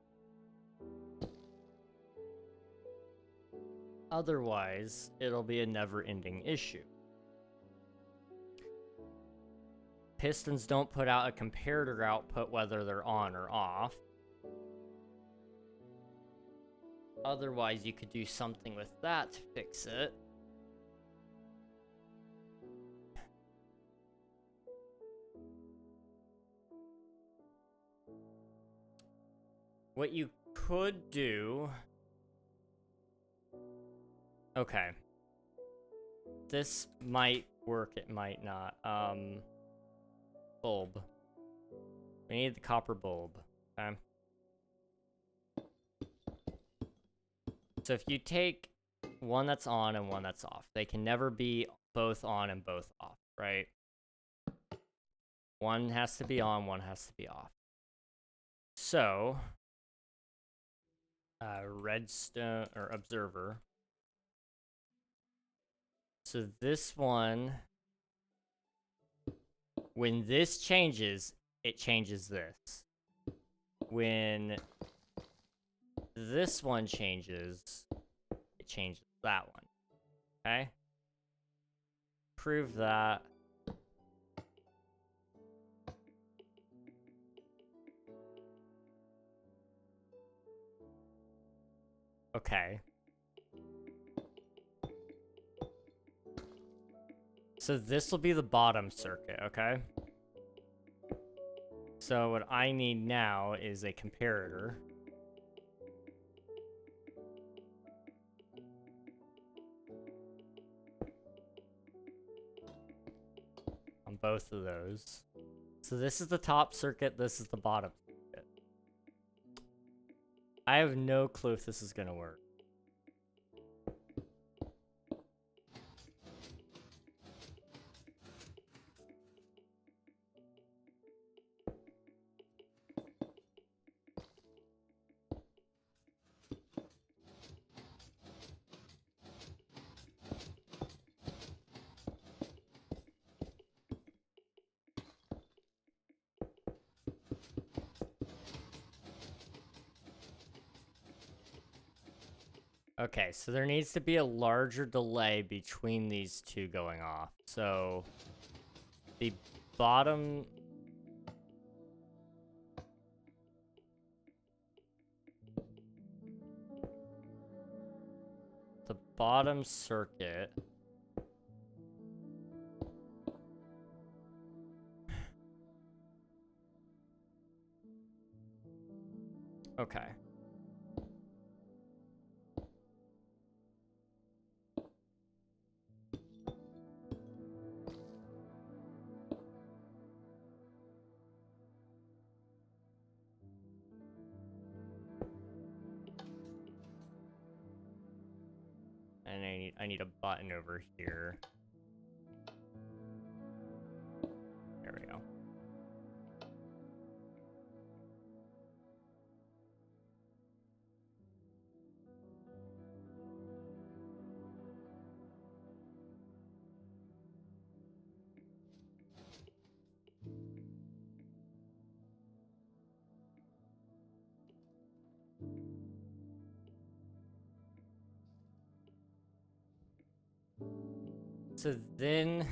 Otherwise, it'll be a never-ending issue. Pistons don't put out a comparator output whether they're on or off. Otherwise, you could do something with that to fix it. What you could do... Okay. This might work, it might not. Bulb. We need the copper bulb. Okay. So if you take one that's on and one that's off, they can never be both on and both off, right? One has to be on, one has to be off. So, redstone, or observer. So this one, when this changes, it changes this. When this one changes, it changes that one. Okay? Prove that. Okay. So this will be the bottom circuit, okay? So what I need now is a comparator. On both of those. So this is the top circuit, this is the bottom circuit. I have no clue if this is gonna work. Okay, so there needs to be a larger delay between these two going off. So the bottom... The bottom circuit... Okay. And I need a button over here. There we go. So then...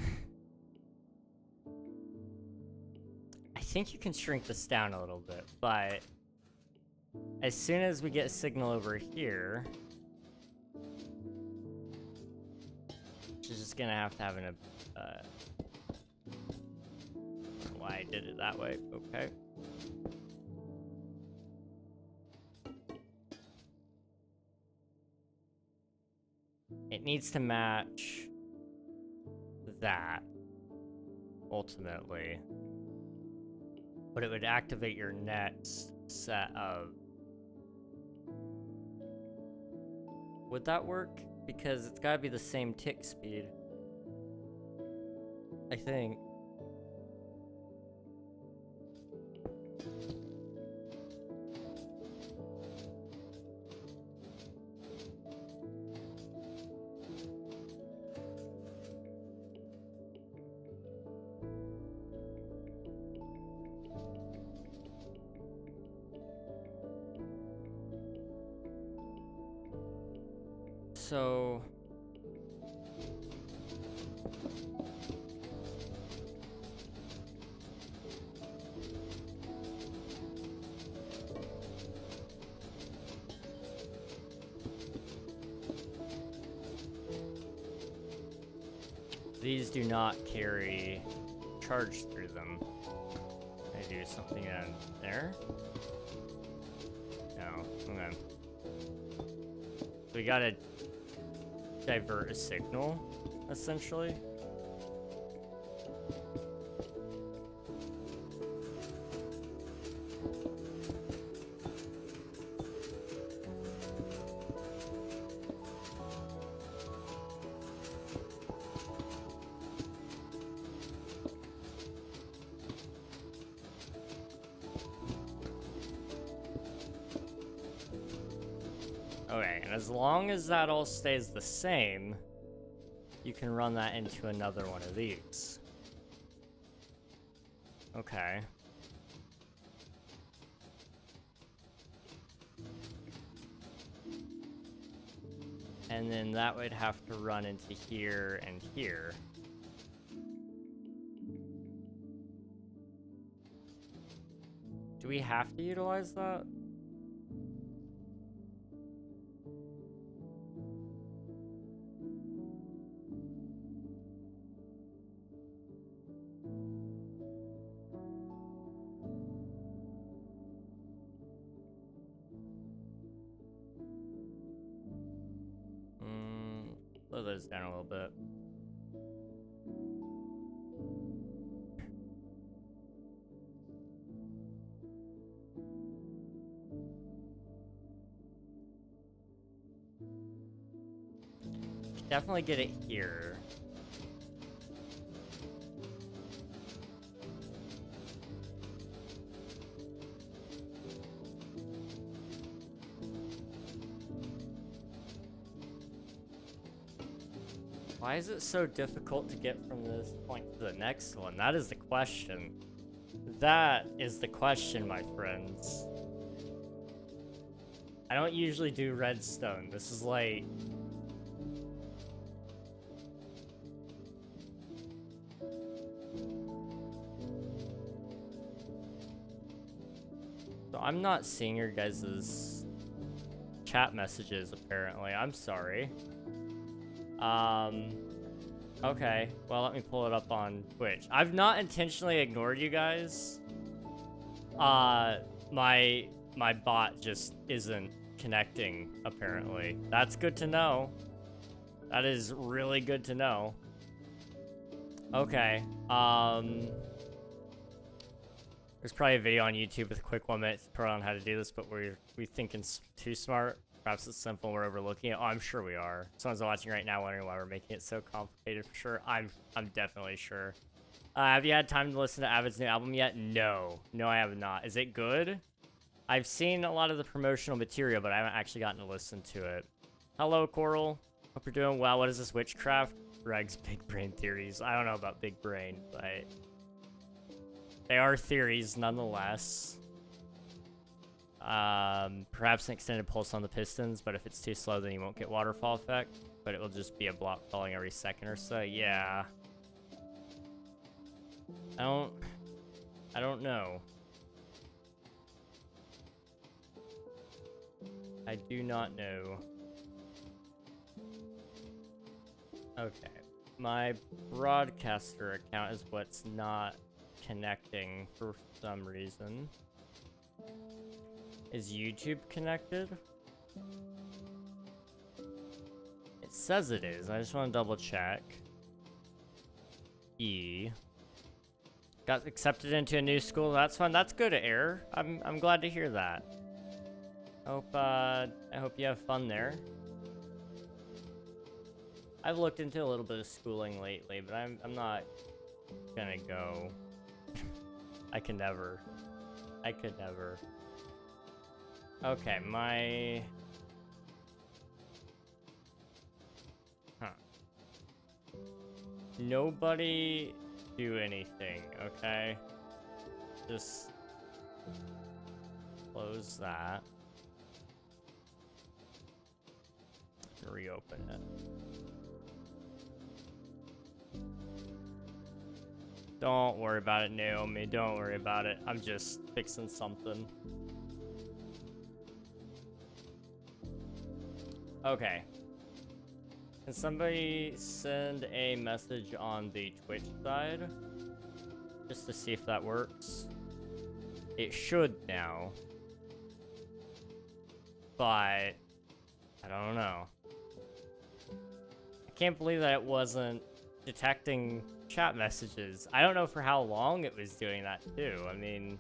I think you can shrink this down a little bit, but... as soon as we get a signal over here... which is just gonna have to have an... why I did it that way, okay. It needs to match that, ultimately. But it would activate your next set of... would that work? Because it's gotta be the same tick speed. I think. So... these do not carry charge through them. Can I do something in there? No, okay. So we gotta divert a signal, essentially. Okay, and as long as that all stays the same, you can run that into another one of these. Okay. And then that would have to run into here and here. Do we have to utilize that? Slow those down a little bit. Definitely get it here. Why is it so difficult to get from this point to the next one? That is the question. That is the question, my friends. I don't usually do redstone. This is like... so I'm not seeing your guys' chat messages, apparently. I'm sorry. Okay. Well, let me pull it up on Twitch. I've not intentionally ignored you guys. My bot just isn't connecting, apparently. That's good to know. That is really good to know. Okay. There's probably a video on YouTube with a quick 1 minute tutorial on how to do this, but we think it's too smart. Perhaps it's simple and we're overlooking it. Oh, I'm sure we are. Someone's watching right now wondering why we're making it so complicated for sure. I'm definitely sure. Have you had time to listen to Avid's new album yet? No. No, I have not. Is it good? I've seen a lot of the promotional material, but I haven't actually gotten to listen to it. Hello, Coral. Hope you're doing well. What is this witchcraft? Greg's big brain theories. I don't know about big brain, but they are theories nonetheless. Perhaps an extended pulse on the pistons, but if it's too slow, then you won't get waterfall effect. But it will just be a block falling every second or so. Yeah. I don't know. I do not know. Okay. My broadcaster account is what's not connecting for some reason. Is YouTube connected? It says it is. I just want to double check. Got accepted into a new school. That's fun. That's good, Air. I'm glad to hear that. I hope you have fun there. I've looked into a little bit of schooling lately, but I'm not gonna go. I could never. Okay, Nobody do anything, okay? Just close that. Reopen it. Don't worry about it, Naomi. Don't worry about it. I'm just fixing something. Okay. Can somebody send a message on the Twitch side? Just to see if that works. It should now. But I don't know. I can't believe that it wasn't detecting chat messages. I don't know for how long it was doing that too. I mean,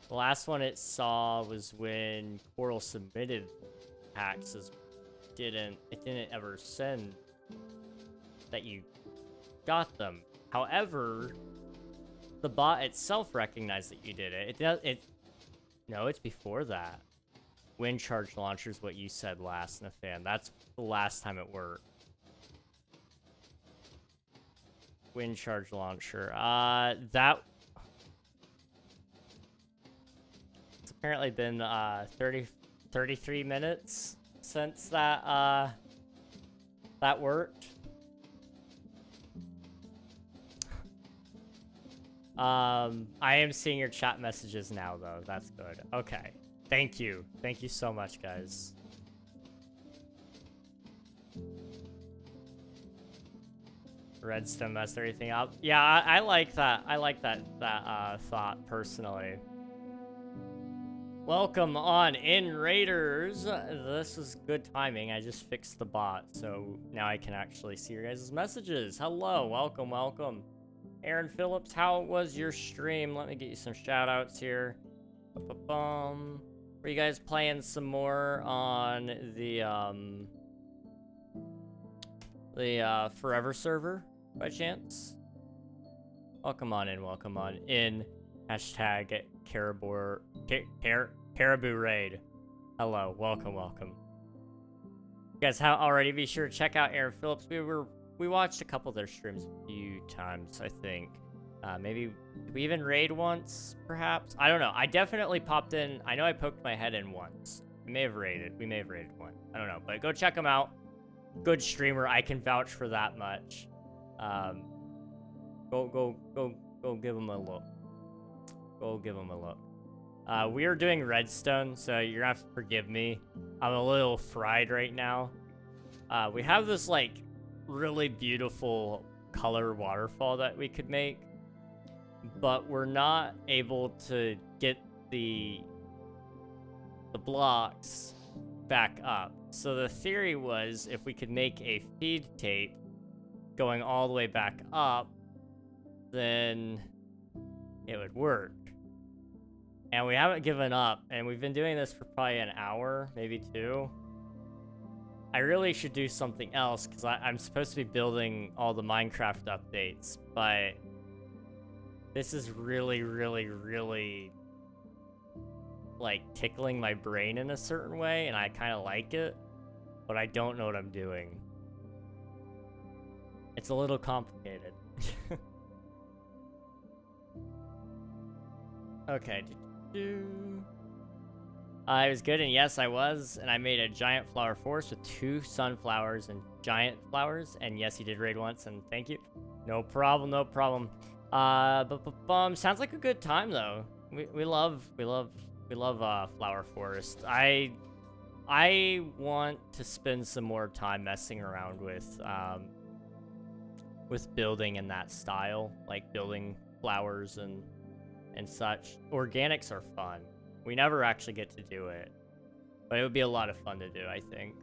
the last one it saw was when Coral submitted hacks. It didn't ever send that you got them. However, the bot itself recognized that you did it. No, it's before that. Wind charge launcher is what you said last, Nathan. That's the last time it worked. Wind charge launcher. It's apparently been 33 minutes since that worked. I am seeing your chat messages now though. That's good. Okay. Thank you. Thank you so much, guys. Redstone messed everything up. Yeah, I like that. I like that thought personally. Welcome on in, Raiders. This is good timing. I just fixed the bot, so now I can actually see your guys' messages. Hello, welcome, welcome. Aaron Phillips, how was your stream? Let me get you some shout outs here. Were you guys playing some more on the Forever server by chance? Welcome on in. Hashtag Caribou Raid. Hello, welcome. You guys already be sure to check out Aaron Phillips. We watched a couple of their streams a few times, I think. Maybe did we even raid once, perhaps? I don't know. I definitely popped in. I know I poked my head in once. We may have raided one. I don't know, but go check him out. Good streamer. I can vouch for that much. Go give him a look. Go give him a look. We are doing redstone, so you're gonna have to forgive me. I'm a little fried right now. We have this like really beautiful color waterfall that we could make, but we're not able to get the blocks back up. So the theory was if we could make a feed tape going all the way back up, then it would work. And we haven't given up, and we've been doing this for probably an hour, maybe 2. I really should do something else, because I'm supposed to be building all the Minecraft updates, but this is really, like, tickling my brain in a certain way, and I kind of like it, but I don't know what I'm doing. It's a little complicated. Okay. It was good, and yes, I was, and I made a giant flower forest with 2 sunflowers and giant flowers, and yes, you did raid once, and thank you. No problem, no problem. Sounds like a good time though. We love flower forest. I want to spend some more time messing around with building in that style, like building flowers and such. Organics are fun. We never actually get to do it, but it would be a lot of fun to do, I think.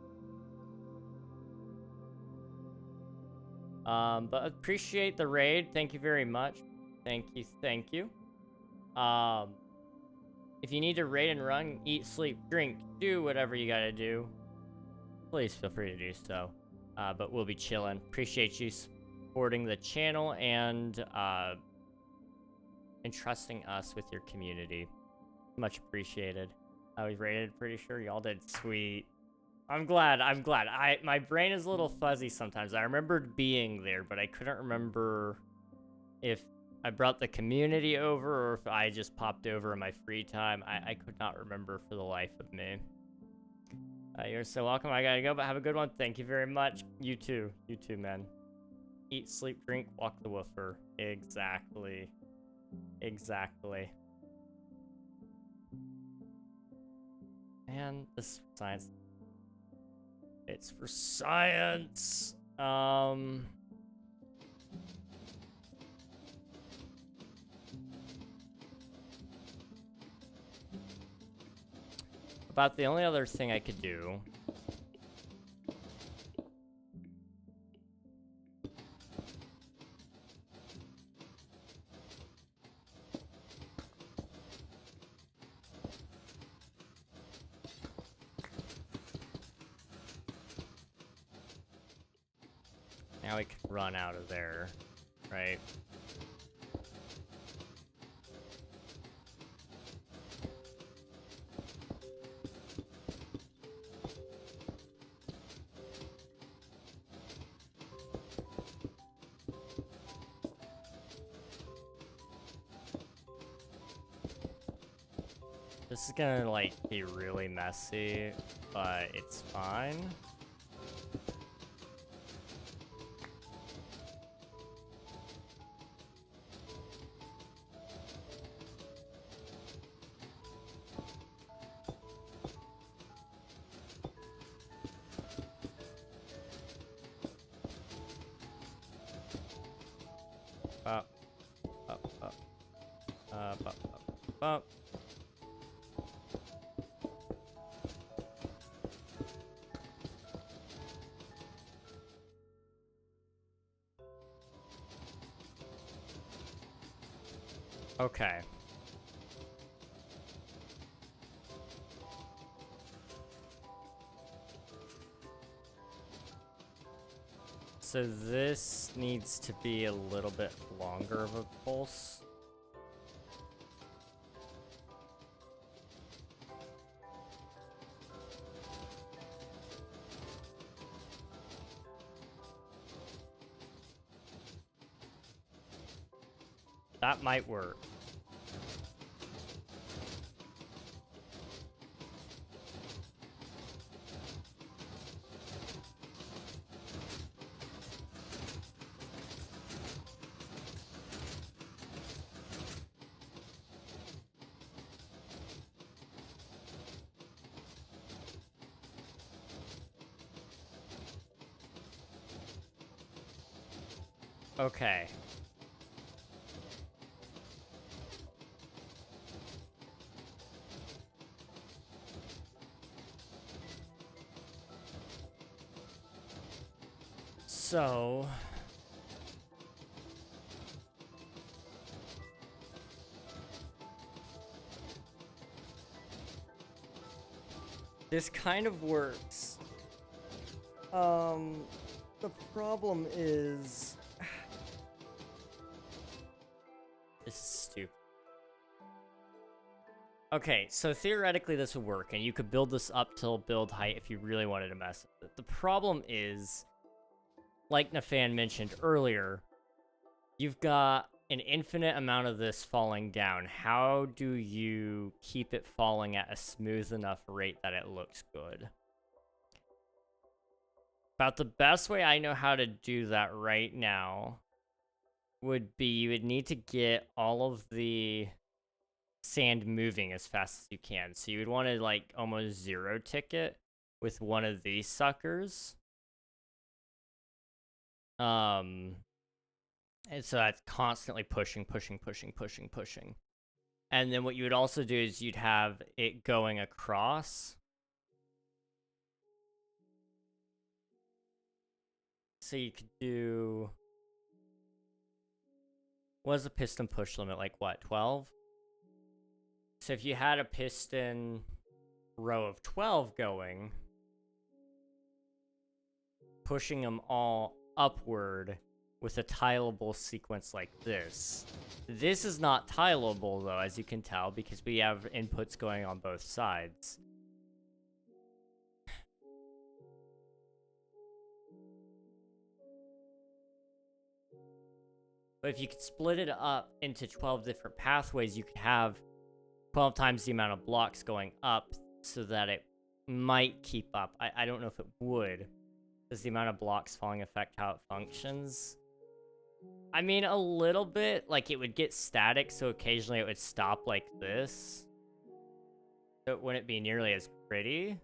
But appreciate the raid. Thank you very much. Thank you, thank you. If you need to raid and run, eat, sleep, drink, do whatever you gotta do, please feel free to do so. But we'll be chilling. Appreciate you supporting the channel and entrusting us with your community. Much appreciated. We rated, pretty sure y'all did. Sweet. I'm glad. My brain is a little fuzzy sometimes. I remembered being there, but I couldn't remember if I brought the community over or if I just popped over in my free time. I could not remember for the life of me. You're so welcome. I gotta go, but have a good one. Thank you very much. You too. You too, man. Eat, sleep, drink, walk the woofer. Exactly. Exactly. Man, this science. It's for science. About the only other thing I could do. Now we can run out of there, right? This is gonna, like, be really messy, but it's fine. Okay. So this needs to be a little bit longer of a pulse. That might work. Okay. So this kind of works. The problem is this is stupid. Okay, so theoretically this would work, and you could build this up till build height if you really wanted to mess with it. The problem is, like Nafan mentioned earlier, you've got an infinite amount of this falling down, how do you keep it falling at a smooth enough rate that it looks good? About the best way I know how to do that right now would be you would need to get all of the sand moving as fast as you can. So you would want to like almost zero tick it with one of these suckers. And so that's constantly pushing. And then what you would also do is you'd have it going across. So you could do... What is the piston push limit? Like what, 12? So if you had a piston row of 12 going, pushing them all upward with a tileable sequence like this. This is not tileable though, as you can tell, because we have inputs going on both sides. But if you could split it up into 12 different pathways, you could have 12 times the amount of blocks going up so that it might keep up. I don't know if it would. Does the amount of blocks falling affect how it functions? I mean, a little bit. Like, it would get static, so occasionally it would stop like this. So it wouldn't be nearly as pretty.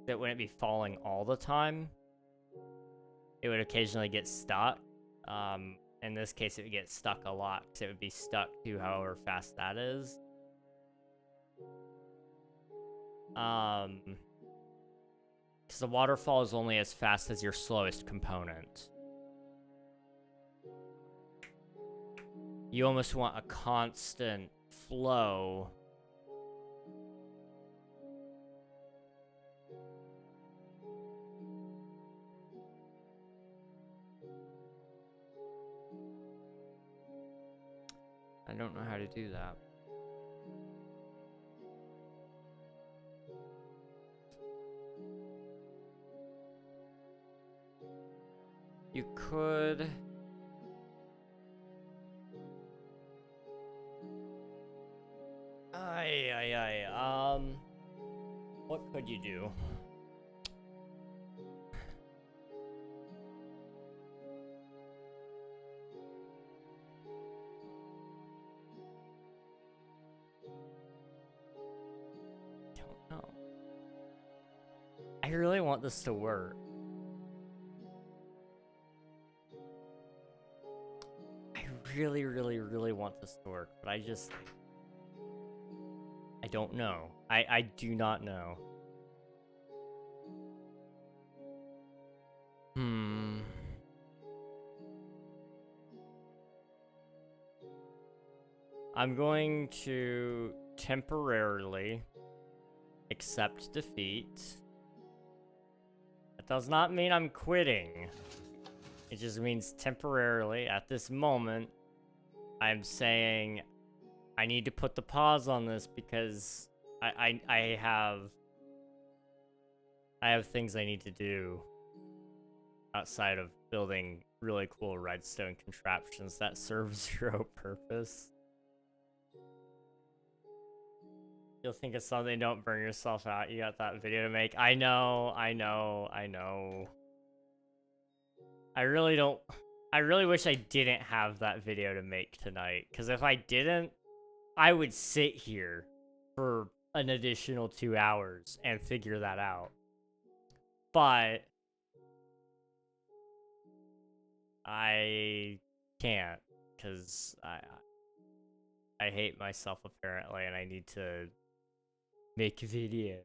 It wouldn't be falling all the time. It would occasionally get stuck. In this case, it would get stuck a lot, because it would be stuck to however fast that is. Because the waterfall is only as fast as your slowest component. You almost want a constant flow. I don't know how to do that. You could... What could you do? Don't know. I really want this to work. I really want this to work, but I don't know. I do not know. I'm going to temporarily accept defeat. That does not mean I'm quitting. It just means temporarily, at this moment, I'm saying I need to put the pause on this because I have things I need to do outside of building really cool redstone contraptions that serve zero purpose. You'll think of something, don't burn yourself out. You got that video to make. I know. I really wish I didn't have that video to make tonight. Because if I didn't, I would sit here for an additional 2 hours and figure that out. But I can't, because I hate myself apparently, and I need to make a video.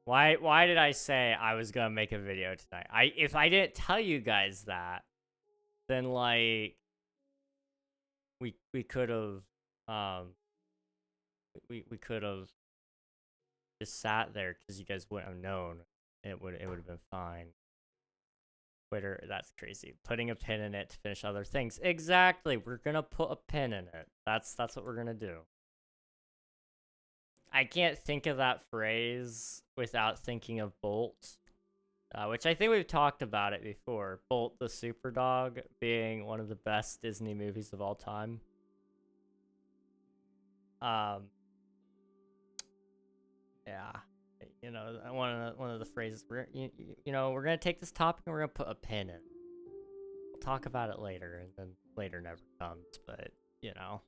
Why did I say I was gonna make a video tonight? If I didn't tell you guys that, then like we could have we could have just sat there because you guys wouldn't have known. It would have been fine. Twitter, that's crazy. Putting a pin in it to finish other things. Exactly. We're gonna put a pin in it. That's what we're gonna do. I can't think of that phrase without thinking of Bolt. which I think we've talked about it before. Bolt the Super Dog being one of the best Disney movies of all time. Yeah, you know, one of the phrases you know, we're gonna take this topic and we're gonna put a pin in. We'll talk about it later, and then later never comes. But you know,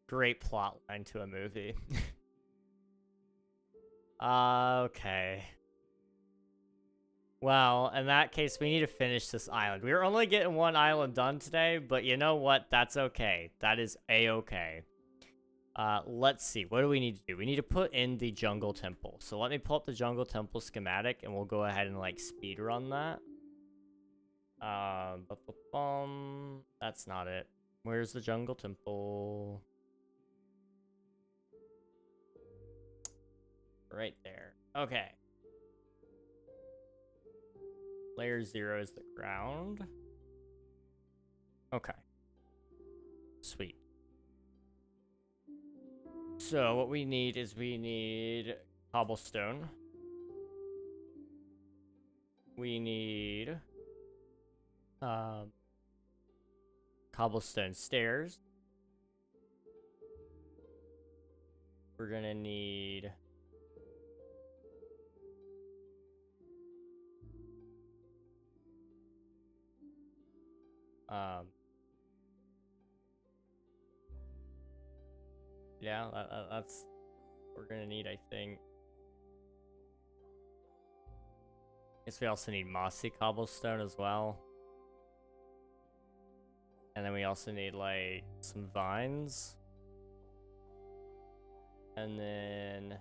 great plot line to a movie. Okay. Well, in that case, we need to finish this island. We were only getting one island done today, but you know what? That's okay. That is a-okay. Let's see. What do we need to do? We need to put in the jungle temple. So let me pull up the jungle temple schematic, and we'll go ahead and, like, speed run that. That's not it. Where's the jungle temple? Right there. Okay. Layer 0 is the ground. Okay. Sweet. So what we need is we need cobblestone. We need cobblestone stairs. We're gonna need yeah, that's what we're gonna need, I think. Guess we also need mossy cobblestone as well. And then we also need, like, some vines. And then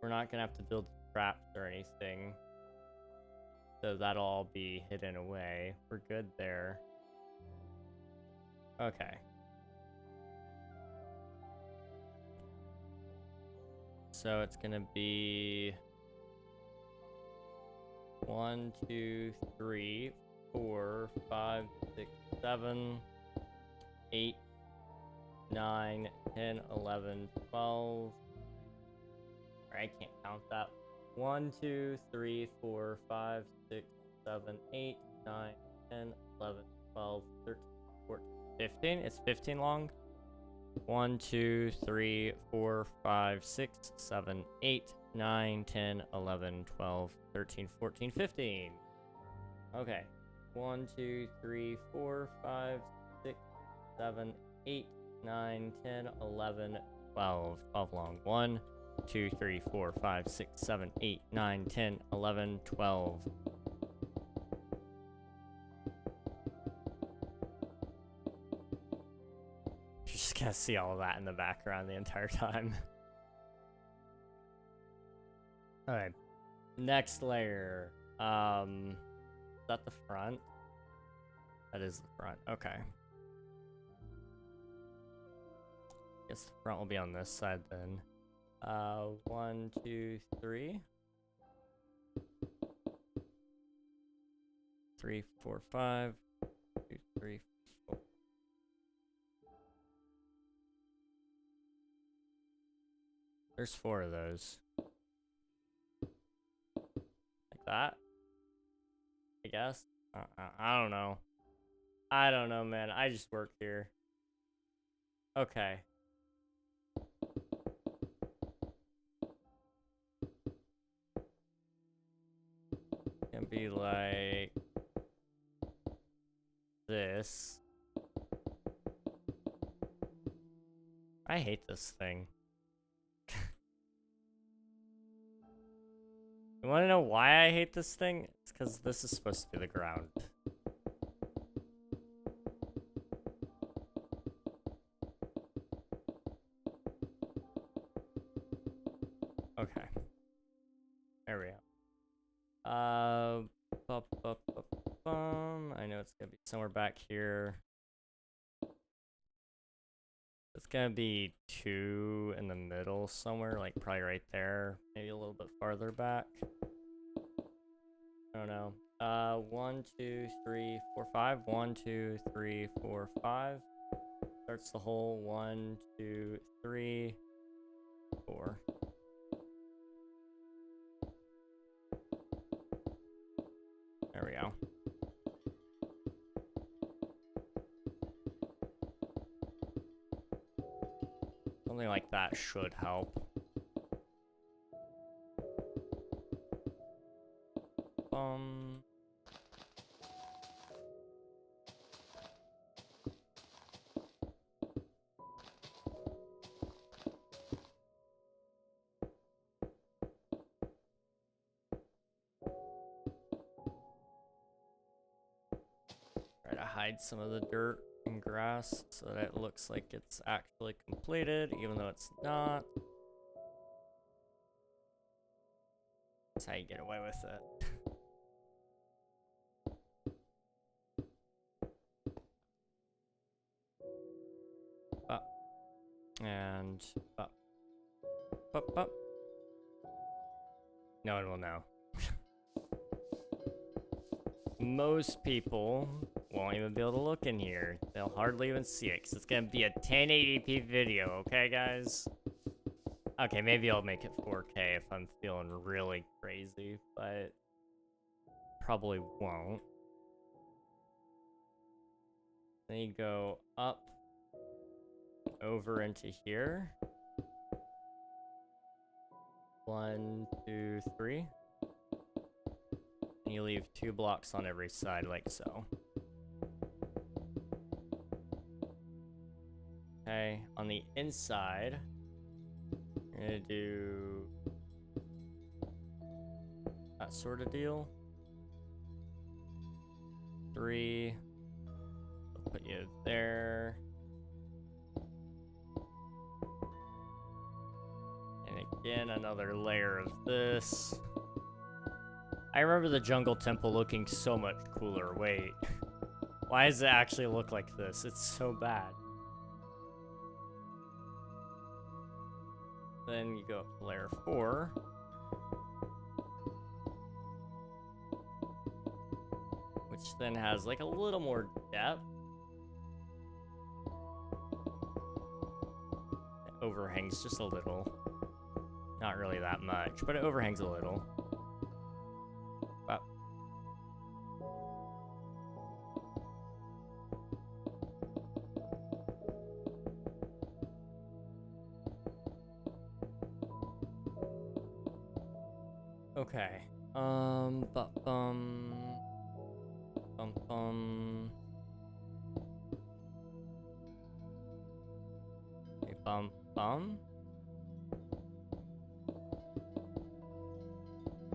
we're not gonna have to build traps or anything. So that'll all be hidden away. We're good there. Okay. So it's gonna be 1, 2, 3, 4, 5, 6, 7, 8, 9, 10, 11, 12. I can't count that. 1, 2, 3, 4, 5, 6, 7, 8, 9, 10, 11, 12, 13, 14, 15. It's 15 long. 1, 2, 3, 4, 5, 6, 7, 8, 9, 10, 11, 12, 13, 14, 15. Okay. 1, 2, 3, 4, 5, 6, 7, 8, 9, 10, 11, 12. 12 long. 1, 2, 3, 4, 5, 6, 7, 8, 9, 10, 11, 12. You're just gonna see all of that in the background the entire time. Alright. Next layer. Is that the front? That is the front. Okay. Guess the front will be on this side then. 1, 2, 3. 3, 4, 5. 2, 3, 4. There's 4 of those. Like that? I guess. I don't know. I don't know, man. I just work here. Okay. Can be like this. I hate this thing. You want to know why I hate this thing? It's because this is supposed to be the ground. Okay. There we go. I know it's gonna be somewhere back here. It's gonna be 2 in the middle somewhere, like probably right there. Maybe a little bit farther back. I don't know. 1, 2, 3, 4, 5. 1, 2, 3, 4, 5. Starts the hole. 1, 2, 3, 4. Something like that should help. Try to hide some of the dirt and grass so that it looks like it's actually completed, even though it's not. That's how you get away with it. Up. And up. Up, up. No one will know. Most people won't even be able to look in here. They'll hardly even see it because it's going to be a 1080p video, okay, guys? Okay, maybe I'll make it 4K if I'm feeling really crazy, but probably won't. Then you go up, over into here. 1, 2, 3. And you leave 2 blocks on every side, like so. Okay, on the inside, I'm gonna do that sort of deal. 3. I'll put you there. And again, another layer of this. I remember the jungle temple looking so much cooler. Wait. Why does it actually look like this? It's so bad. Then you go up to layer 4. Which then has like a little more depth. It overhangs just a little. Not really that much, but it overhangs a little. Wow. Okay. Bum bum. Okay, bum bum.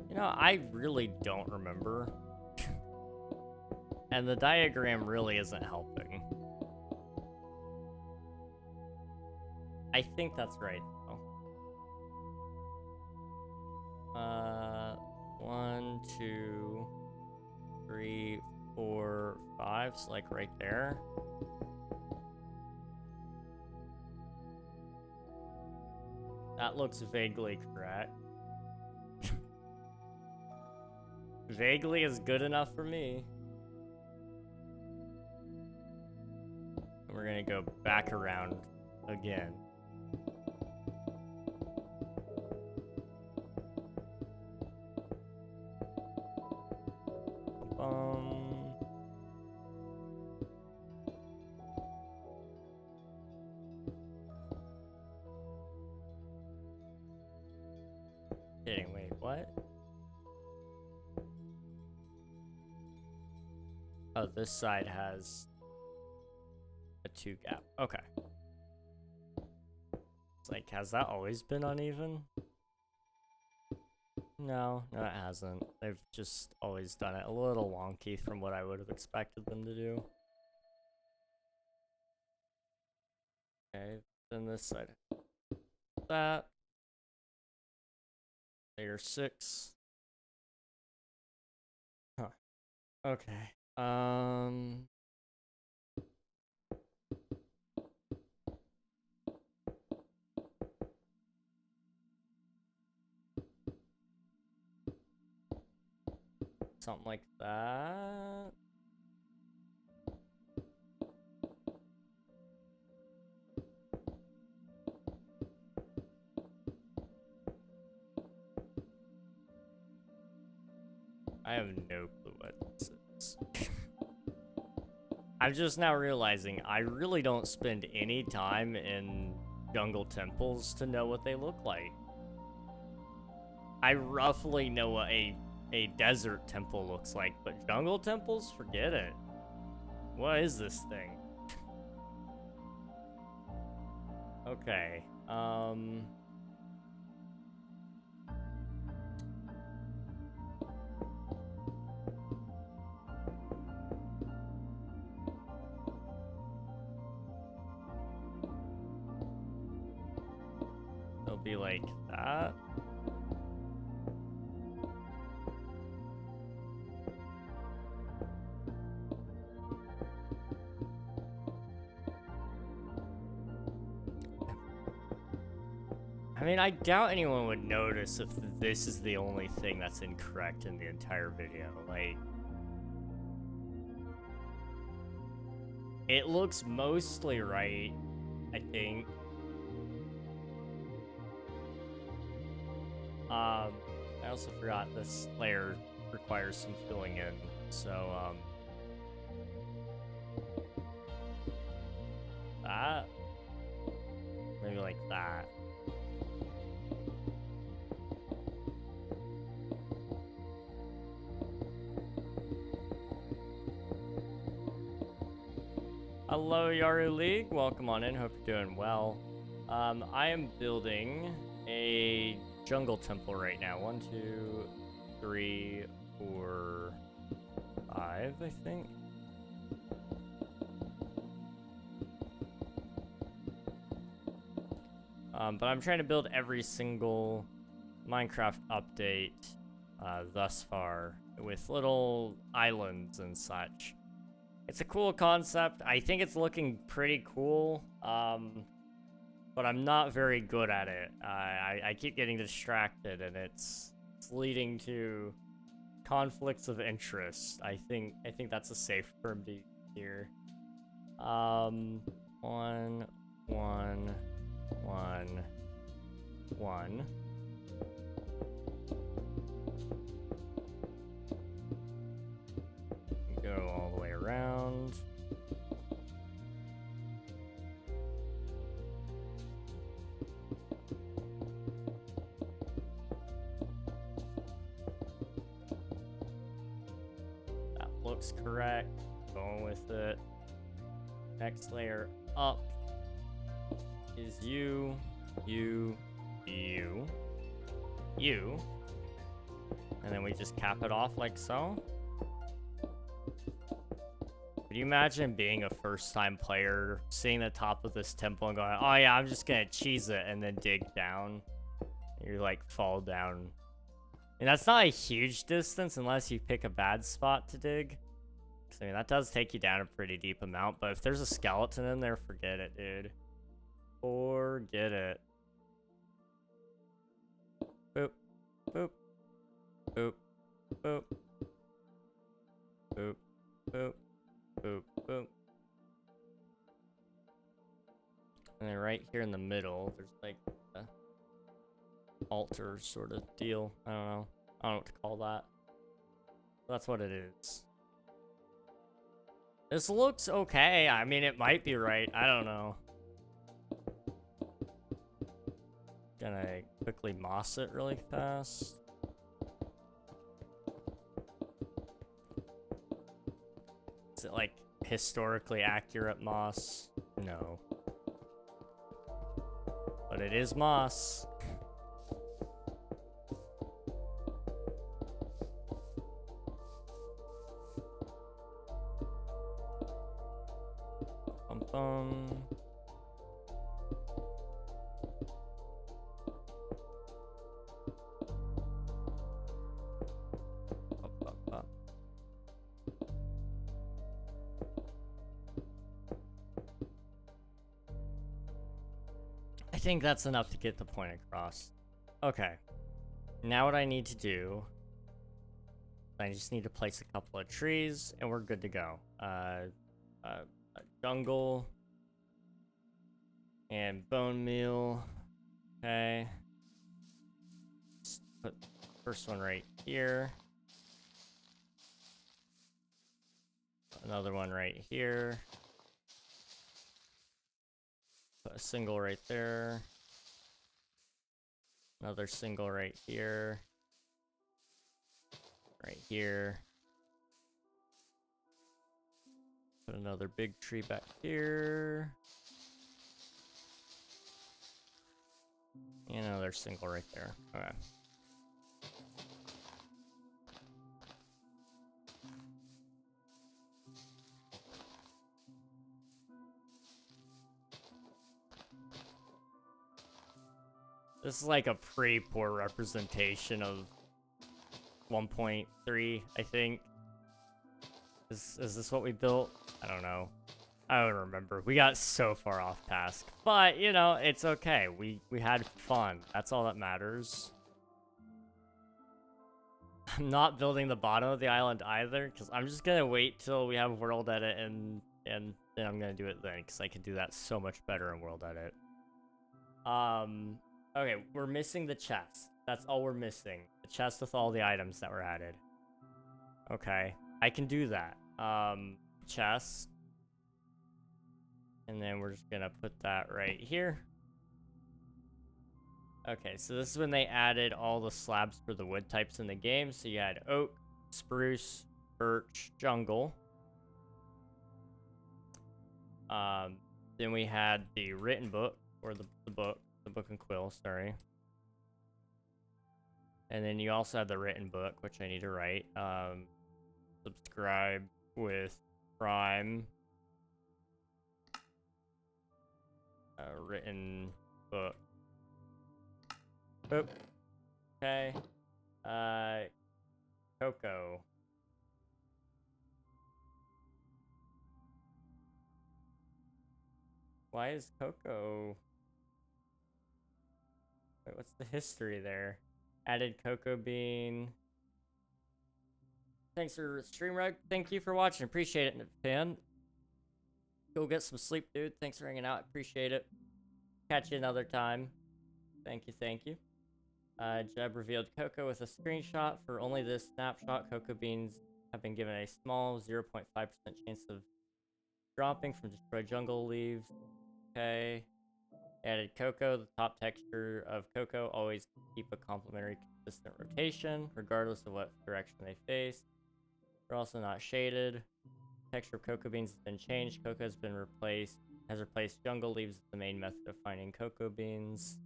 You know, I really don't remember. And the diagram really isn't helping. I think that's right, though. 1, 2, 3, 4, 5. So like right there. That looks vaguely correct. Vaguely is good enough for me. We're gonna go back around again. Kidding, wait, what? Oh, this side has a 2 gap. Okay. It's like, has that always been uneven? No, it hasn't. They've just always done it a little wonky from what I would have expected them to do. Okay, then this side. That. Layer 6. Huh. Okay. Something like that. I have no clue what this is. I'm just now realizing I really don't spend any time in jungle temples to know what they look like. I roughly know what a desert temple looks like, but jungle temples? Forget it. What is this thing? Okay, it'll be like that. I mean, I doubt anyone would notice if this is the only thing that's incorrect in the entire video. Like, it looks mostly right, I think. I also forgot this layer requires some filling in, so, that? Maybe like that. Hello, Yaru League. Welcome on in. Hope you're doing well. I am building a jungle temple right now. 1, 2, 3, 4, 5, I think. But I'm trying to build every single Minecraft update thus far with little islands and such. It's a cool concept. I think it's looking pretty cool, but I'm not very good at it. I keep getting distracted, and it's leading to conflicts of interest. I think that's a safe term to use here. 1, 1, 1, 1. Go all the way around. That looks correct. Going with it. Next layer up is you. And then we just cap it off like so. Could you imagine being a first-time player, seeing the top of this temple and going, oh yeah, I'm just gonna cheese it, and then dig down? You like fall down. And that's not a huge distance unless you pick a bad spot to dig. I mean, that does take you down a pretty deep amount, but if there's a skeleton in there, forget it, dude. Forget it. Boop. Boop. Boop. Boop. Boop. Boop. Boop, boop. And then right here in the middle, there's like a altar sort of deal. I don't know what to call that. That's what it is. This looks okay. I mean, it might be right. I don't know. Gonna quickly moss it really fast. Is it like historically accurate moss? No. But it is moss. Bum bum. I think that's enough to get the point across. Okay. Now what I need to do, I just need to place a couple of trees and we're good to go. A jungle and bone meal. Okay. Just put the first one right here. Another one right here. Put a single right there. Another single right here. Right here. Put another big tree back here. And another single right there. Okay. This is like a pretty poor representation of 1.3, I think. Is this what we built? I don't know. I don't remember. We got so far off task. But, you know, it's okay. We had fun. That's all that matters. I'm not building the bottom of the island either, because I'm just going to wait till we have world edit and then I'm going to do it then, because I can do that so much better in world edit. Okay, we're missing the chest. That's all we're missing. The chest with all the items that were added. Okay, I can do that. Chest. And then we're just gonna put that right here. Okay, so this is when they added all the slabs for the wood types in the game. So you had oak, spruce, birch, jungle. Then we had the written book, or the book and quill, sorry. And then you also have the written book, which I need to write. Subscribe with Prime. Written book. Boop. Okay. Cocoa. Why is Cocoa? Wait, what's the history there? Added cocoa bean. Thanks for stream rug. Thank you for watching. Appreciate it, fan. Go get some sleep, dude. Thanks for hanging out. Appreciate it. Catch you another time. Thank you, thank you. Jeb revealed Cocoa with a screenshot. For only this snapshot, cocoa beans have been given a small 0.5% chance of dropping from destroyed jungle leaves. Okay. Added cocoa. The top texture of cocoa always keep a complementary consistent rotation, regardless of what direction they face. They're also not shaded. Texture of cocoa beans has been changed. Cocoa has replaced jungle leaves as the main method of finding cocoa beans.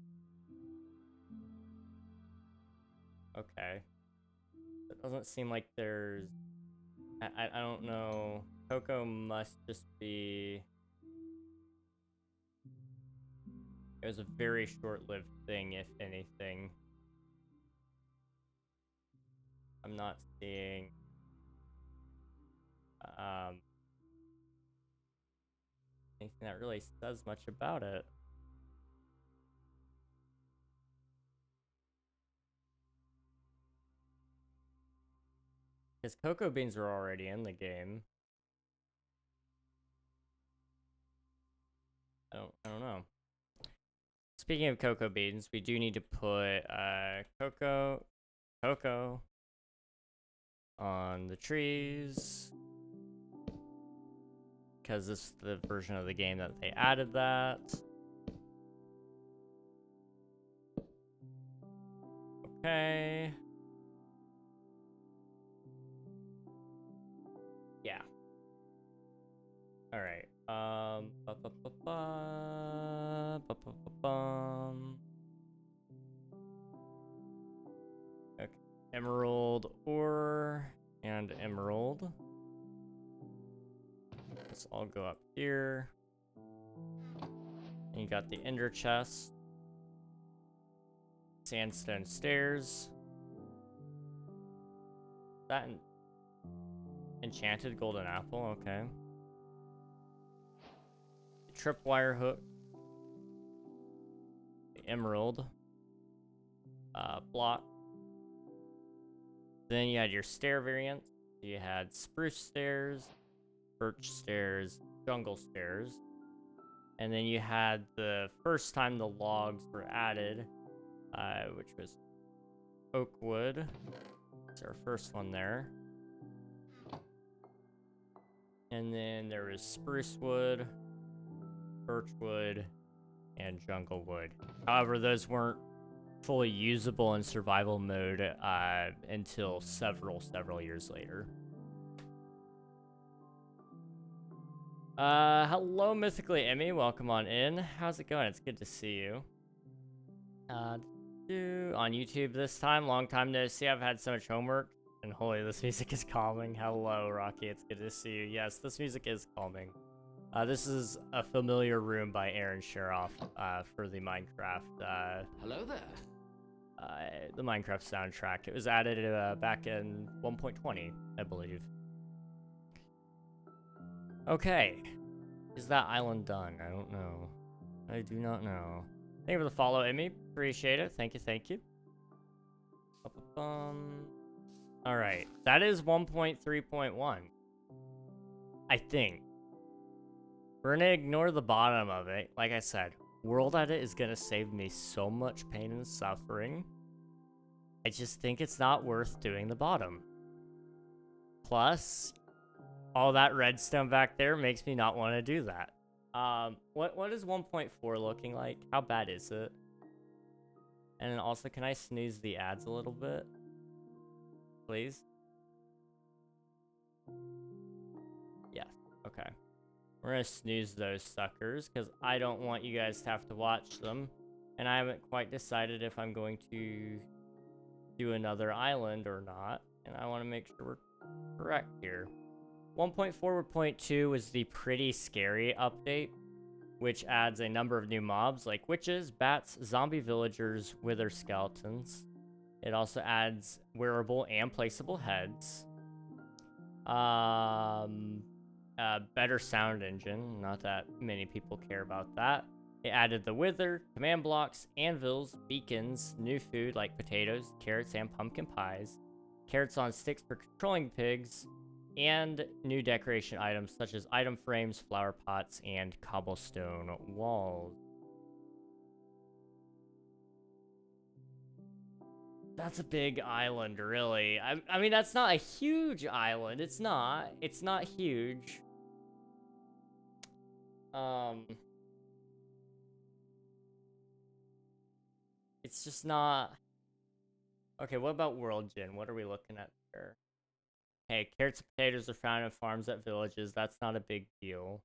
Okay. It doesn't seem like there's... I don't know. Cocoa must just be... It was a very short-lived thing, if anything. I'm not seeing... anything that really says much about it. Because cocoa beans are already in the game. I don't know. Speaking of cocoa beans, we do need to put cocoa on the trees. Because this is the version of the game that they added that. Okay. Yeah. All right. Okay. Emerald ore and emerald. Let's all go up here. And you got the ender chest. Sandstone stairs. That enchanted golden apple, okay. The tripwire hook. The emerald. Block. Then you had your stair variants. You had spruce stairs, birch stairs, jungle stairs. And then you had the first time the logs were added, which was oak wood. That's our first one there. And then there was spruce wood, birch wood, and jungle wood. However, those weren't fully usable in survival mode until several years later. Hello, Mythically Emmy. Welcome on in. How's it going? It's good to see you. On YouTube this time. Long time no see. I've had so much homework. And holy, this music is calming. Hello, Rocky. It's good to see you. Yes, this music is calming. This is A Familiar Room by Aaron Sheroff for the Minecraft. Hello there. The Minecraft soundtrack. It was added back in 1.20, I believe. Okay. Is that island done? I don't know. I do not know. Thank you for the follow, Emmy. Appreciate it. Thank you. Alright. That is 1.3.1. I think. We're gonna ignore the bottom of it. Like I said, World Edit is gonna save me so much pain and suffering. I just think it's not worth doing the bottom. Plus, all that redstone back there makes me not want to do that. What is 1.4 looking like? How bad is it? And then also, can I snooze the ads a little bit? Please? Yes, okay. We're gonna snooze those suckers, because I don't want you guys to have to watch them. And I haven't quite decided if I'm going to do another island or not. And I want to make sure we're correct here. 1.4.2 was the Pretty Scary update, which adds a number of new mobs like witches, bats, zombie villagers, wither skeletons. It also adds wearable and placeable heads. Better sound engine. Not that many people care about that. It added the wither, command blocks, anvils, beacons, new food like potatoes, carrots, and pumpkin pies, carrots on sticks for controlling pigs, and new decoration items such as item frames, flower pots, and cobblestone walls. That's a big island, really. I mean, that's not a huge island. It's not huge. It's just not... Okay, what about World Gin? What are we looking at there? Hey, carrots and potatoes are found in farms at villages. That's not a big deal.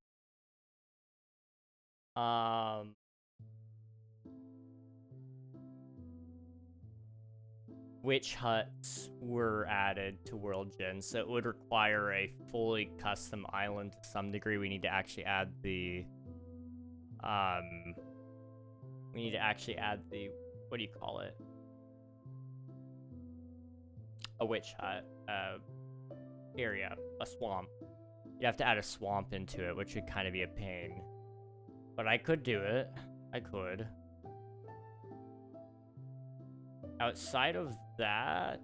Witch huts were added to World Gin, so it would require a fully custom island to some degree. We need to actually add the... what do you call it? A witch hut. Area. A swamp. You have to add a swamp into it, which would kind of be a pain. But I could do it. I could. Outside of that,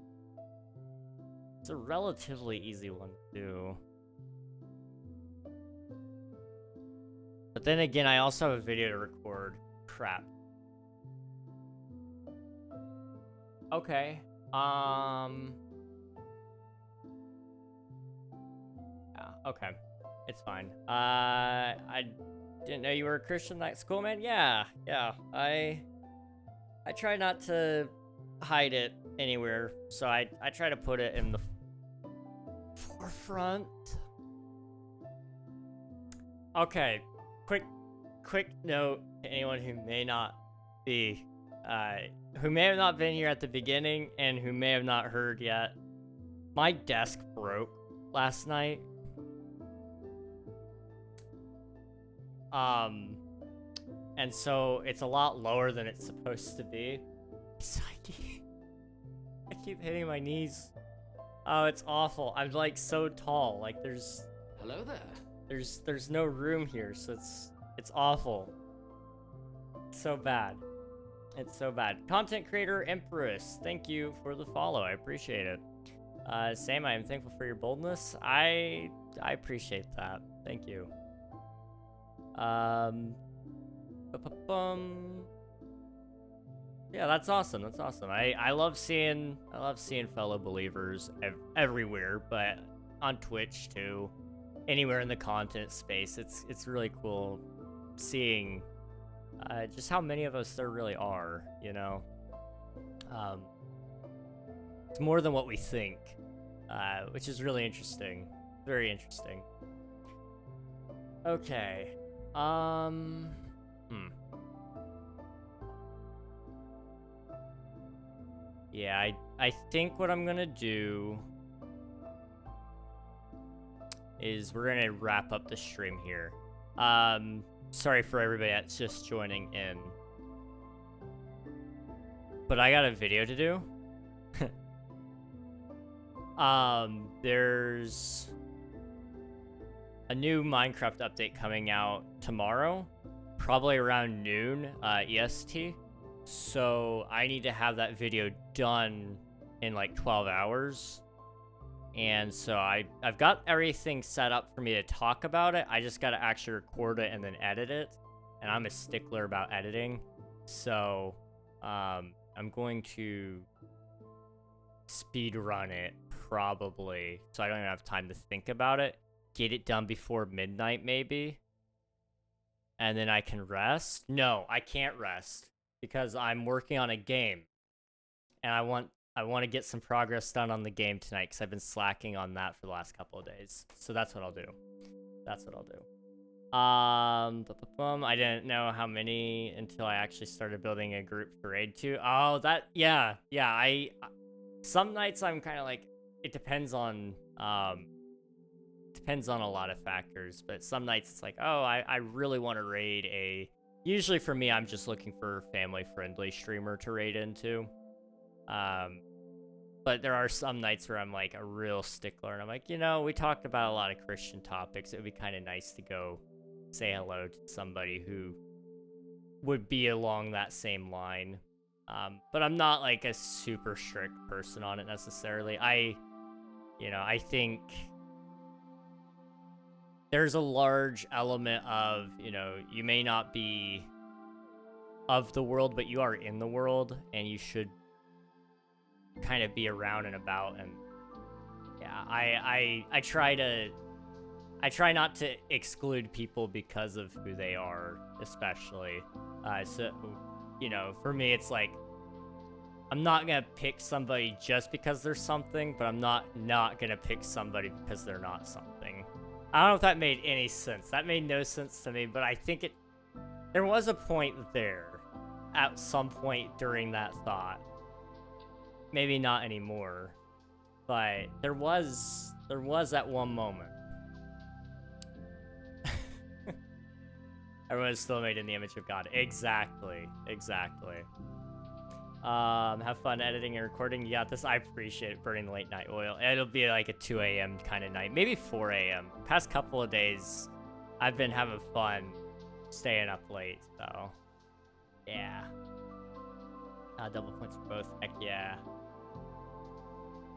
it's a relatively easy one to do. But then again, I also have a video to record. Crap. Okay. Yeah, okay. It's fine. I didn't know you were a Christian. That's cool, man. Yeah. I try not to hide it anywhere, so I try to put it in the forefront. Okay, quick note to anyone who may not be who may have not been here at the beginning and who may have not heard yet. My desk broke last night. And so it's a lot lower than it's supposed to be. So I keep hitting my knees. Oh, it's awful. I'm like so tall. Like there's Hello there. There's no room here, so it's awful. It's so bad. It's so bad. Content creator Empress, thank you for the follow. I appreciate it. Sam, I am thankful for your boldness. I appreciate that. Thank you. Yeah, that's awesome. That's awesome. I love seeing fellow believers everywhere, but on Twitch too. Anywhere in the content space, it's really cool seeing just how many of us there really are, you know? It's more than what we think, which is really interesting. Very interesting. Okay. Yeah, I think what I'm gonna do is we're gonna wrap up the stream here. Sorry for everybody that's just joining in, but I got a video to do. There's a new Minecraft update coming out tomorrow, probably around noon, EST. So I need to have that video done in like 12 hours. And so I've got everything set up for me to talk about it. I just got to actually record it and then edit it. And I'm a stickler about editing. So I'm going to speed run it probably. So I don't even have time to think about it. Get it done before midnight maybe. And then I can rest. No, I can't rest because I'm working on a game. And I want to get some progress done on the game tonight because I've been slacking on that for the last couple of days. So that's what I'll do. That's what I'll do. I didn't know how many until I actually started building a group to raid to. Oh, yeah. Some nights I'm kind of like, it depends on a lot of factors, but some nights it's like, oh, I really want to raid usually for me, I'm just looking for a family-friendly streamer to raid into. But there are some nights where I'm like a real stickler and I'm like, we talked about a lot of Christian topics. It would be kind of nice to go say hello to somebody who would be along that same line. But I'm not like a super strict person on it necessarily. I think there's a large element of, you may not be of the world, but you are in the world and you should kind of be around and about. And yeah, I try not to exclude people because of who they are, especially. So, for me, it's like, I'm not gonna pick somebody just because they're something, but I'm not gonna pick somebody because they're not something. I don't know if that made any sense. That made no sense to me, but I think there was a point there at some point during that thought. Maybe not anymore, but there was at one moment. Everyone is still made in the image of God. Exactly. Have fun editing and recording. You got this. I appreciate it, burning the late night oil. It'll be like a 2 a.m. kind of night, maybe 4 a.m. Past couple of days, I've been having fun staying up late, so yeah. Double points for both. Heck yeah.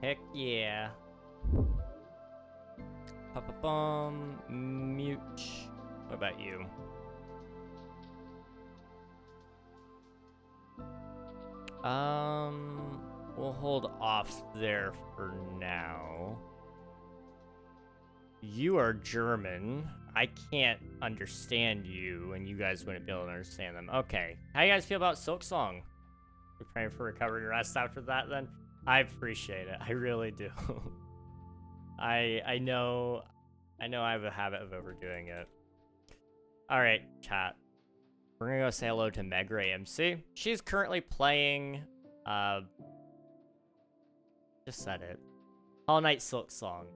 Heck yeah. Mute. What about you? We'll hold off there for now. You are German. I can't understand you, and you guys wouldn't be able to understand them. Okay. How you guys feel about Silksong? You're praying for recovery and rest after that, then? I appreciate it. I really do. I know I have a habit of overdoing it. Alright, chat. We're gonna go say hello to Megray MC. She's currently playing, just said it. Hollow Knight Silksong.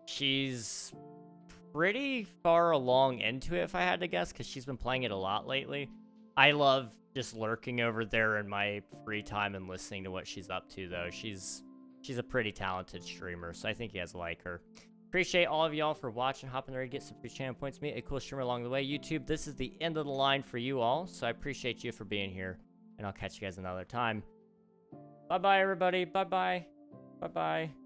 She's pretty far along into it, if I had to guess, because she's been playing it a lot lately. I love just lurking over there in my free time and listening to what she's up to, though. She's a pretty talented streamer, so I think you guys like her. Appreciate all of y'all for watching. Hop in there to get some free channel points. Meet a cool streamer along the way. YouTube, this is the end of the line for you all, so I appreciate you for being here, and I'll catch you guys another time. Bye-bye, everybody. Bye-bye. Bye-bye.